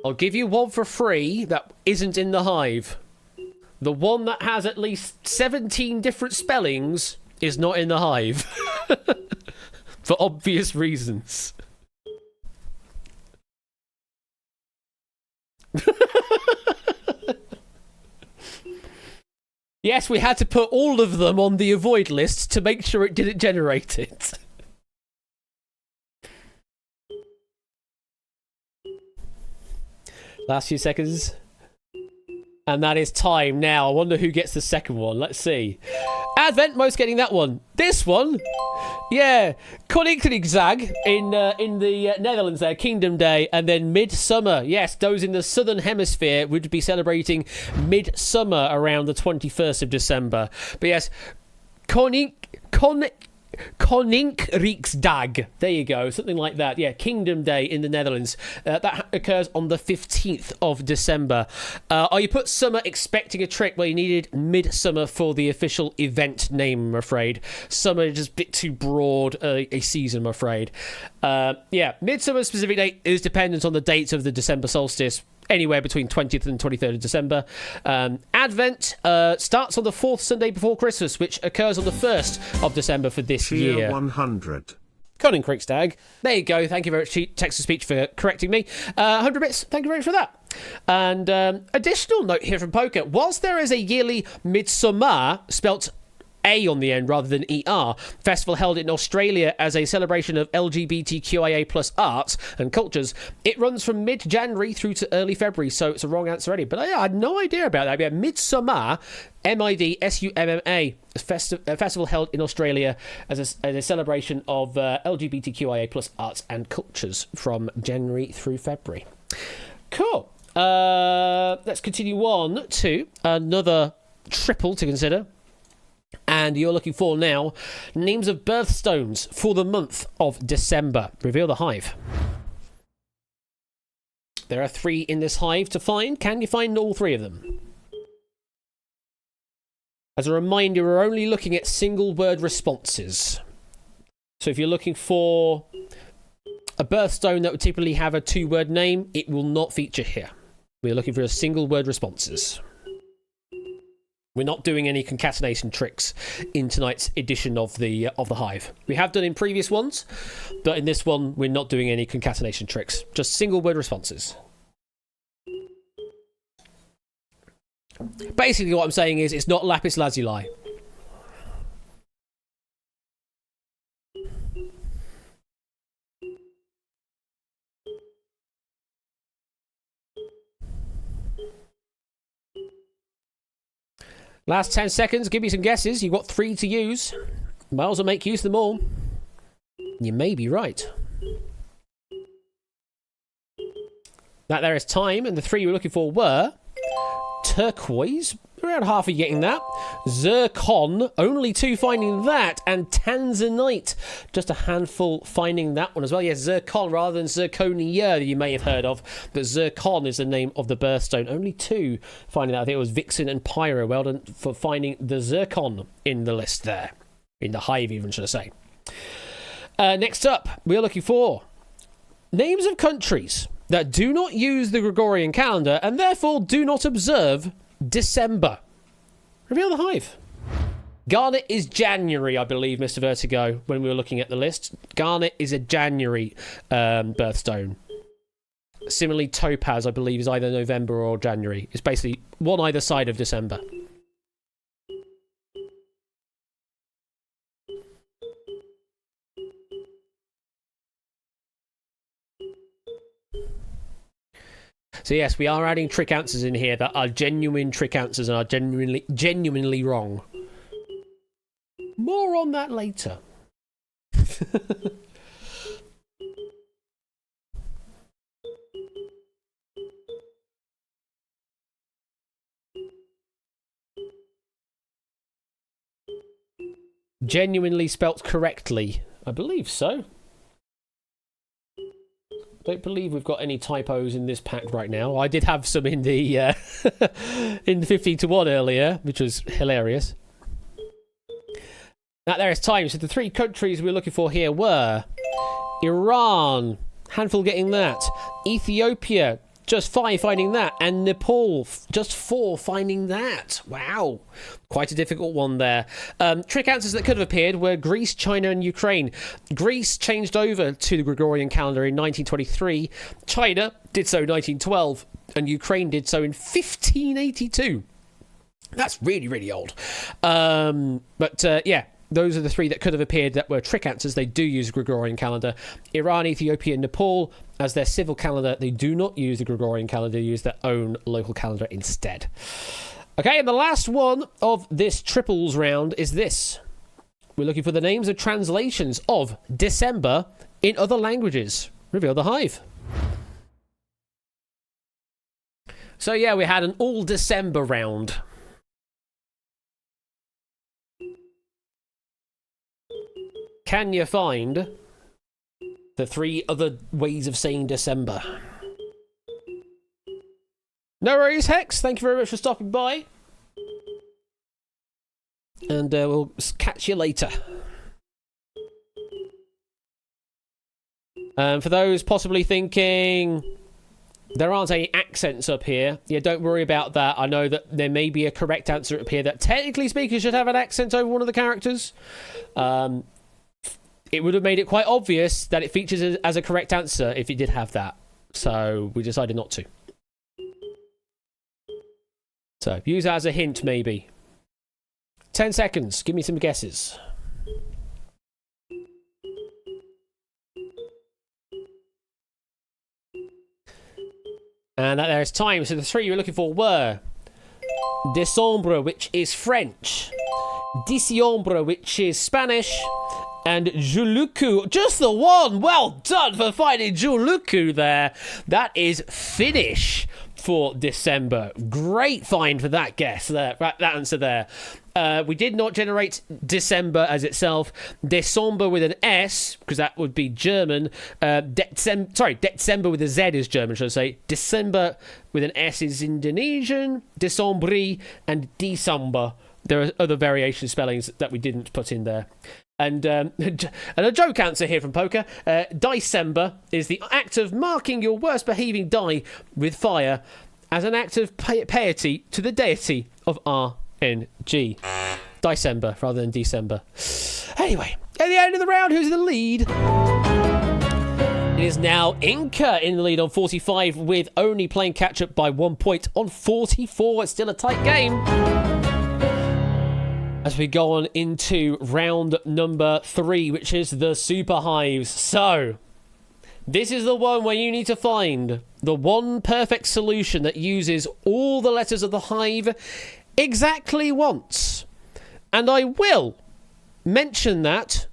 I'll give you one for free that isn't in the hive. The one that has at least 17 different spellings is not in the hive. For obvious reasons. Yes, we had to put all of them on the avoid list to make sure it didn't generate it. Last few seconds. And that is time now. I wonder who gets the second one. Let's see. Advent, most getting that one. This one? Yeah. Koninginnedag in the Netherlands there, Kingdom Day. And then Midsummer. Yes, those in the Southern Hemisphere would be celebrating Midsummer around the 21st of December. But yes, Koninkrieksdag. There you go, something like that. Yeah, Kingdom Day in the Netherlands. That occurs on the 15th of December. You put summer expecting a trick? Well, you needed midsummer for the official event name, I'm afraid. Summer is just a bit too broad a season, I'm afraid. Midsummer specific date is dependent on the dates of the December solstice. Anywhere between 20th and 23rd of December. Advent starts on the 4th Sunday before Christmas, which occurs on the 1st of December for this Cheer year. 100. Colin Kriegstag. There you go. Thank you very much, text-to-speech, for correcting me. 100 bits. Thank you very much for that. And additional note here from Poker. Whilst there is a yearly Midsummer, spelt A on the end rather than ER, festival held in Australia as a celebration of LGBTQIA plus arts and cultures, it runs from mid-January through to early February, so it's a wrong answer already. But I had no idea about that. Yeah, Midsummer, MIDSUMMA, a festival held in Australia as a celebration of LGBTQIA plus arts and cultures from January through February. Cool. Let's continue on to another triple to consider. And you're looking for now names of birthstones for the month of December. Reveal the hive. There are 3 in this hive to find. Can you find all 3 of them? As a reminder, we're only looking at single word responses. So if you're looking for a birthstone that would typically have a 2-word name, it will not feature here. We're looking for a single word responses. We're not doing any concatenation tricks in tonight's edition of the Hive. We have done in previous ones, but in this one, we're not doing any concatenation tricks. Just single word responses. Basically, what I'm saying is it's not lapis lazuli. Last 10 seconds, give me some guesses. You've got 3 to use. Might as well make use of them all. You may be right. That there is time, and the 3 you were looking for were turquoise. Around half of you getting that. Zircon, only 2 finding that. And tanzanite, just a handful finding that one as well. Yes, zircon rather than zirconia that you may have heard of. But zircon is the name of the birthstone. Only 2 finding that. I think it was Vixen and Pyro. Well done for finding the zircon in the list there. In the hive even, should I say. Next up, we're looking for names of countries that do not use the Gregorian calendar and therefore do not observe December. Reveal the hive. Garnet is January, I believe, Mr. Vertigo, when we were looking at the list. Garnet is a January birthstone. Similarly, Topaz, I believe, is either November or January. It's basically one either side of December. So yes, we are adding trick answers in here that are genuine trick answers and are genuinely wrong. More on that later. Genuinely spelt correctly. I believe so. Don't believe we've got any typos in this pack right now. I did have some in the in the 15 to 1 earlier, which was hilarious. Now there is time. So the 3 countries we were looking for here were Iran, handful getting that. Ethiopia, just 5 finding that. And Nepal, just 4 finding that. Wow. Quite a difficult one there. Trick answers that could have appeared were Greece, China, and Ukraine. Greece changed over to the Gregorian calendar in 1923. China did so in 1912. And Ukraine did so in 1582. That's really, really old. Yeah. Those are the 3 that could have appeared that were trick answers. They do use the Gregorian calendar. Iran, Ethiopia, and Nepal, as their civil calendar, they do not use the Gregorian calendar. They use their own local calendar instead. Okay, and the last one of this triples round is this. We're looking for the names of translations of December in other languages. Reveal the hive. So yeah, we had an all December round. can you find the 3 other ways of saying December? No worries, Hex. Thank you very much for stopping by. And we'll catch you later. For those possibly thinking there aren't any accents up here, yeah, don't worry about that. I know that there may be a correct answer up here that technically speaking should have an accent over one of the characters. It would have made it quite obvious that it features as a correct answer if it did have that. So we decided not to. So use that as a hint, maybe. 10 seconds. Give me some guesses. And there's time. So the 3 you were looking for were Décembre, which is French, Diciembre, which is Spanish, and Juluku. Just the one. Well done for finding Juluku there. That is Finnish for December. Great find for that guess there. That answer there. We did not generate December as itself. December with an S, because that would be German. December with a Z is German, should I say. December with an S is Indonesian. Decembri and December. There are other variation spellings that we didn't put in there. And a joke answer here from Poker. December is the act of marking your worst behaving die with fire as an act of piety to the deity of RNG. December rather than December. Anyway, at the end of the round, who's in the lead? It is now Inca in the lead on 45 with only playing catch-up by 1 point on 44. It's still a tight game. As we go on into round number 3, which is the super hives. So, this is the one where you need to find the one perfect solution that uses all the letters of the hive exactly once. And I will mention that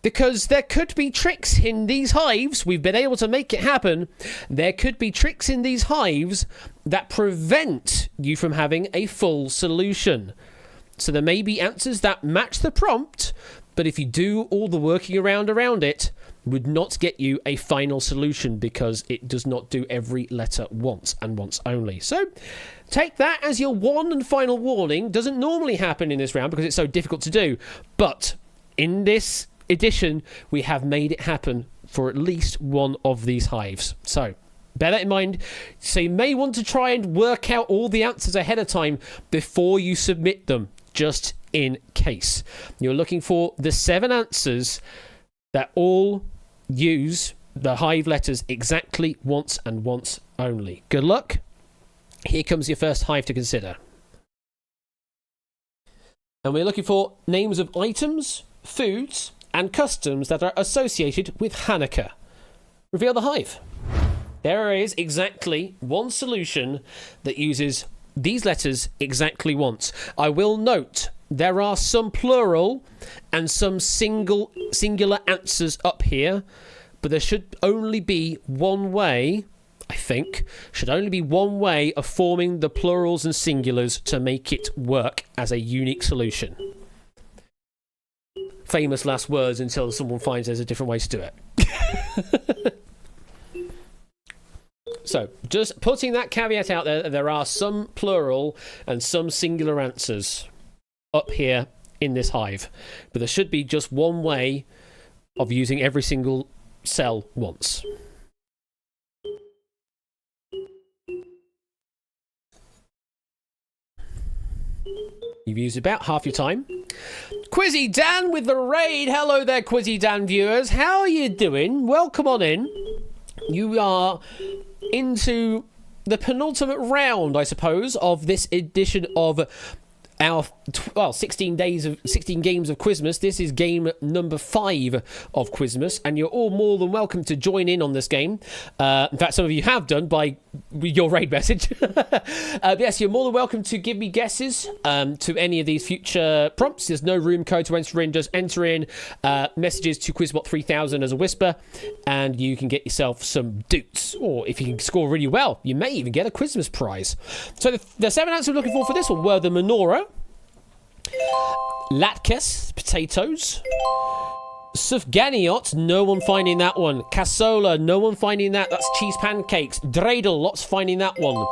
because there could be tricks in these hives. We've been able to make it happen. There could be tricks in these hives that prevent you from having a full solution. So there may be answers that match the prompt, but if you do all the working around it, would not get you a final solution because it does not do every letter once and once only. So take that as your one and final warning. Doesn't normally happen in this round because it's so difficult to do, but in this edition, we have made it happen for at least one of these hives. So bear that in mind. So you may want to try and work out all the answers ahead of time before you submit them, just in case. You're looking for the 7 answers that all use the hive letters exactly once and once only. Good luck. Here comes your first hive to consider. And we're looking for names of items, foods, and customs that are associated with Hanukkah. Reveal the hive. There is exactly one solution that uses these letters exactly once. I will note there are some plural and some singular answers up here, but there should only be one way, I think, should only be one way of forming the plurals and singulars to make it work as a unique solution. Famous last words until someone finds there's a different way to do it. So, just putting that caveat out there, there are some plural and some singular answers up here in this hive. But there should be just one way of using every single cell once. You've used about half your time. Quizzy Dan with the raid. Hello there, Quizzy Dan viewers. How are you doing? Welcome on in. You are into the penultimate round, I suppose, of this edition of our 16 games of Quizmas. This is game number 5 of Quizmas, and you're all more than welcome to join in on this game. In fact, some of you have done by your raid message. Yes, you're more than welcome to give me guesses to any of these future prompts. There's no room code to enter in. Just enter in messages to Quizbot3000 as a whisper, and you can get yourself some doots. Or if you can score really well, you may even get a Quizmas prize. So the 7 answers we're looking for this one were the menorah, latkes, potatoes, Sufganiot, no one finding that one. Cassola, no one finding that. That's cheese pancakes. Dreidel, lots finding that one.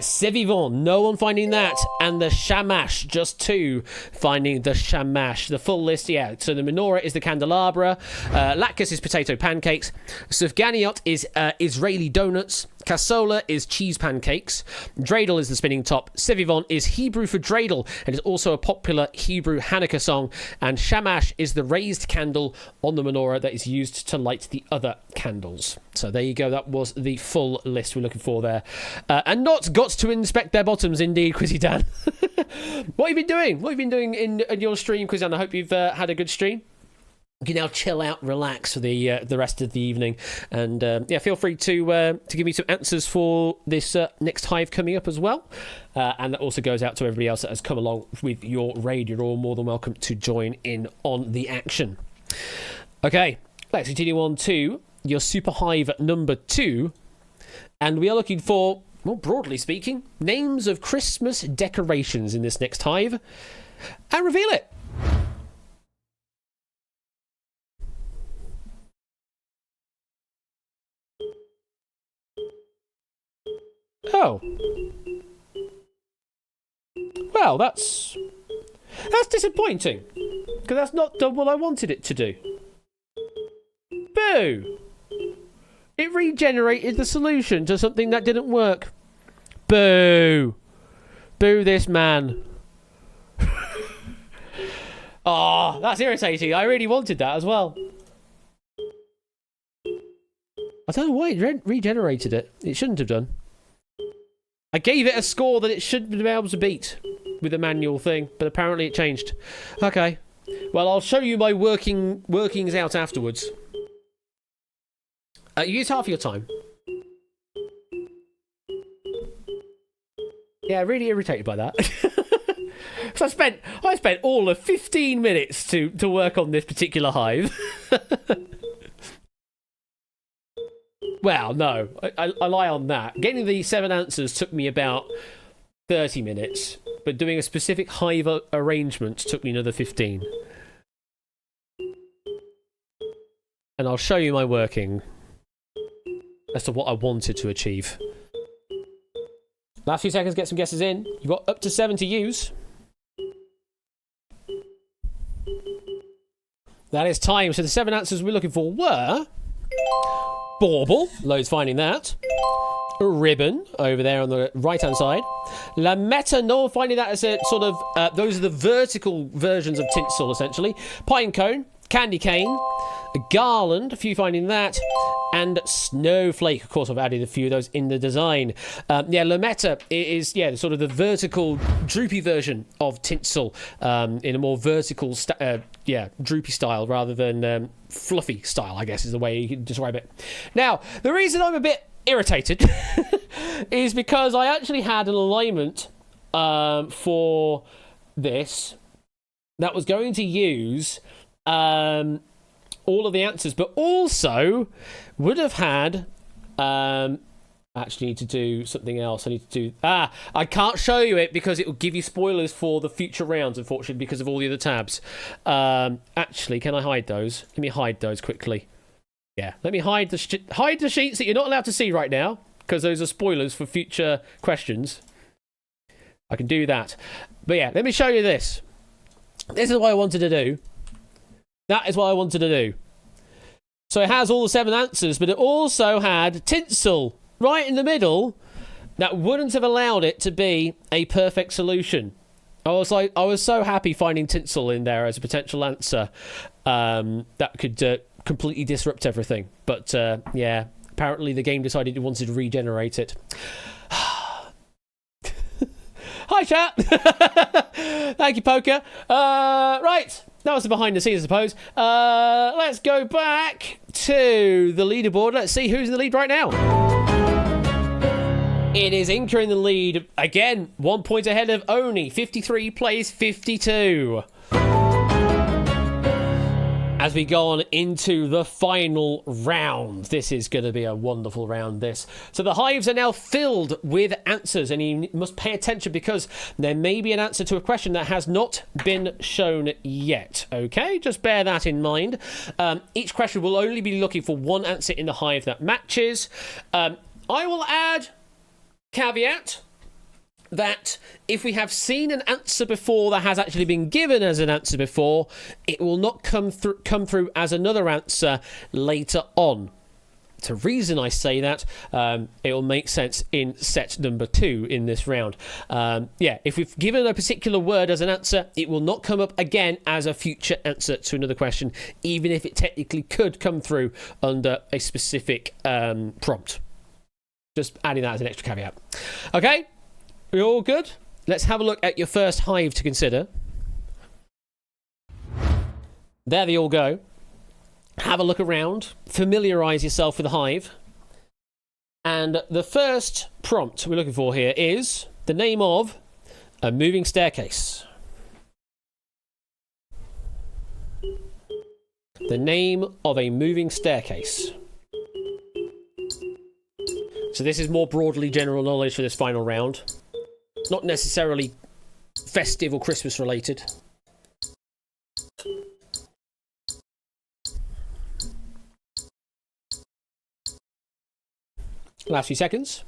C'est vivant, no one finding that. And the shamash, just 2 finding the shamash. The full list, yeah. So the menorah is the candelabra. Latkes is potato pancakes. Sufganiot is Israeli donuts. Cassola is cheese pancakes. Dreidel is the spinning top. C'est vivant is Hebrew for dreidel and is also a popular Hebrew Hanukkah song. And shamash is the raised candle on the menorah that is used to light the other candles. So there you go. That was the full list we're looking for there. And not got to inspect their bottoms, indeed, Quizzy Dan. What have you been doing? What have you been doing in your stream, Quizzy Dan? I hope you've had a good stream. You can now chill out, relax for the rest of the evening, and feel free to give me some answers for this next hive coming up as well. And that also goes out to everybody else that has come along with your raid. You're all more than welcome to join in on the action. Okay, let's continue on to your super hive number 2, and we are looking for, more broadly speaking, names of Christmas decorations in this next hive, and reveal it. Oh. Well, that's disappointing, because that's not done what I wanted it to do. Boo! It regenerated the solution to something that didn't work. Boo! Boo this man. Oh, that's irritating. I really wanted that as well. I don't know why it regenerated it. It shouldn't have done. I gave it a score that it shouldn't have been able to beat with the manual thing, but apparently it changed. Okay. Well, I'll show you my workings out afterwards. You use half your time. Yeah, really irritated by that. So I spent all of 15 minutes to work on this particular hive. Well, no, I lie on that. Getting the 7 answers took me about 30 minutes, but doing a specific hive arrangement took me another 15. And I'll show you my working as to what I wanted to achieve. Last few seconds, get some guesses in. You've got up to 7 to use. That is time. So the 7 answers we're looking for were... Bauble, loads finding that. Ribbon, over there on the right-hand side. La Meta, no one finding that as a sort of... those are the vertical versions of tinsel, essentially. Pine cone, candy cane, a garland, a few finding that, and snowflake. Of course, I've added a few of those in the design. La Meta is, sort of the vertical, droopy version of tinsel in a more vertical, droopy style rather than fluffy style, I guess is the way you can describe it. Now, the reason I'm a bit irritated is because I actually had an alignment for this that was going to use all of the answers, but also would have had actually need to do something else. I need to do I can't show you it because it will give you spoilers for the future rounds, unfortunately, because of all the other tabs. Actually, can I hide those? Let me hide those quickly. Yeah, let me hide the sheets that you're not allowed to see right now, because those are spoilers for future questions. I can do that. But yeah, let me show you this. This is what I wanted to do. That is what I wanted to do. So it has all the 7 answers, but it also had tinsel right in the middle that wouldn't have allowed it to be a perfect solution. I was so happy finding tinsel in there as a potential answer that could completely disrupt everything. But apparently the game decided it wanted to regenerate it. Hi, chat. Thank you, Poker. Right. That was the behind the scenes, I suppose. Let's go back to the leaderboard. Let's see who's in the lead right now. It is Inca in the lead. Again, 1 point ahead of Oni. 53 plays 52. as we go on into the final round. This is going to be a wonderful round, this. So the hives are now filled with answers, and you must pay attention because there may be an answer to a question that has not been shown yet. Okay, just bear that in mind. Each question will only be looking for one answer in the hive that matches. I will add caveat that if we have seen an answer before that has actually been given as an answer before, it will not come through as another answer later on. The reason I say that, it will make sense in set number 2 in this round. If we've given a particular word as an answer, it will not come up again as a future answer to another question, even if it technically could come through under a specific prompt. Just adding that as an extra caveat. Okay? We're all good? Let's have a look at your first hive to consider. There they all go. Have a look around. Familiarise yourself with the hive. And the first prompt we're looking for here is the name of a moving staircase. The name of a moving staircase. So this is more broadly general knowledge for this final round. Not necessarily festive or Christmas related. Last few seconds.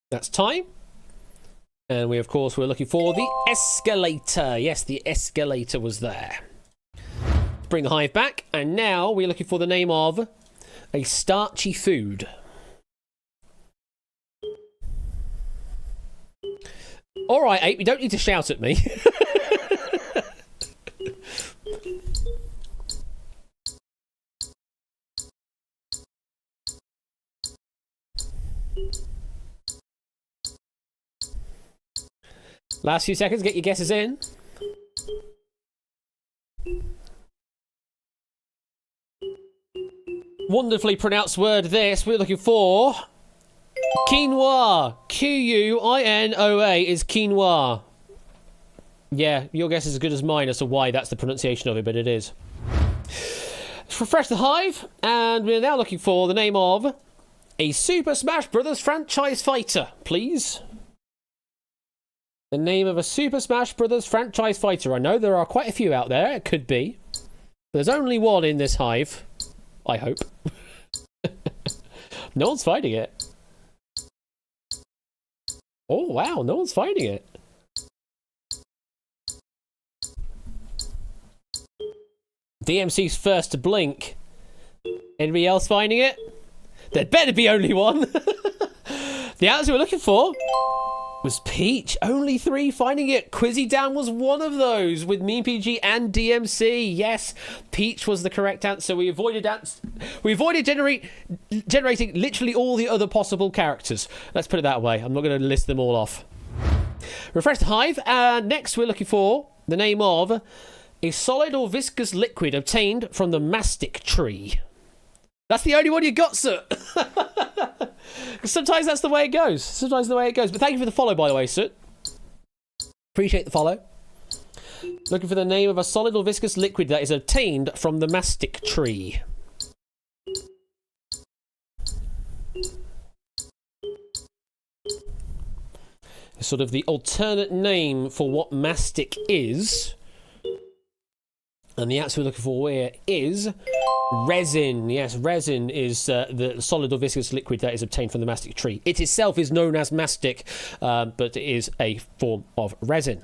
That's time. And we, of course, we're looking for the escalator. Yes, the escalator was there. Bring the hive back. And now we're looking for the name of a starchy food. All right, Ape, you don't need to shout at me. Last few seconds, get your guesses in. Wonderfully pronounced word this. We're looking for quinoa. Quinoa is quinoa. Yeah, your guess is as good as mine as to why that's the pronunciation of it, but it is. Let's refresh the hive, and we're now looking for the name of a Super Smash Bros. Franchise fighter, please. The name of a Super Smash Bros. Franchise fighter. I know there are quite a few out there. It could be. There's only one in this hive. I hope. No one's finding it. Oh, wow. No one's finding it. DMC's first to blink. Anybody else finding it? There better be only one. The answer we're looking for was Peach. Only 3 finding it. Quizzy Dan was one of those with MeanPG and DMC. Yes, Peach was the correct answer. We avoided generating literally all the other possible characters. Let's put it that way. I'm not going to list them all off. Refresh the hive. And next we're looking for the name of a solid or viscous liquid obtained from the mastic tree. That's the only one you got, sir. Sometimes that's the way it goes. But thank you for the follow, by the way, sir. Appreciate the follow. Looking for the name of a solid or viscous liquid that is obtained from the mastic tree. Sort of the alternate name for what mastic is. And the answer we're looking for here is resin. Yes, resin is the solid or viscous liquid that is obtained from the mastic tree. It itself is known as mastic, but it is a form of resin.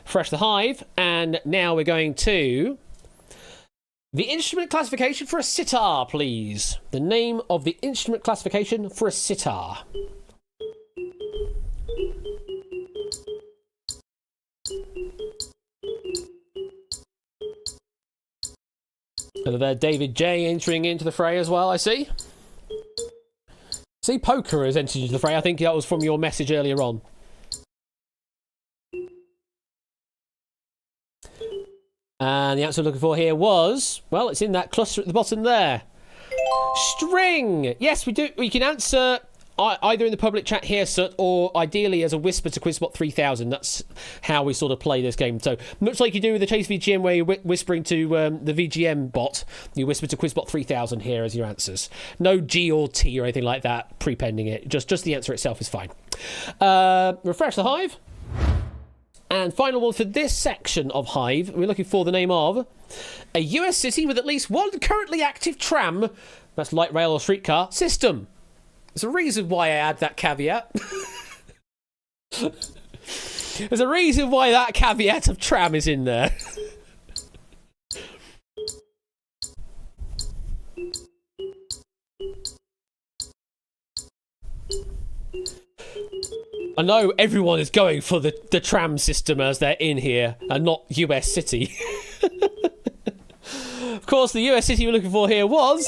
Fresh the hive, and now we're going to the instrument classification for a sitar, please. The name of the instrument classification for a sitar. Hello there, David J entering into the fray as well, I see. See, Poker has entered into the fray. I think that was from your message earlier on. And the answer we're looking for here was, well, it's in that cluster at the bottom there. String! Yes, we do. We can answer either in the public chat here, Sut, or ideally as a whisper to Quizbot 3000. That's how we sort of play this game. So much like you do with the Chase VGM, where you're whispering to the VGM bot, you whisper to Quizbot 3000 here as your answers. No G or T or anything like that, prepending it. Just the answer itself is fine. Refresh the Hive. And final one for this section of Hive, we're looking for the name of a US city with at least one currently active tram, that's light rail or streetcar, system. There's a reason why I add that caveat. There's a reason why that caveat of tram is in there. I know everyone is going for the tram system as they're in here, and not US City. Of course, the US City we're looking for here was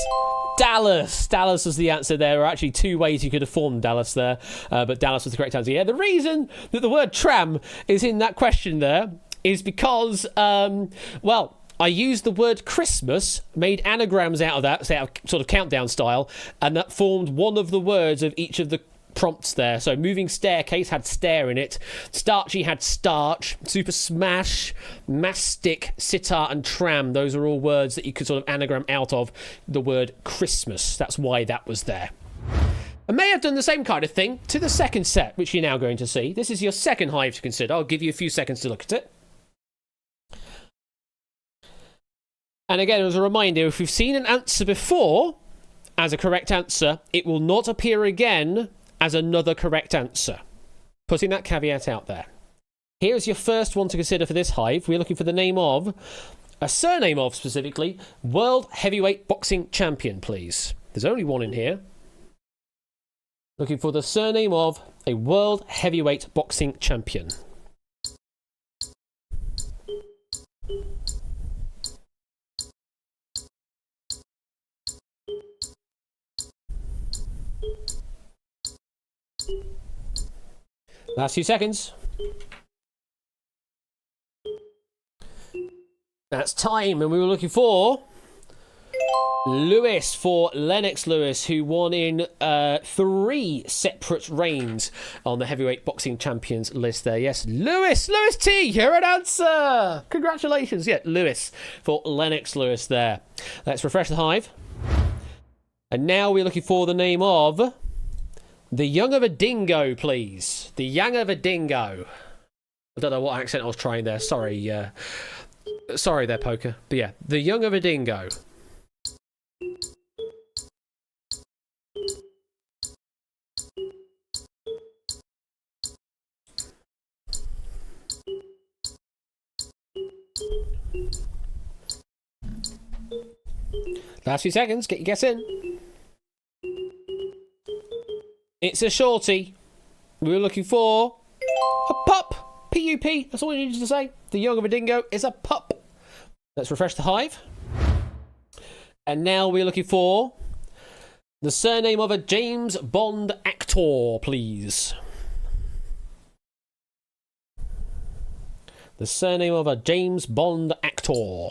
Dallas. Dallas was the answer. There are actually two ways you could have formed Dallas there, but Dallas was the correct answer. Yeah, the reason that the word tram is in that question there is because, well, I used the word Christmas, made anagrams out of that, sort of countdown style, and that formed one of the words of each of the prompts there. So moving staircase had stare in it, starchy had starch, super smash, mastic, sitar and tram. Those are all words that you could sort of anagram out of the word Christmas. That's why that was there. I may have done the same kind of thing to the second set, which you're now going to see. This is your second Hive to consider. I'll give you a few seconds to look at it. And again, as a reminder, if you've seen an answer before as a correct answer, it will not appear again as another correct answer. Putting that caveat out there. Here's your first one to consider for this Hive. We're looking for the name of, a surname of specifically, World Heavyweight Boxing Champion, please. There's only one in here. Looking for the surname of a World Heavyweight Boxing Champion. Last few seconds. That's time, and we were looking for Lewis, for Lennox Lewis, who won in 3 separate reigns on the heavyweight boxing champions list there. Yes, Lewis T, you're an answer. Congratulations. Yeah, Lewis for Lennox Lewis there. Let's refresh the Hive. And now we're looking for the name of the Young of a Dingo, please. The Young of a Dingo. I don't know what accent I was trying there. Sorry. Sorry there, Poker. But yeah, the Young of a Dingo. Last few seconds. Get your guess in. It's a shorty. We were looking for a pup. P-U-P. That's all I needed to say. The Young of a Dingo is a pup. Let's refresh the Hive. And now we're looking for the surname of a James Bond actor, please. The surname of a James Bond actor.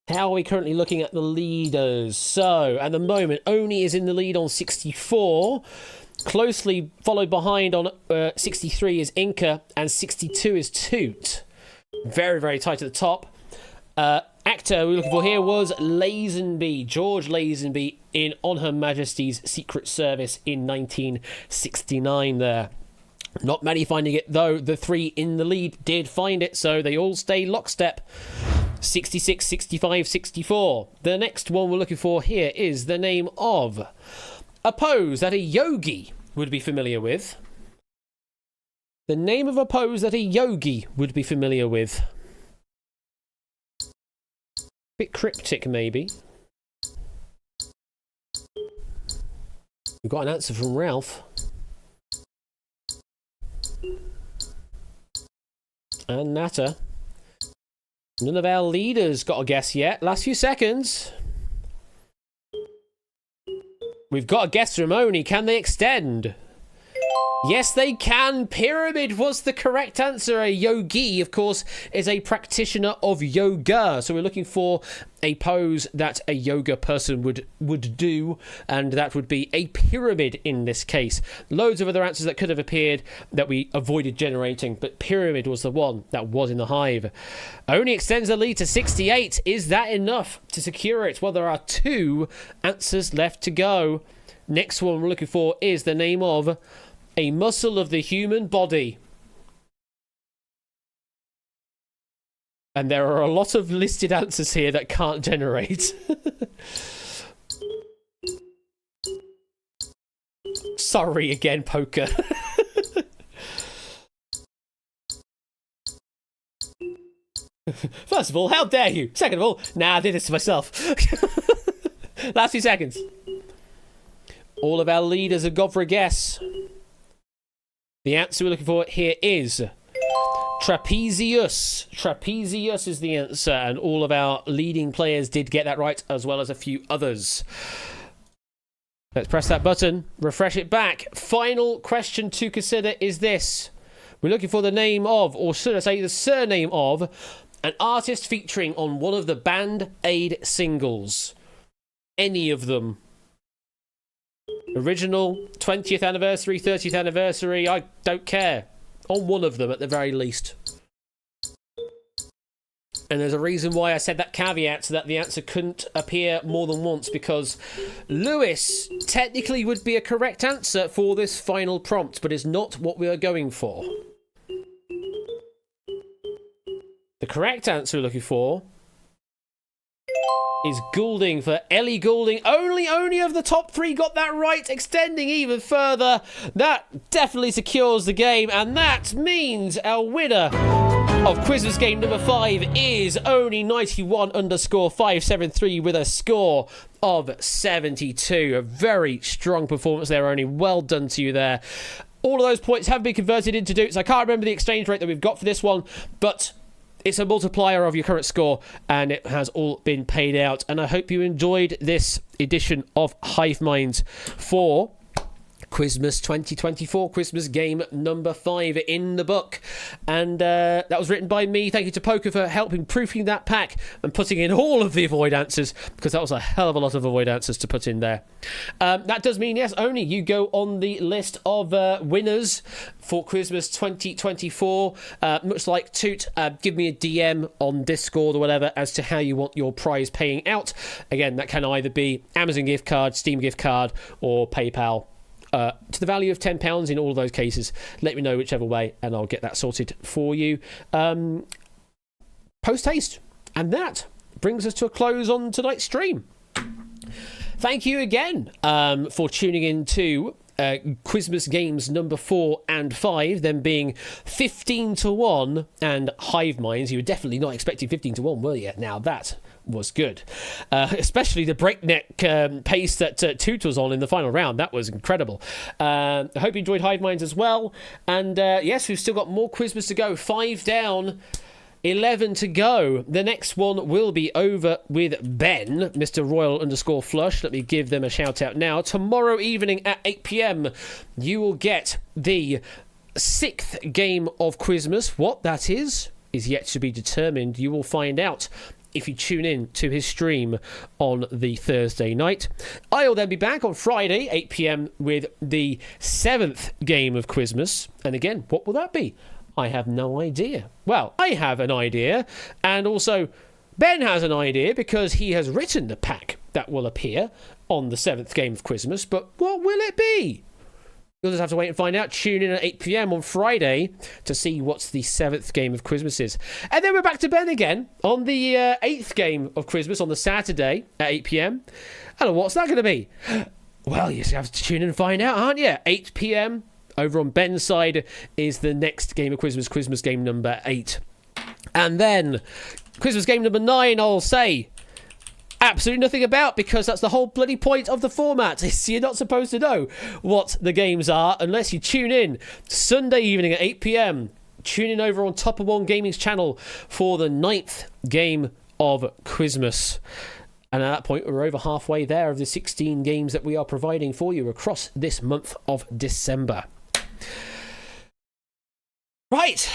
How are we currently looking at the leaders? So, at the moment, Oni is in the lead on 64. Closely followed behind on 63 is Inca, and 62 is Toot. Very, very tight at the top. Actor we're looking for here was Lazenby, George Lazenby, in On Her Majesty's Secret Service in 1969 there. Not many finding it, though. The 3 in the lead did find it, so they all stay lockstep. 66, 65, 64. The next one we're looking for here is the name of a pose that a yogi would be familiar with. The name of a pose that a yogi would be familiar with. Bit cryptic, maybe. We've got an answer from Ralph. And Natter. None of our leaders got a guess yet. Last few seconds. We've got a guess from Oni. Can they extend? Yes, they can. Pyramid was the correct answer. A yogi, of course, is a practitioner of yoga. So we're looking for a pose that a yoga person would do, and that would be a pyramid in this case. Loads of other answers that could have appeared that we avoided generating, but pyramid was the one that was in the hive. Only extends the lead to 68. Is that enough to secure it? Well, there are 2 answers left to go. Next one we're looking for is the name of a muscle of the human body. And there are a lot of listed answers here that can't generate. Sorry again, poker. First of all, how dare you? Second of all, nah, I did this to myself. Last few seconds. All of our leaders have gone for a guess. The answer we're looking for here is trapezius. Trapezius is the answer, and all of our leading players did get that right, as well as a few others. Let's press that button, refresh it back. Final question to consider is this. We're looking for the name of, or should I say the surname of, an artist featuring on one of the Band Aid singles. Any of them. Original, 20th anniversary, 30th anniversary, I don't care. On one of them at the very least. And there's a reason why I said that caveat, so that the answer couldn't appear more than once, because Lewis technically would be a correct answer for this final prompt, but is not what we are going for. The correct answer we're looking for is Goulding, for Ellie Goulding. Only of the top 3 got that right, extending even further. That definitely secures the game, and that means our winner of Quizmas game number 5 is Only91_573 with a score of 72. A very strong performance there, Only. Well done to you there. All of those points have been converted into dukes. I can't remember the exchange rate that we've got for this one, but it's a multiplier of your current score, and it has all been paid out. And I hope you enjoyed this edition of Hive Minds for Quizmas 2024, Quizmas game number 5 in the book. And that was written by me. Thank you to Poker for helping proofing that pack and putting in all of the avoid answers, because that was a hell of a lot of avoid answers to put in there. That does mean, yes, Only you go on the list of winners for Quizmas 2024. Much like Toot, give me a DM on Discord or whatever as to how you want your prize paying out. Again, that can either be Amazon gift card, Steam gift card, or PayPal. To the value of £10 in all of those cases. Let me know whichever way, and I'll get that sorted for you post haste. And that brings us to a close on tonight's stream. Thank you again for tuning in to Quizmas games number 4 and 5, them being 15-1 and Hive Minds. You were definitely not expecting 15-1, were you? Now that was good, especially the breakneck pace that Toot was on in the final round. That was incredible. I hope you enjoyed Hive Minds as well, and yes, we've still got more Quizmas to go. 5 down, 11 to go. The next one will be over with Ben, Mr. Royal_Flush. Let me give them a shout out now. Tomorrow evening at 8 p.m, you will get the 6th game of Quizmas. What that is yet to be determined. You will find out if you tune in to his stream on the Thursday night. I'll then be back on Friday, 8 p.m, with the 7th game of Quizmas. And again, what will that be? I have no idea. Well, I have an idea, and also Ben has an idea, because he has written the pack that will appear on the 7th game of Quizmas. But what will it be? You'll just have to wait and find out. Tune in at 8 p.m. on Friday to see what's the 7th game of Quizmas is. And then we're back to Ben again on the 8th game of Quizmas on the Saturday at 8 p.m. And what's that going to be? Well, you just have to tune in and find out, aren't you? 8 p.m. over on Ben's side is the next game of Quizmas, Quizmas game number 8. And then Quizmas game number 9, I'll say absolutely nothing about, because that's the whole bloody point of the format. You're not supposed to know what the games are unless you tune in Sunday evening at 8 p.m. Tune in over on Top of One Gaming's channel for the 9th game of Quizmas. And at that point, we're over halfway there of the 16 games that we are providing for you across this month of December. Right.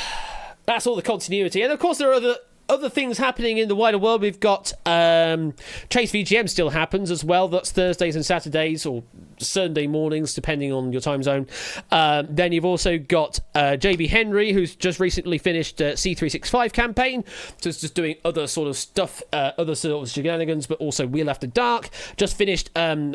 That's all the continuity. And of course, there are other things happening in the wider world. We've got Chase VGM still happens as well. That's Thursdays and Saturdays or Sunday mornings, depending on your time zone. Then you've also got JB Henry, who's just recently finished C365 campaign. So it's just doing other sort of stuff, other sort of shenanigans, but also Wheel After Dark. Just finished a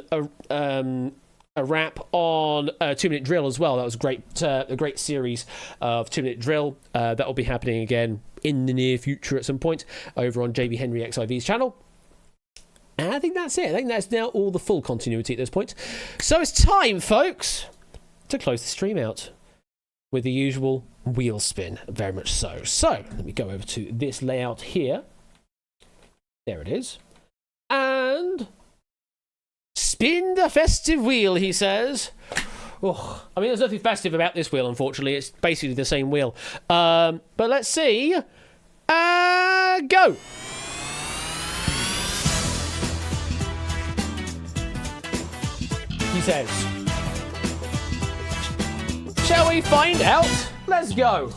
wrap on 2 Minute Drill as well. That was a great series of 2 Minute Drill. That will be happening again in the near future at some point over on JB Henry XIV's channel. And I think that's it. I think that's now all the full continuity at this point. So it's time, folks, to close the stream out with the usual wheel spin. Very much so. So let me go over to this layout here. There it is. And spin the festive wheel, he says. Oh, I mean, there's nothing festive about this wheel, unfortunately. It's basically the same wheel. But let's see. Go! He says. Shall we find out? Let's go.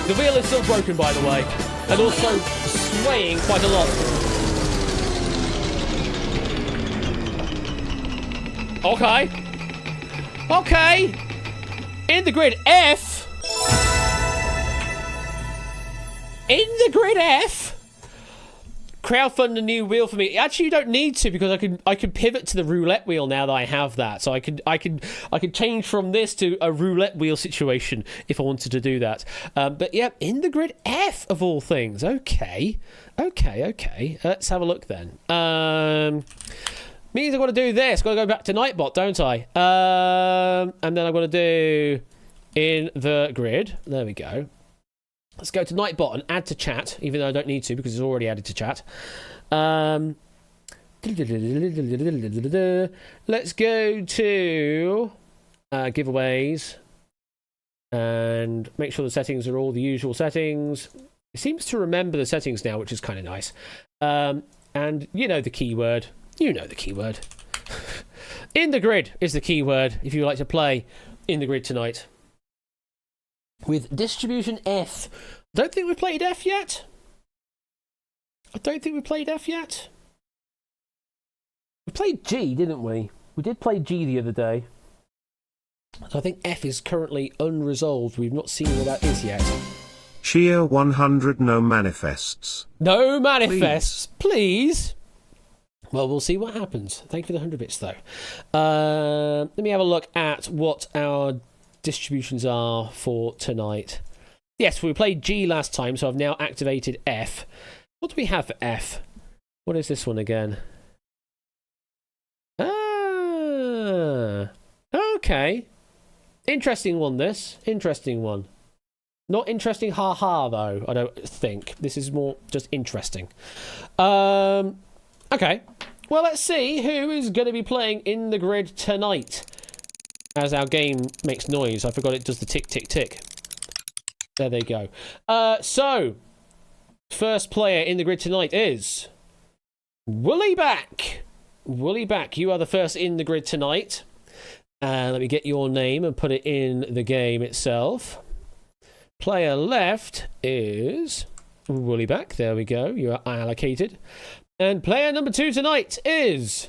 The wheel is still broken, by the way. And also swaying quite a lot. Okay. Okay. In the grid F. In the grid F. Crowdfund a new wheel for me. Actually, you don't need to, because I can pivot to the roulette wheel now that I have that. So I could change from this to a roulette wheel situation if I wanted to do that. But yeah, in the grid F of all things. Okay. Let's have a look then. Means I've got to do this. Got to go back to Nightbot, don't I? And then I've got to do in the grid. There we go. Let's go to Nightbot and add to chat, even though I don't need to because it's already added to chat. Let's go to giveaways and make sure the settings are all the usual settings. It seems to remember the settings now, which is kind of nice. And you know the keyword. You know the keyword. In the grid is the keyword if you would like to play in the grid tonight. With distribution F. I don't think we played F yet. We played G, didn't we? We did play G the other day. So I think F is currently unresolved. We've not seen what that is yet. Sheer 100 no manifests. No manifests, please. Well, we'll see what happens. Thank you for the 100 bits, though. Let me have a look at what our distributions are for tonight. Yes, we played G last time, so I've now activated F. What do we have for F? What is this one again? Okay. Interesting one, this. Interesting one. Not interesting ha-ha, though, I don't think. This is more just interesting. Okay. Well, let's see who is going to be playing in the grid tonight. As our game makes noise. I forgot it does the tick, tick, tick. There they go. So, first player in the grid tonight is Woollyback. Woollyback, you are the first in the grid tonight. Let me get your name and put it in the game itself. Player left is Woollyback. There we go. You are allocated. And player number 2 tonight is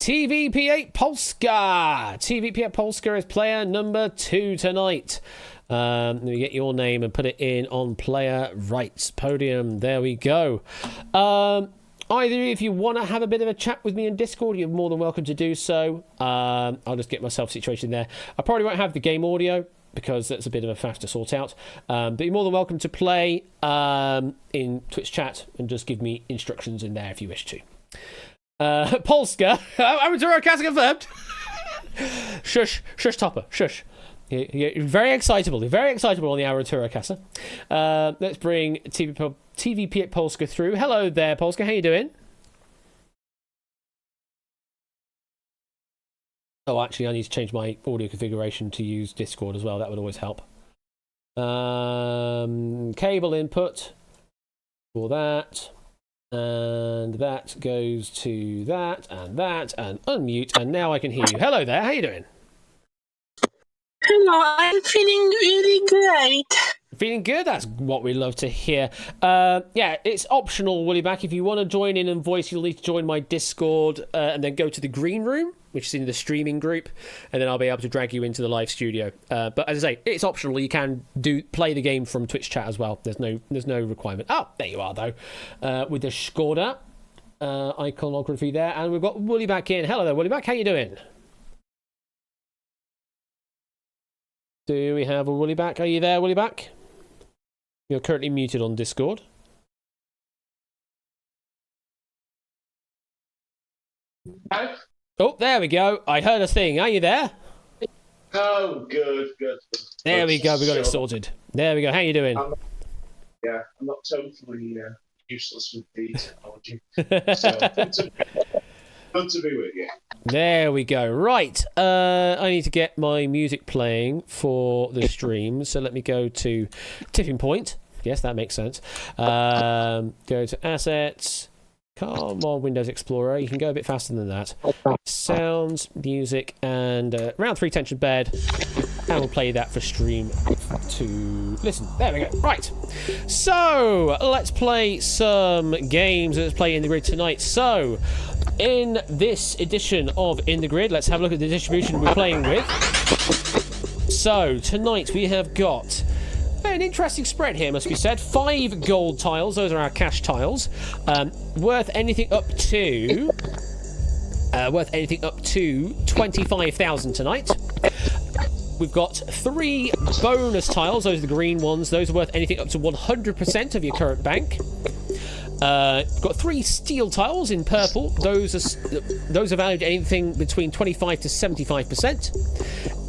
TVP8 Polska. TVP8 Polska is player number 2 tonight. Let me get your name and put it in on player right's podium. There we go. Either if you want to have a bit of a chat with me in Discord, you're more than welcome to do so. I'll just get myself situated there. I probably won't have the game audio because that's a bit of a faff to sort out. But you're more than welcome to play in Twitch chat and just give me instructions in there if you wish to. Polska. Amateur cast confirmed. Shush, Topper, shush. You're very excitable. You're very excitable on the Aratura Casa. Let's bring TVP at Polska through. Hello there, Polska. How you doing? Oh, actually, I need to change my audio configuration to use Discord as well. That would always help. Cable input for that. And that goes to that, and unmute. And now I can hear you. Hello there. How you doing? Hello, I'm feeling really great. Feeling good? That's what we love to hear. Yeah, it's optional, Woollyback. If you want to join in and voice, you'll need to join my Discord and then go to the green room, which is in the streaming group, and then I'll be able to drag you into the live studio. But as I say, it's optional. You can play the game from Twitch chat as well. There's no requirement. Oh, there you are though, with the Skoda iconography there, and we've got Woollyback in. Hello there, Woollyback. How you doing? Do we have a Woollyback? Are you there, Woollyback? You're currently muted on Discord. Hello? Oh, there we go. I heard a thing. Are you there? Oh, good. There we go. We got it sorted. There we go. How you doing? I'm not totally useless with the technology. So, good to be with you. There we go. Right. I need to get my music playing for the stream. So let me go to Tipping Point. Yes, that makes sense. Go to Assets. Come on, Windows Explorer. You can go a bit faster than that. Sounds, music, and round 3 tension bed. And we'll play that for stream to listen. There we go. Right. So, let's play some games. Let's play In the Grid tonight. So, in this edition of In the Grid, let's have a look at the distribution we're playing with. So, tonight we have got an interesting spread here, must be said. 5 gold tiles. Those are our cash tiles. Worth anything up to 25,000 tonight. We've got 3 bonus tiles. Those are the green ones. Those are worth anything up to 100% of your current bank. We've got 3 steel tiles in purple. Those are valued at anything between 25 to 75%.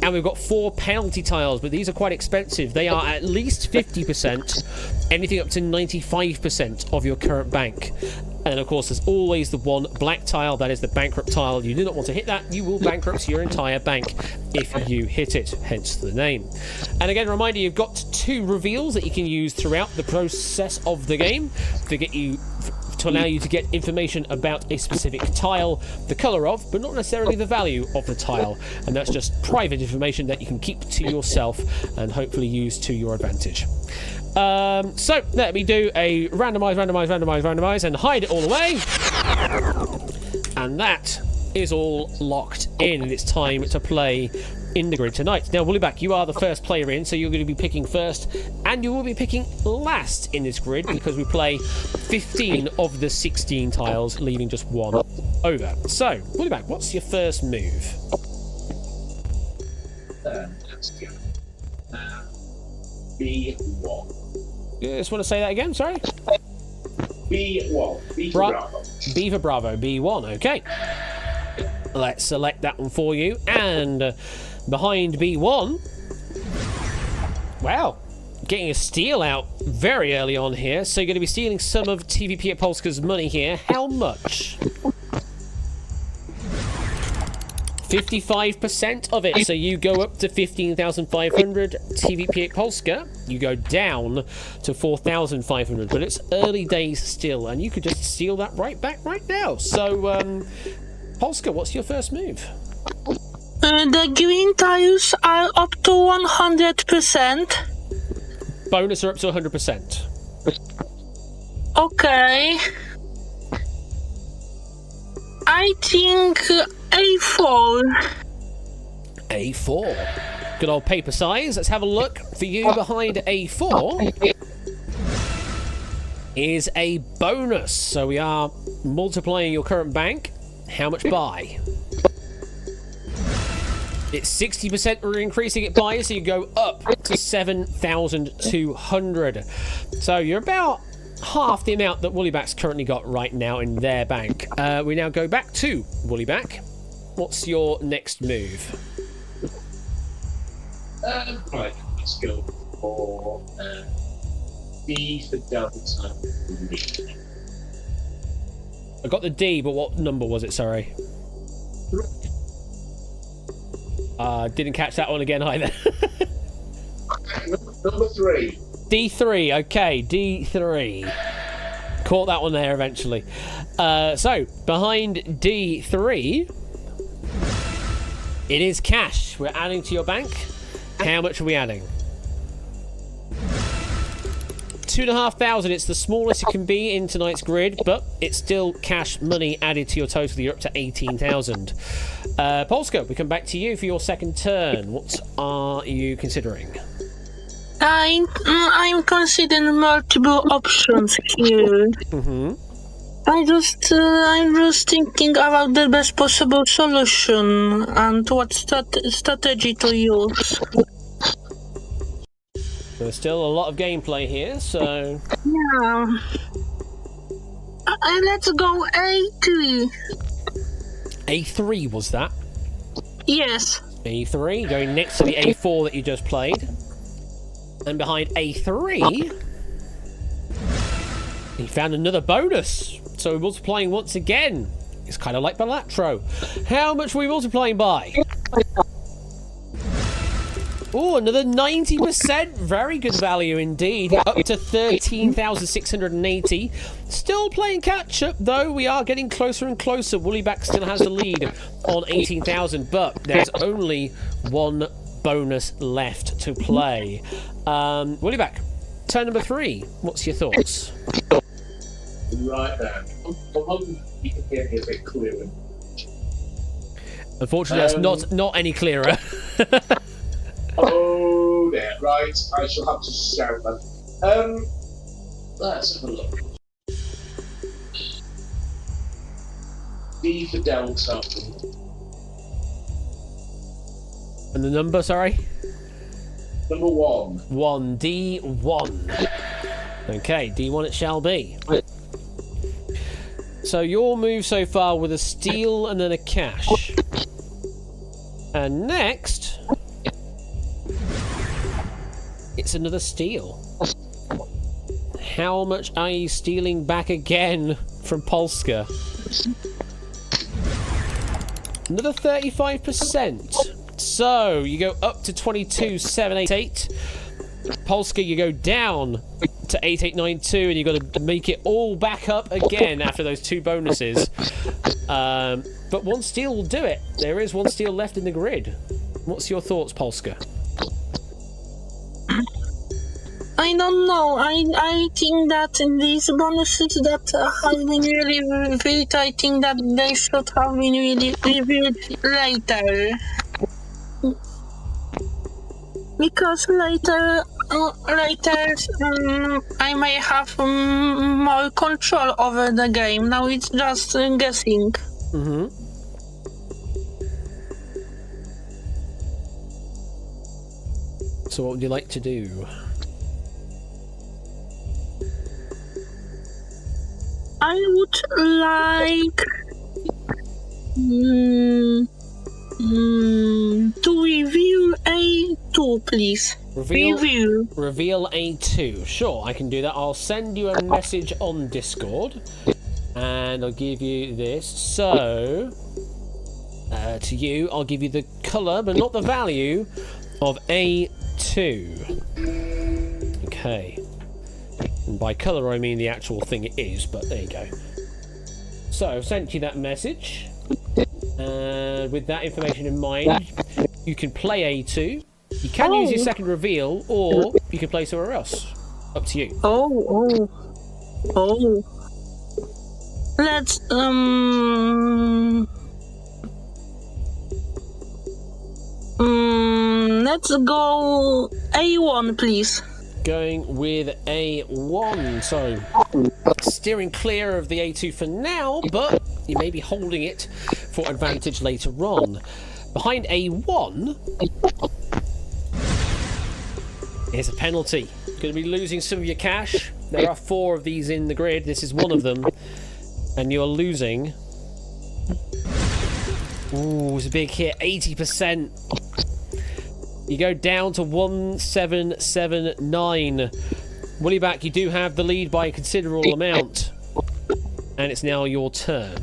And we've got 4 penalty tiles, but these are quite expensive. They are at least 50%, anything up to 95% of your current bank. And of course, there's always the 1 black tile, that is the bankrupt tile. You do not want to hit that. You will bankrupt your entire bank if you hit it, hence the name. And again, reminder, you've got 2 reveals that you can use throughout the process of the game to allow you to get information about a specific tile, the colour of, but not necessarily the value of the tile. And that's just private information that you can keep to yourself and hopefully use to your advantage. So let me do a randomise, and hide it all away. And that is all locked in, and it's time to play In the Grid tonight. Now, Woollyback, you are the first player in, so you're going to be picking first, and you will be picking last in this grid because we play 15 of the 16 tiles, leaving just 1 over. So, Woollyback, what's your first move? Let's go. B1. You just want to say that again, sorry? B1. B for Bravo. B for Bravo, B1, okay. Let's select that one for you, and behind B1, wow, getting a steal out very early on here, so you're going to be stealing some of TVP at Polska's money here. How much? 55% of it, so you go up to 15,500 TVP at Polska, you go down to 4,500, but it's early days still, and you could just steal that right back right now. So, Polska, what's your first move? The green tiles are up to 100%. Bonus are up to 100%. Okay. I think A4. A4. Good old paper size. Let's have a look. For you, behind A4 is a bonus. So we are multiplying your current bank. How much by? It's 60%. We're increasing it by, so you go up to 7,200. So you're about half the amount that Woollyback's currently got right now in their bank. We now go back to Woollyback. What's your next move? Right, let's go for D for Delta. I got the D, but what number was it? Sorry. Didn't catch that one again either. Number 3. D3, okay, D3. Caught that one there eventually. So, behind D3, it is cash. We're adding to your bank. How much are we adding? 2,500. It's the smallest it can be in tonight's grid, but it's still cash money added to your total. You're up to 18,000. Polska, we come back to you for your second turn. What are you considering? I'm considering multiple options here. I'm just thinking about the best possible solution and what strategy to use. There's still a lot of gameplay here, so... Yeah. Let's go A3. A3 was that? Yes. A3, going next to the A4 that you just played. And behind A3... he found another bonus. So we're multiplying once again. It's kind of like Balatro. How much are we multiplying by? Oh, another 90%. Very good value indeed. Up to 13,680. Still playing catch up, though. We are getting closer and closer. Woollyback still has the lead on 18,000, but there's only one bonus left to play. Woollyback, turn number 3. What's your thoughts? Right then. I'm hoping you can hear me a bit clearer. Unfortunately, that's not any clearer. Oh, there, right. I shall have to shout that. Let's have a look. D for Delta. And the number, sorry? Number 1. 1, D1. Okay, D1 it shall be. So your move so far with a steal and then a cash. And next... it's another steal. How much are you stealing back again from Polska? Another 35%. So you go up to 22,788. Polska, you go down to 8892, and you've got to make it all back up again after those 2 bonuses. But 1 steal will do it. There is 1 steal left in the grid. What's your thoughts, Polska? I don't know. I think that these bonuses that have been really revealed, I think that they should have been really revealed later. Because later, I may have more control over the game. Now it's just guessing. So what would you like to do? I would like to review A2, please. Reveal A2. Sure, I can do that. I'll send you a message on Discord, and I'll give you this. So, to you, I'll give you the colour, but not the value, of A2. Okay. And by colour, I mean the actual thing it is, but there you go. So, I've sent you that message. And with that information in mind, you can play A2. You can use your second reveal, or you can play somewhere else. Up to you. Let's let's go A1, please. Going with A1, so steering clear of the A2 for now, but you may be holding it for advantage later on. Behind A1 is a penalty. Going to be losing some of your cash. There are 4 of these in the grid. This is one of them, and you're losing. Ooh, it's a big hit. 80%. You go down to 1779. Woollyback, you do have the lead by a considerable amount. And it's now your turn.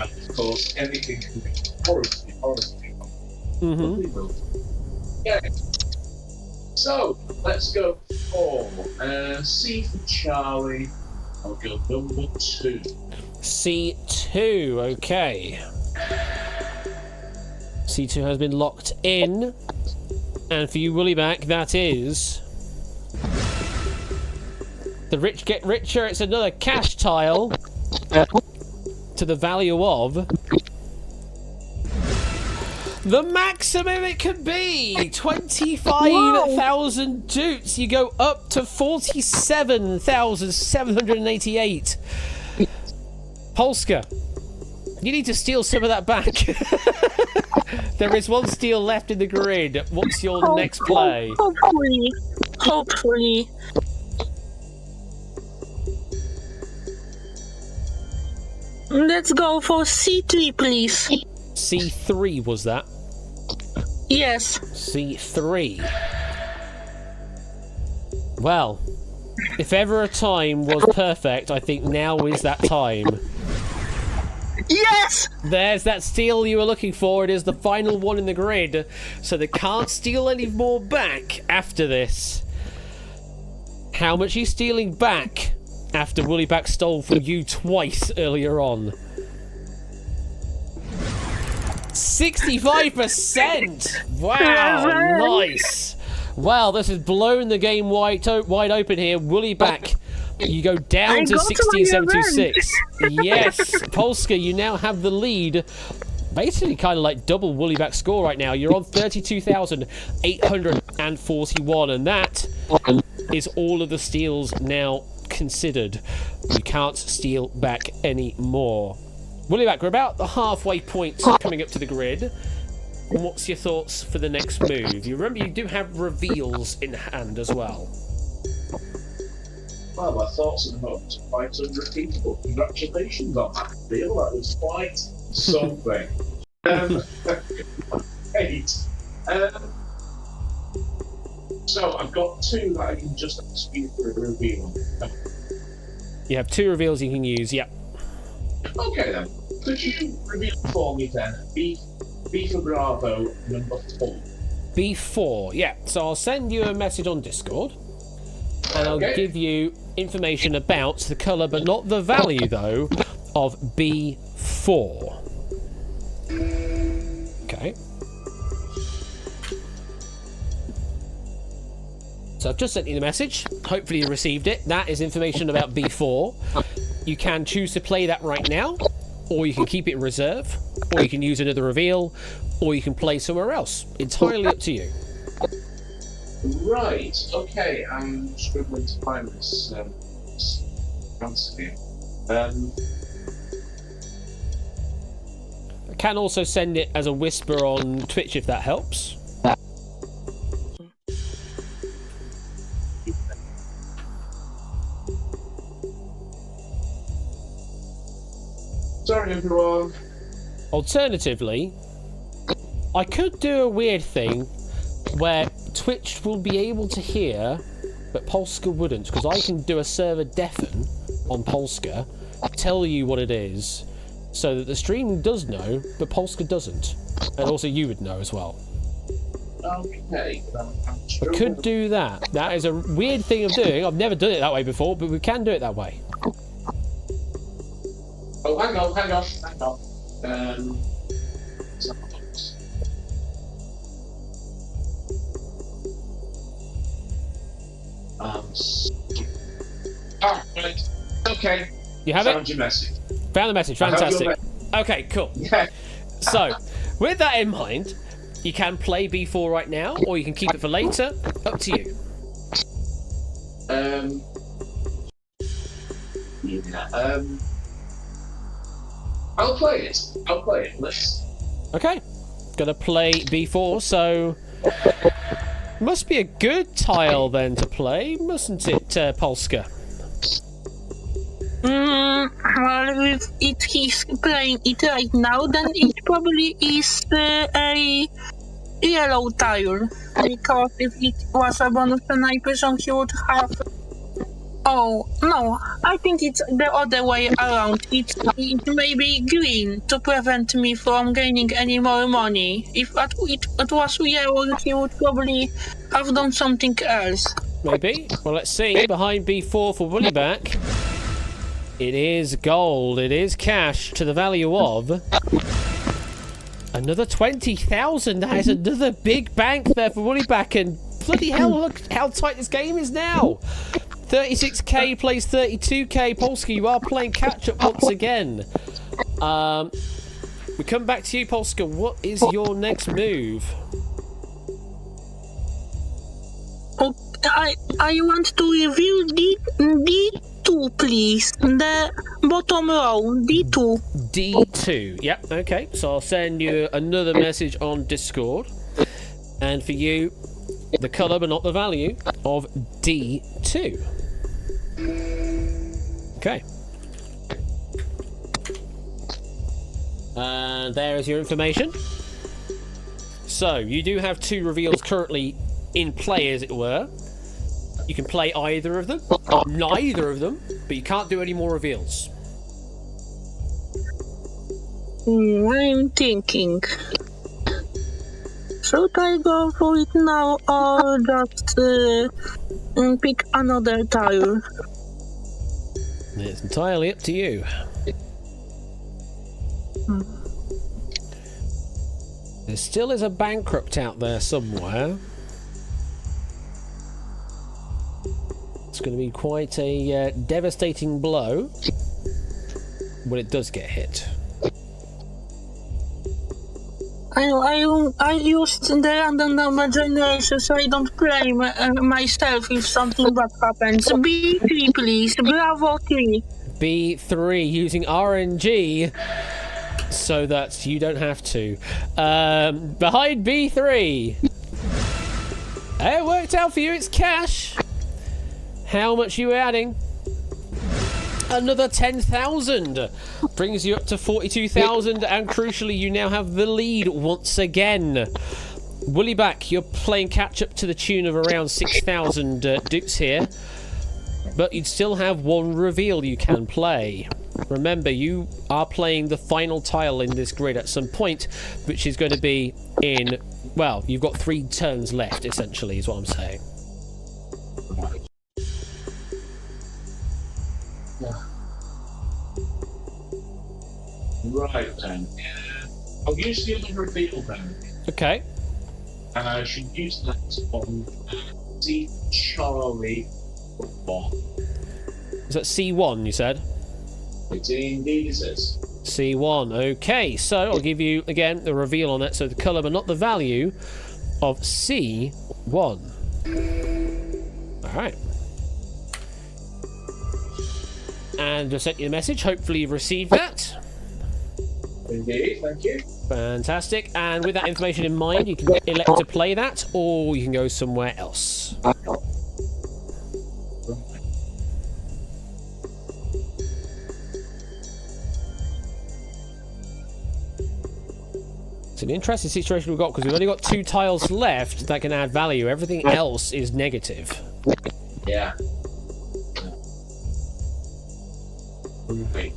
And of course, anything can be horribly wrong. Yeah. So, let's go for C for Charlie. I'll go number 2. C2, okay. C2 has been locked in. And for you, Woollyback, that is... The rich get richer. It's another cash tile to the value of the maximum it can be. 25,000 dutes. You go up to 47,788. Polska, you need to steal some of that back. There is one steal left in the grid. What's your next play? Hopefully. Let's go for C3, please. C3 was that? Yes. C3. Well, if ever a time was perfect, I think now is that time. Yes! There's that steal you were looking for. It is the final one in the grid, so they can't steal any more back after this. How much are you stealing back after Woollyback stole from you twice earlier on? 65%! Wow, nice! Wow, this has blown the game wide open here. Woollyback, you go down to 1676. Yes, Polska, you now have the lead. Basically, kind of like double Woollyback's score right now. You're on 32,841, and that is all of the steals now considered. You can't steal back any more. Woollyback, we're about the halfway point coming up to the grid. What's your thoughts for the next move? You remember you do have reveals in hand as well. Well, my thoughts at the moment are 500 people. Congratulations on that deal. That was quite something. Great. So I've got two that I can just ask you for a reveal. You have two reveals you can use, yep. Okay then. Could you reveal for me then? B for Bravo, number 4. B4, yeah. So I'll send you a message on Discord. And I'll give you information about the colour, but not the value, though, of B4. Okay. So I've just sent you the message. Hopefully you received it. That is information about B4. You can choose to play that right now, or you can keep it in reserve, or you can use another reveal, or you can play somewhere else. Entirely up to you. Right, okay, I'm struggling to find this answer here. I can also send it as a whisper on Twitch if that helps. Sorry everyone. Alternatively, I could do a weird thing where Twitch will be able to hear, but Polska wouldn't, because I can do a server deafen on Polska, tell you what it is, so that the stream does know, but Polska doesn't. And also you would know as well. Okay, I'm I could do that. That is a weird thing of doing. I've never done it that way before, but we can do it that way. Oh, hang on. Right. Okay. You have Found your message. Found the message. I have your Fantastic. Okay, cool. Yeah. So, with that in mind, you can play B4 right now, or you can keep it for later. Up to you. I'll play it. Let's. Okay. Gonna play B4, so... Must be a good tile then to play, mustn't it, Polska? Well, if he's playing it right now, then it probably is a yellow tile. Because if it was a bonus, then I presume he would have... Oh, no, I think it's the other way around. It may be green to prevent me from gaining any more money. If it was yellow, he would probably have done something else. Maybe. Well, let's see. Behind B4 for Woollyback. It is gold. It is cash to the value of Another 20,000. That is another big bank there for Woollyback. And bloody hell, look how tight this game is now. 36k plays 32k. Polska, you are playing catch-up once again. We come back to you, Polska. What is your next move? I want to review D2, please. The bottom row, D2. D2. Yep, okay. So I'll send you another message on Discord. And for you, the colour but not the value of D2. Okay. And there is your information. So, you do have 2 reveals currently in play, as it were. You can play either of them, or neither of them, but you can't do any more reveals. I'm thinking. Should I go for it now or just pick another tile? It's entirely up to you. There still is a bankrupt out there somewhere. It's going to be quite a devastating blow when it does get hit. I used the random number generation so I don't play myself if something bad happens. B3, please. Bravo 3. B3 using RNG so that you don't have to. Behind B3. It worked out for you. It's cash. How much are you adding? Another 10,000 brings you up to 42,000, and crucially, you now have the lead once again. Woollyback, you're playing catch up to the tune of around 6,000 dukes here, but you'd still have 1 reveal you can play. Remember, you are playing the final tile in this grid at some point, which is going to be in, well, you've got 3 turns left, essentially, is what I'm saying. Right then. I'll use the other reveal then. Okay. And I should use that on C Charlie 1. Is that C1, you said? It indeed is this. C1. Okay, so I'll give you, again, the reveal on it. So the colour, but not the value, of C1. Alright. And just sent you a message. Hopefully you've received that. Indeed, thank you. Fantastic. And with that information in mind, you can elect to play that, or you can go somewhere else. It's an interesting situation we've got, because we've only got 2 tiles left that can add value. Everything else is negative. Yeah. Right.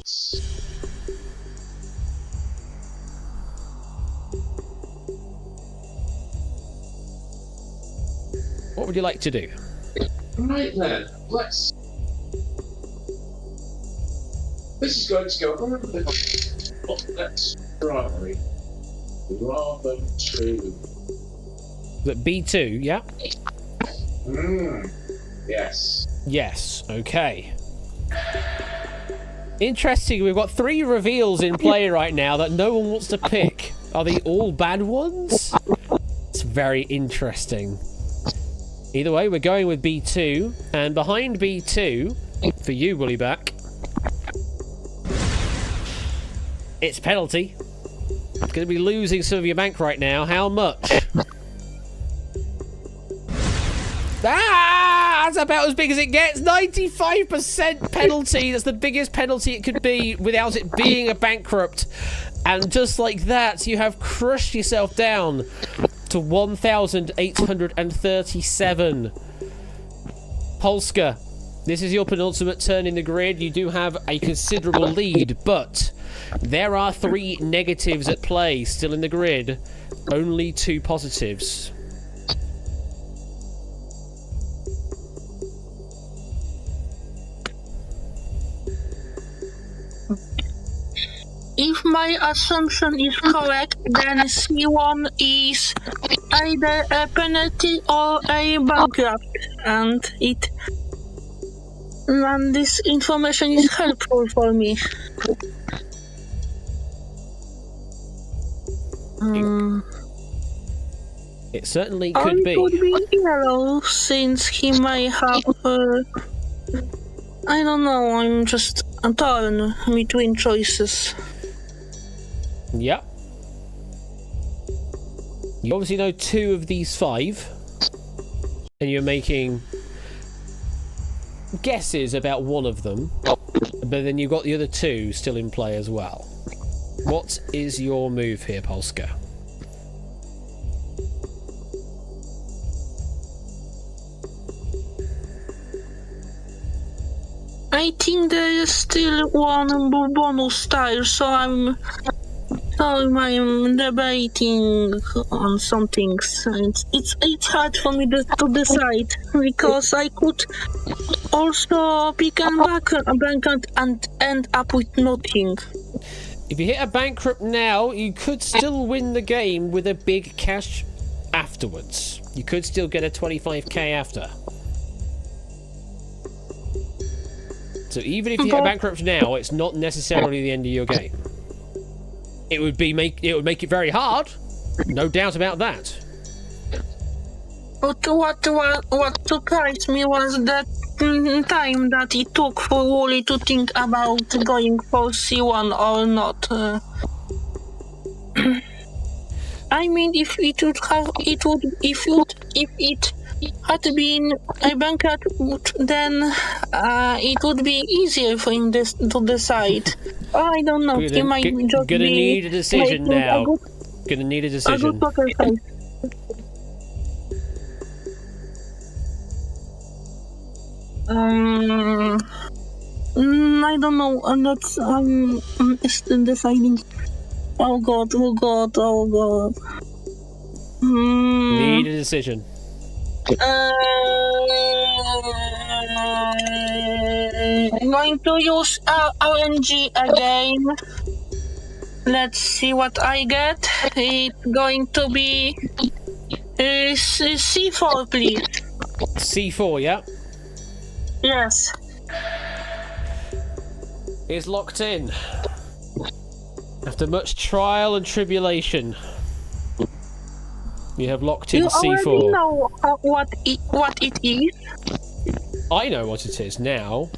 What would you like to do? Right then, this is going to go. Let's try Bravo 2. That B2, yeah? Yes. Yes, okay. Interesting, we've got 3 reveals in play right now that no one wants to pick. Are they all bad ones? It's very interesting. Either way, we're going with B2, and behind B2, for you, Woollyback, it's penalty. It's going to be losing some of your bank right now. How much? That's about as big as it gets. 95% penalty. That's the biggest penalty it could be without it being a bankrupt. And just like that, you have crushed yourself down to 1,837. Polska, this is your penultimate turn in the grid. You do have a considerable lead, but there are 3 negatives at play still in the grid. Only 2 positives. if my assumption is correct, then C1 is either a penalty or a bankrupt, and this information is helpful for me. It certainly Or could it be. would be yellow, since he may have. I don't know. I'm just torn between choices. Yep. You obviously know 2 of these 5, and you're making guesses about one of them, but then you've got the other 2 still in play as well. What is your move here, Polska? I think there is still one bonus tile, so I'm debating on some things. It's hard for me to decide, because I could also pick a bankrupt and end up with nothing. If you hit a bankrupt now, you could still win the game with a big cash afterwards. You could still get a 25k after. So even if you hit a bankrupt now, it's not necessarily the end of your game. It would make it very hard, no doubt about that. But what surprised me was that time that it took for Wooly to think about going for C1 or not. I mean, if it had been a bankrupt, then it would be easier for him to decide. I don't know. He might just gonna be need a decision now. Gonna need a a decision. good poker face. I don't know. I'm still deciding. Oh god. Need a decision. I'm going to use RNG again. Let's see what I get. It's going to be C4, please. C4, yeah? Yes. Is locked in. After much trial and tribulation, you have locked in You C4. already know what it is. I know what it is now,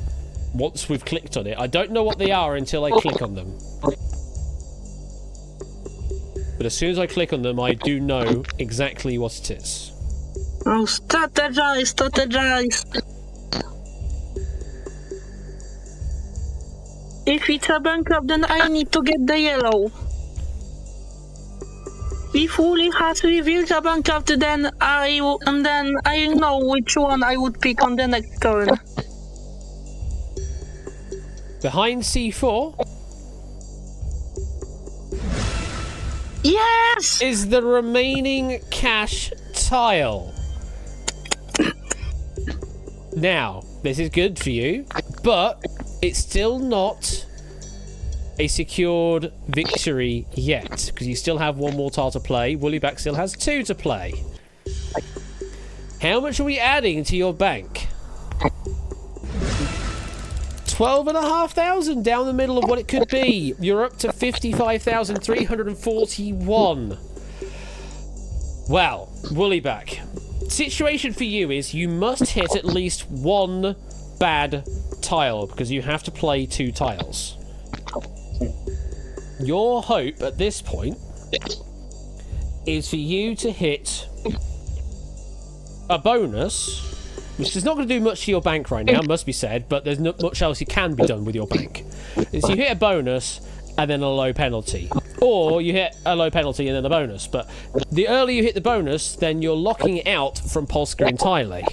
once we've clicked on it. I don't know what they are until I click on them. But as soon as I click on them, I do know exactly what it is. Oh, strategize. If it's a bankrupt, then I need to get the yellow. If Wooly has revealed a bankrupt, then I know which one I would pick on the next turn. Behind C4 Yes! is the remaining cash tile. Now, this is good for you, but it's still not a secured victory yet, because you still have one more tile to play. Woollyback still has 2 to play. How much are we adding to your bank? 12,500 down the middle of what it could be. You're up to 55,341. Well, Woollyback, situation for you is you must hit at least one bad tile, because you have to play 2 tiles. Your hope at this point is for you to hit a bonus, which is not going to do much to your bank right now, must be said, but there's not much else you can be done with your bank. Is you hit a bonus and then a low penalty. Or you hit a low penalty and then a bonus. But the earlier you hit the bonus, then you're locking out from Polska entirely.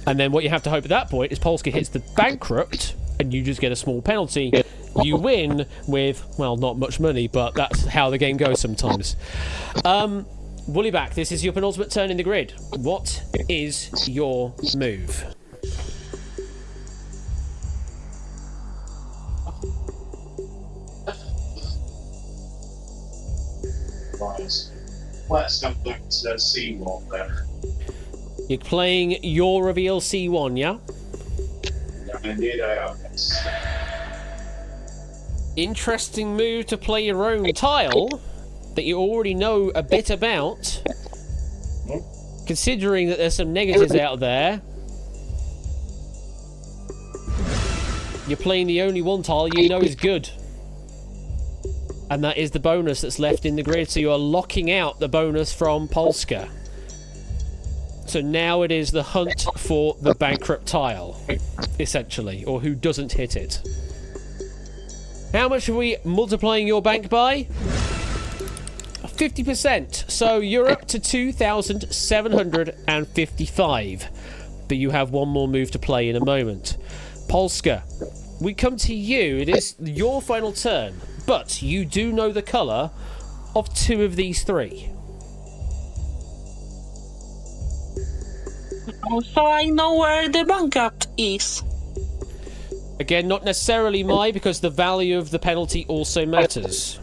And then what you have to hope at that point is Polska hits the bankrupt and you just get a small penalty. You win with, well, not much money, but that's how the game goes sometimes. Woollyback, this is your penultimate turn in the grid. What is your move? otherwise. Let's have that C1 then. You're playing your reveal C1, yeah? Yeah, indeed I am. Yes. Interesting move to play your own tile that you already know a bit about. Considering that there's some negatives out there. You're playing the only one tile you know is good. And that is the bonus that's left in the grid, so you are locking out the bonus from Polska. So now it is the hunt for the bankrupt tile, essentially, or who doesn't hit it. How much are we multiplying your bank by? 50%. So you're up to 2,755. But you have one more move to play in a moment. Polska, we come to you. It is your final turn. But you do know the colour of two of these three. So I know where the bankrupt is. Again, not necessarily because the value of the penalty also matters.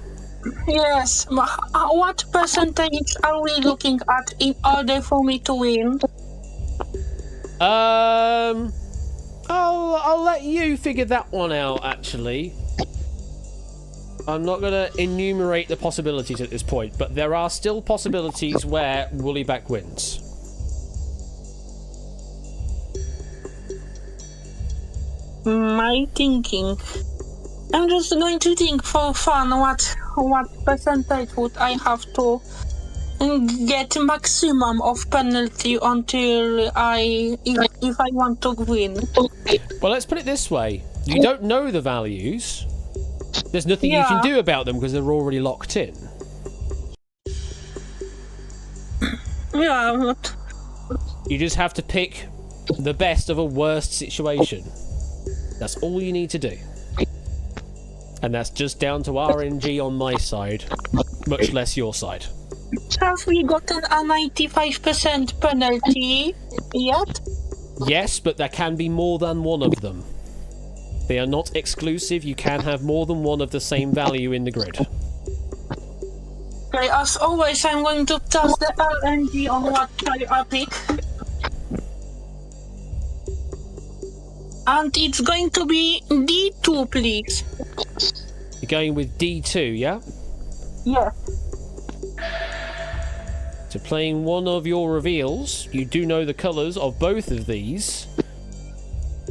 Yes, what percentage are we looking at in order for me to win? I'll let you figure that one out, actually. I'm not going to enumerate the possibilities at this point, but there are still possibilities where Woollyback wins. My thinking. I'm just going to think for fun what percentage would I have to get maximum of penalty until if I want to win. Well, let's put it this way. You don't know the values. There's nothing you can do about them because they're already locked in. Yeah, but... You just have to pick the best of a worst situation. That's all you need to do. And that's just down to RNG on my side, much less your side. Have we gotten a 95% penalty yet? Yes, but there can be more than one of them. They are not exclusive. You can have more than one of the same value in the grid. Okay, as always, I'm going to test the RNG on what I pick. And it's going to be D2, please. You're going with D2, yeah? Yeah. So playing one of your reveals, you do know the colours of both of these.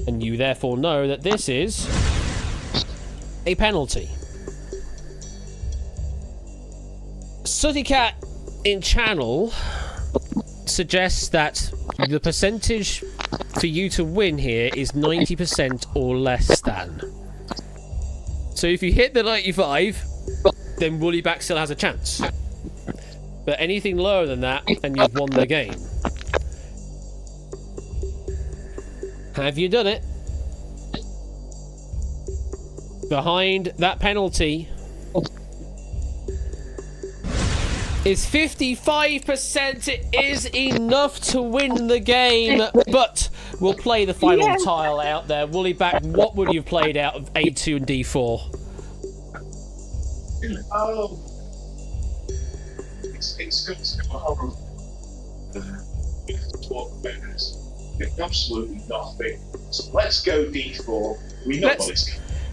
And you therefore know that this is a penalty. Sooty Cat in channel suggests that the percentage for you to win here is 90% or less than. So if you hit the 95, then Woollyback still has a chance. But anything lower than that, and you've won the game. Have you done it? Behind that penalty is 55%. It is enough to win the game, but we'll play the final tile out there. Woollyback, what would you have played out of A2 and D4? Oh, it's going to go horrible. It's absolutely nothing. So let's go D4. We know what it's.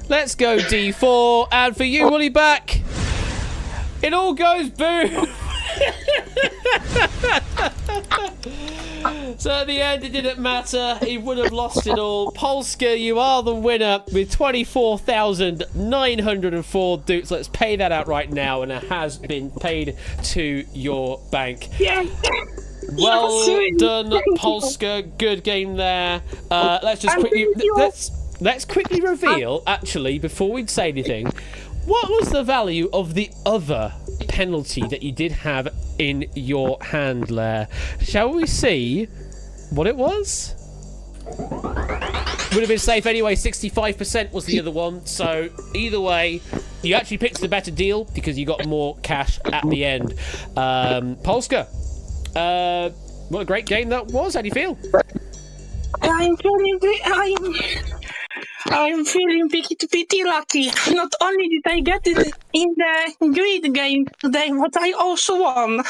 Let's go D4, and for you, Woollyback, it all goes boom. So at the end, it didn't matter. He would have lost it all. Polska, you are the winner with 24,904 dukes. Let's pay that out right now, and it has been paid to your bank. Yeah. Well done, Polska. Good game there. Let's just quickly let's quickly reveal. Actually, before we say anything, what was the value of the other penalty that you did have in your hand there? Shall we see what it was? Would have been safe anyway. 65% was the other one. So either way, you actually picked the better deal because you got more cash at the end. Polska, what a great game that was. How do you feel? I'm feeling pretty lucky. Not only did I get it in the grid game today, but I also won.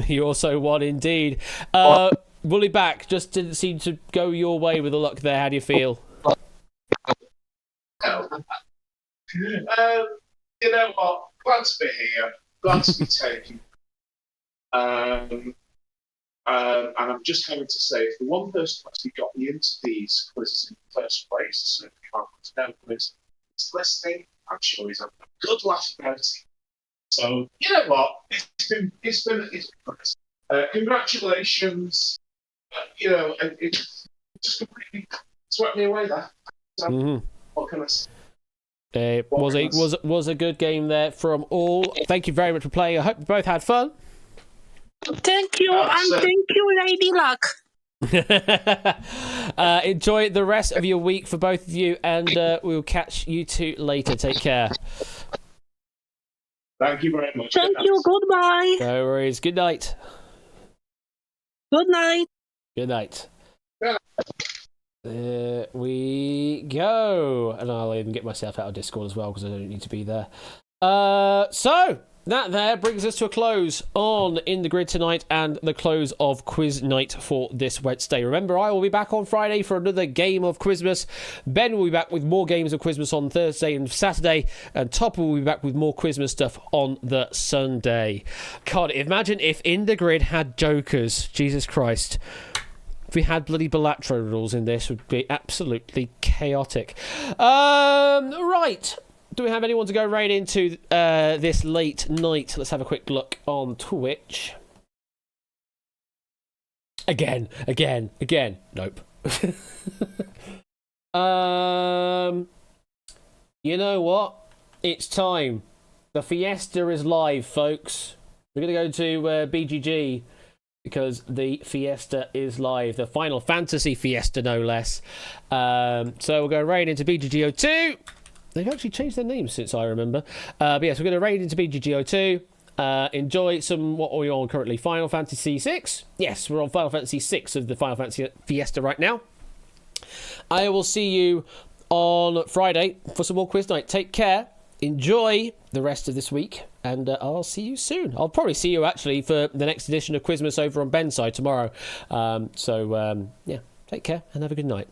You also won indeed. Woolly back just didn't seem to go your way with the luck there. How do you feel? Oh. You know what? Glad to be here. Glad to be taken. And I'm just having to say, if the one person who actually got me into these quizzes in the first place, so if you can't know quiz, is listening, I'm sure he's having a good laugh about it. So, you know what? It's been nice. Congratulations. You know, it just completely swept me away there. So, what can I say? It was a good game there from all. Thank you very much for playing. I hope you both had fun. Thank you, and thank you, Lady Luck. Enjoy the rest of your week for both of you, and we'll catch you two later. Take care. Thank you very much. Thank you, goodbye. No worries. Good night. Good night. Good night. There we go. And I'll even get myself out of Discord as well because I don't need to be there. So that there brings us to a close on In the Grid tonight and the close of quiz night for this Wednesday. Remember, I will be back on Friday for another game of Quizmas. Ben will be back with more games of Quizmas on Thursday and Saturday, and Topper will be back with more Quizmas stuff on the Sunday. God, imagine if In the Grid had jokers. Jesus Christ. If we had bloody Balatro rules in this, it would be absolutely chaotic. Right. Do we have anyone to go right into this late night? Let's have a quick look on Twitch. Again. Nope. You know what? It's time. The Fiesta is live, folks. We're going to go to BGG because the Fiesta is live. The Final Fantasy Fiesta, no less. So we'll go right into BGG02. They've actually changed their names since I remember. But yes, we're going to raid into BGG02. Enjoy some, what are we on currently? Final Fantasy VI? Yes, we're on Final Fantasy VI of the Final Fantasy Fiesta right now. I will see you on Friday for some more quiz night. Take care. Enjoy the rest of this week. And I'll see you soon. I'll probably see you actually for the next edition of Quizmas over on Ben's side tomorrow. Yeah, take care and have a good night.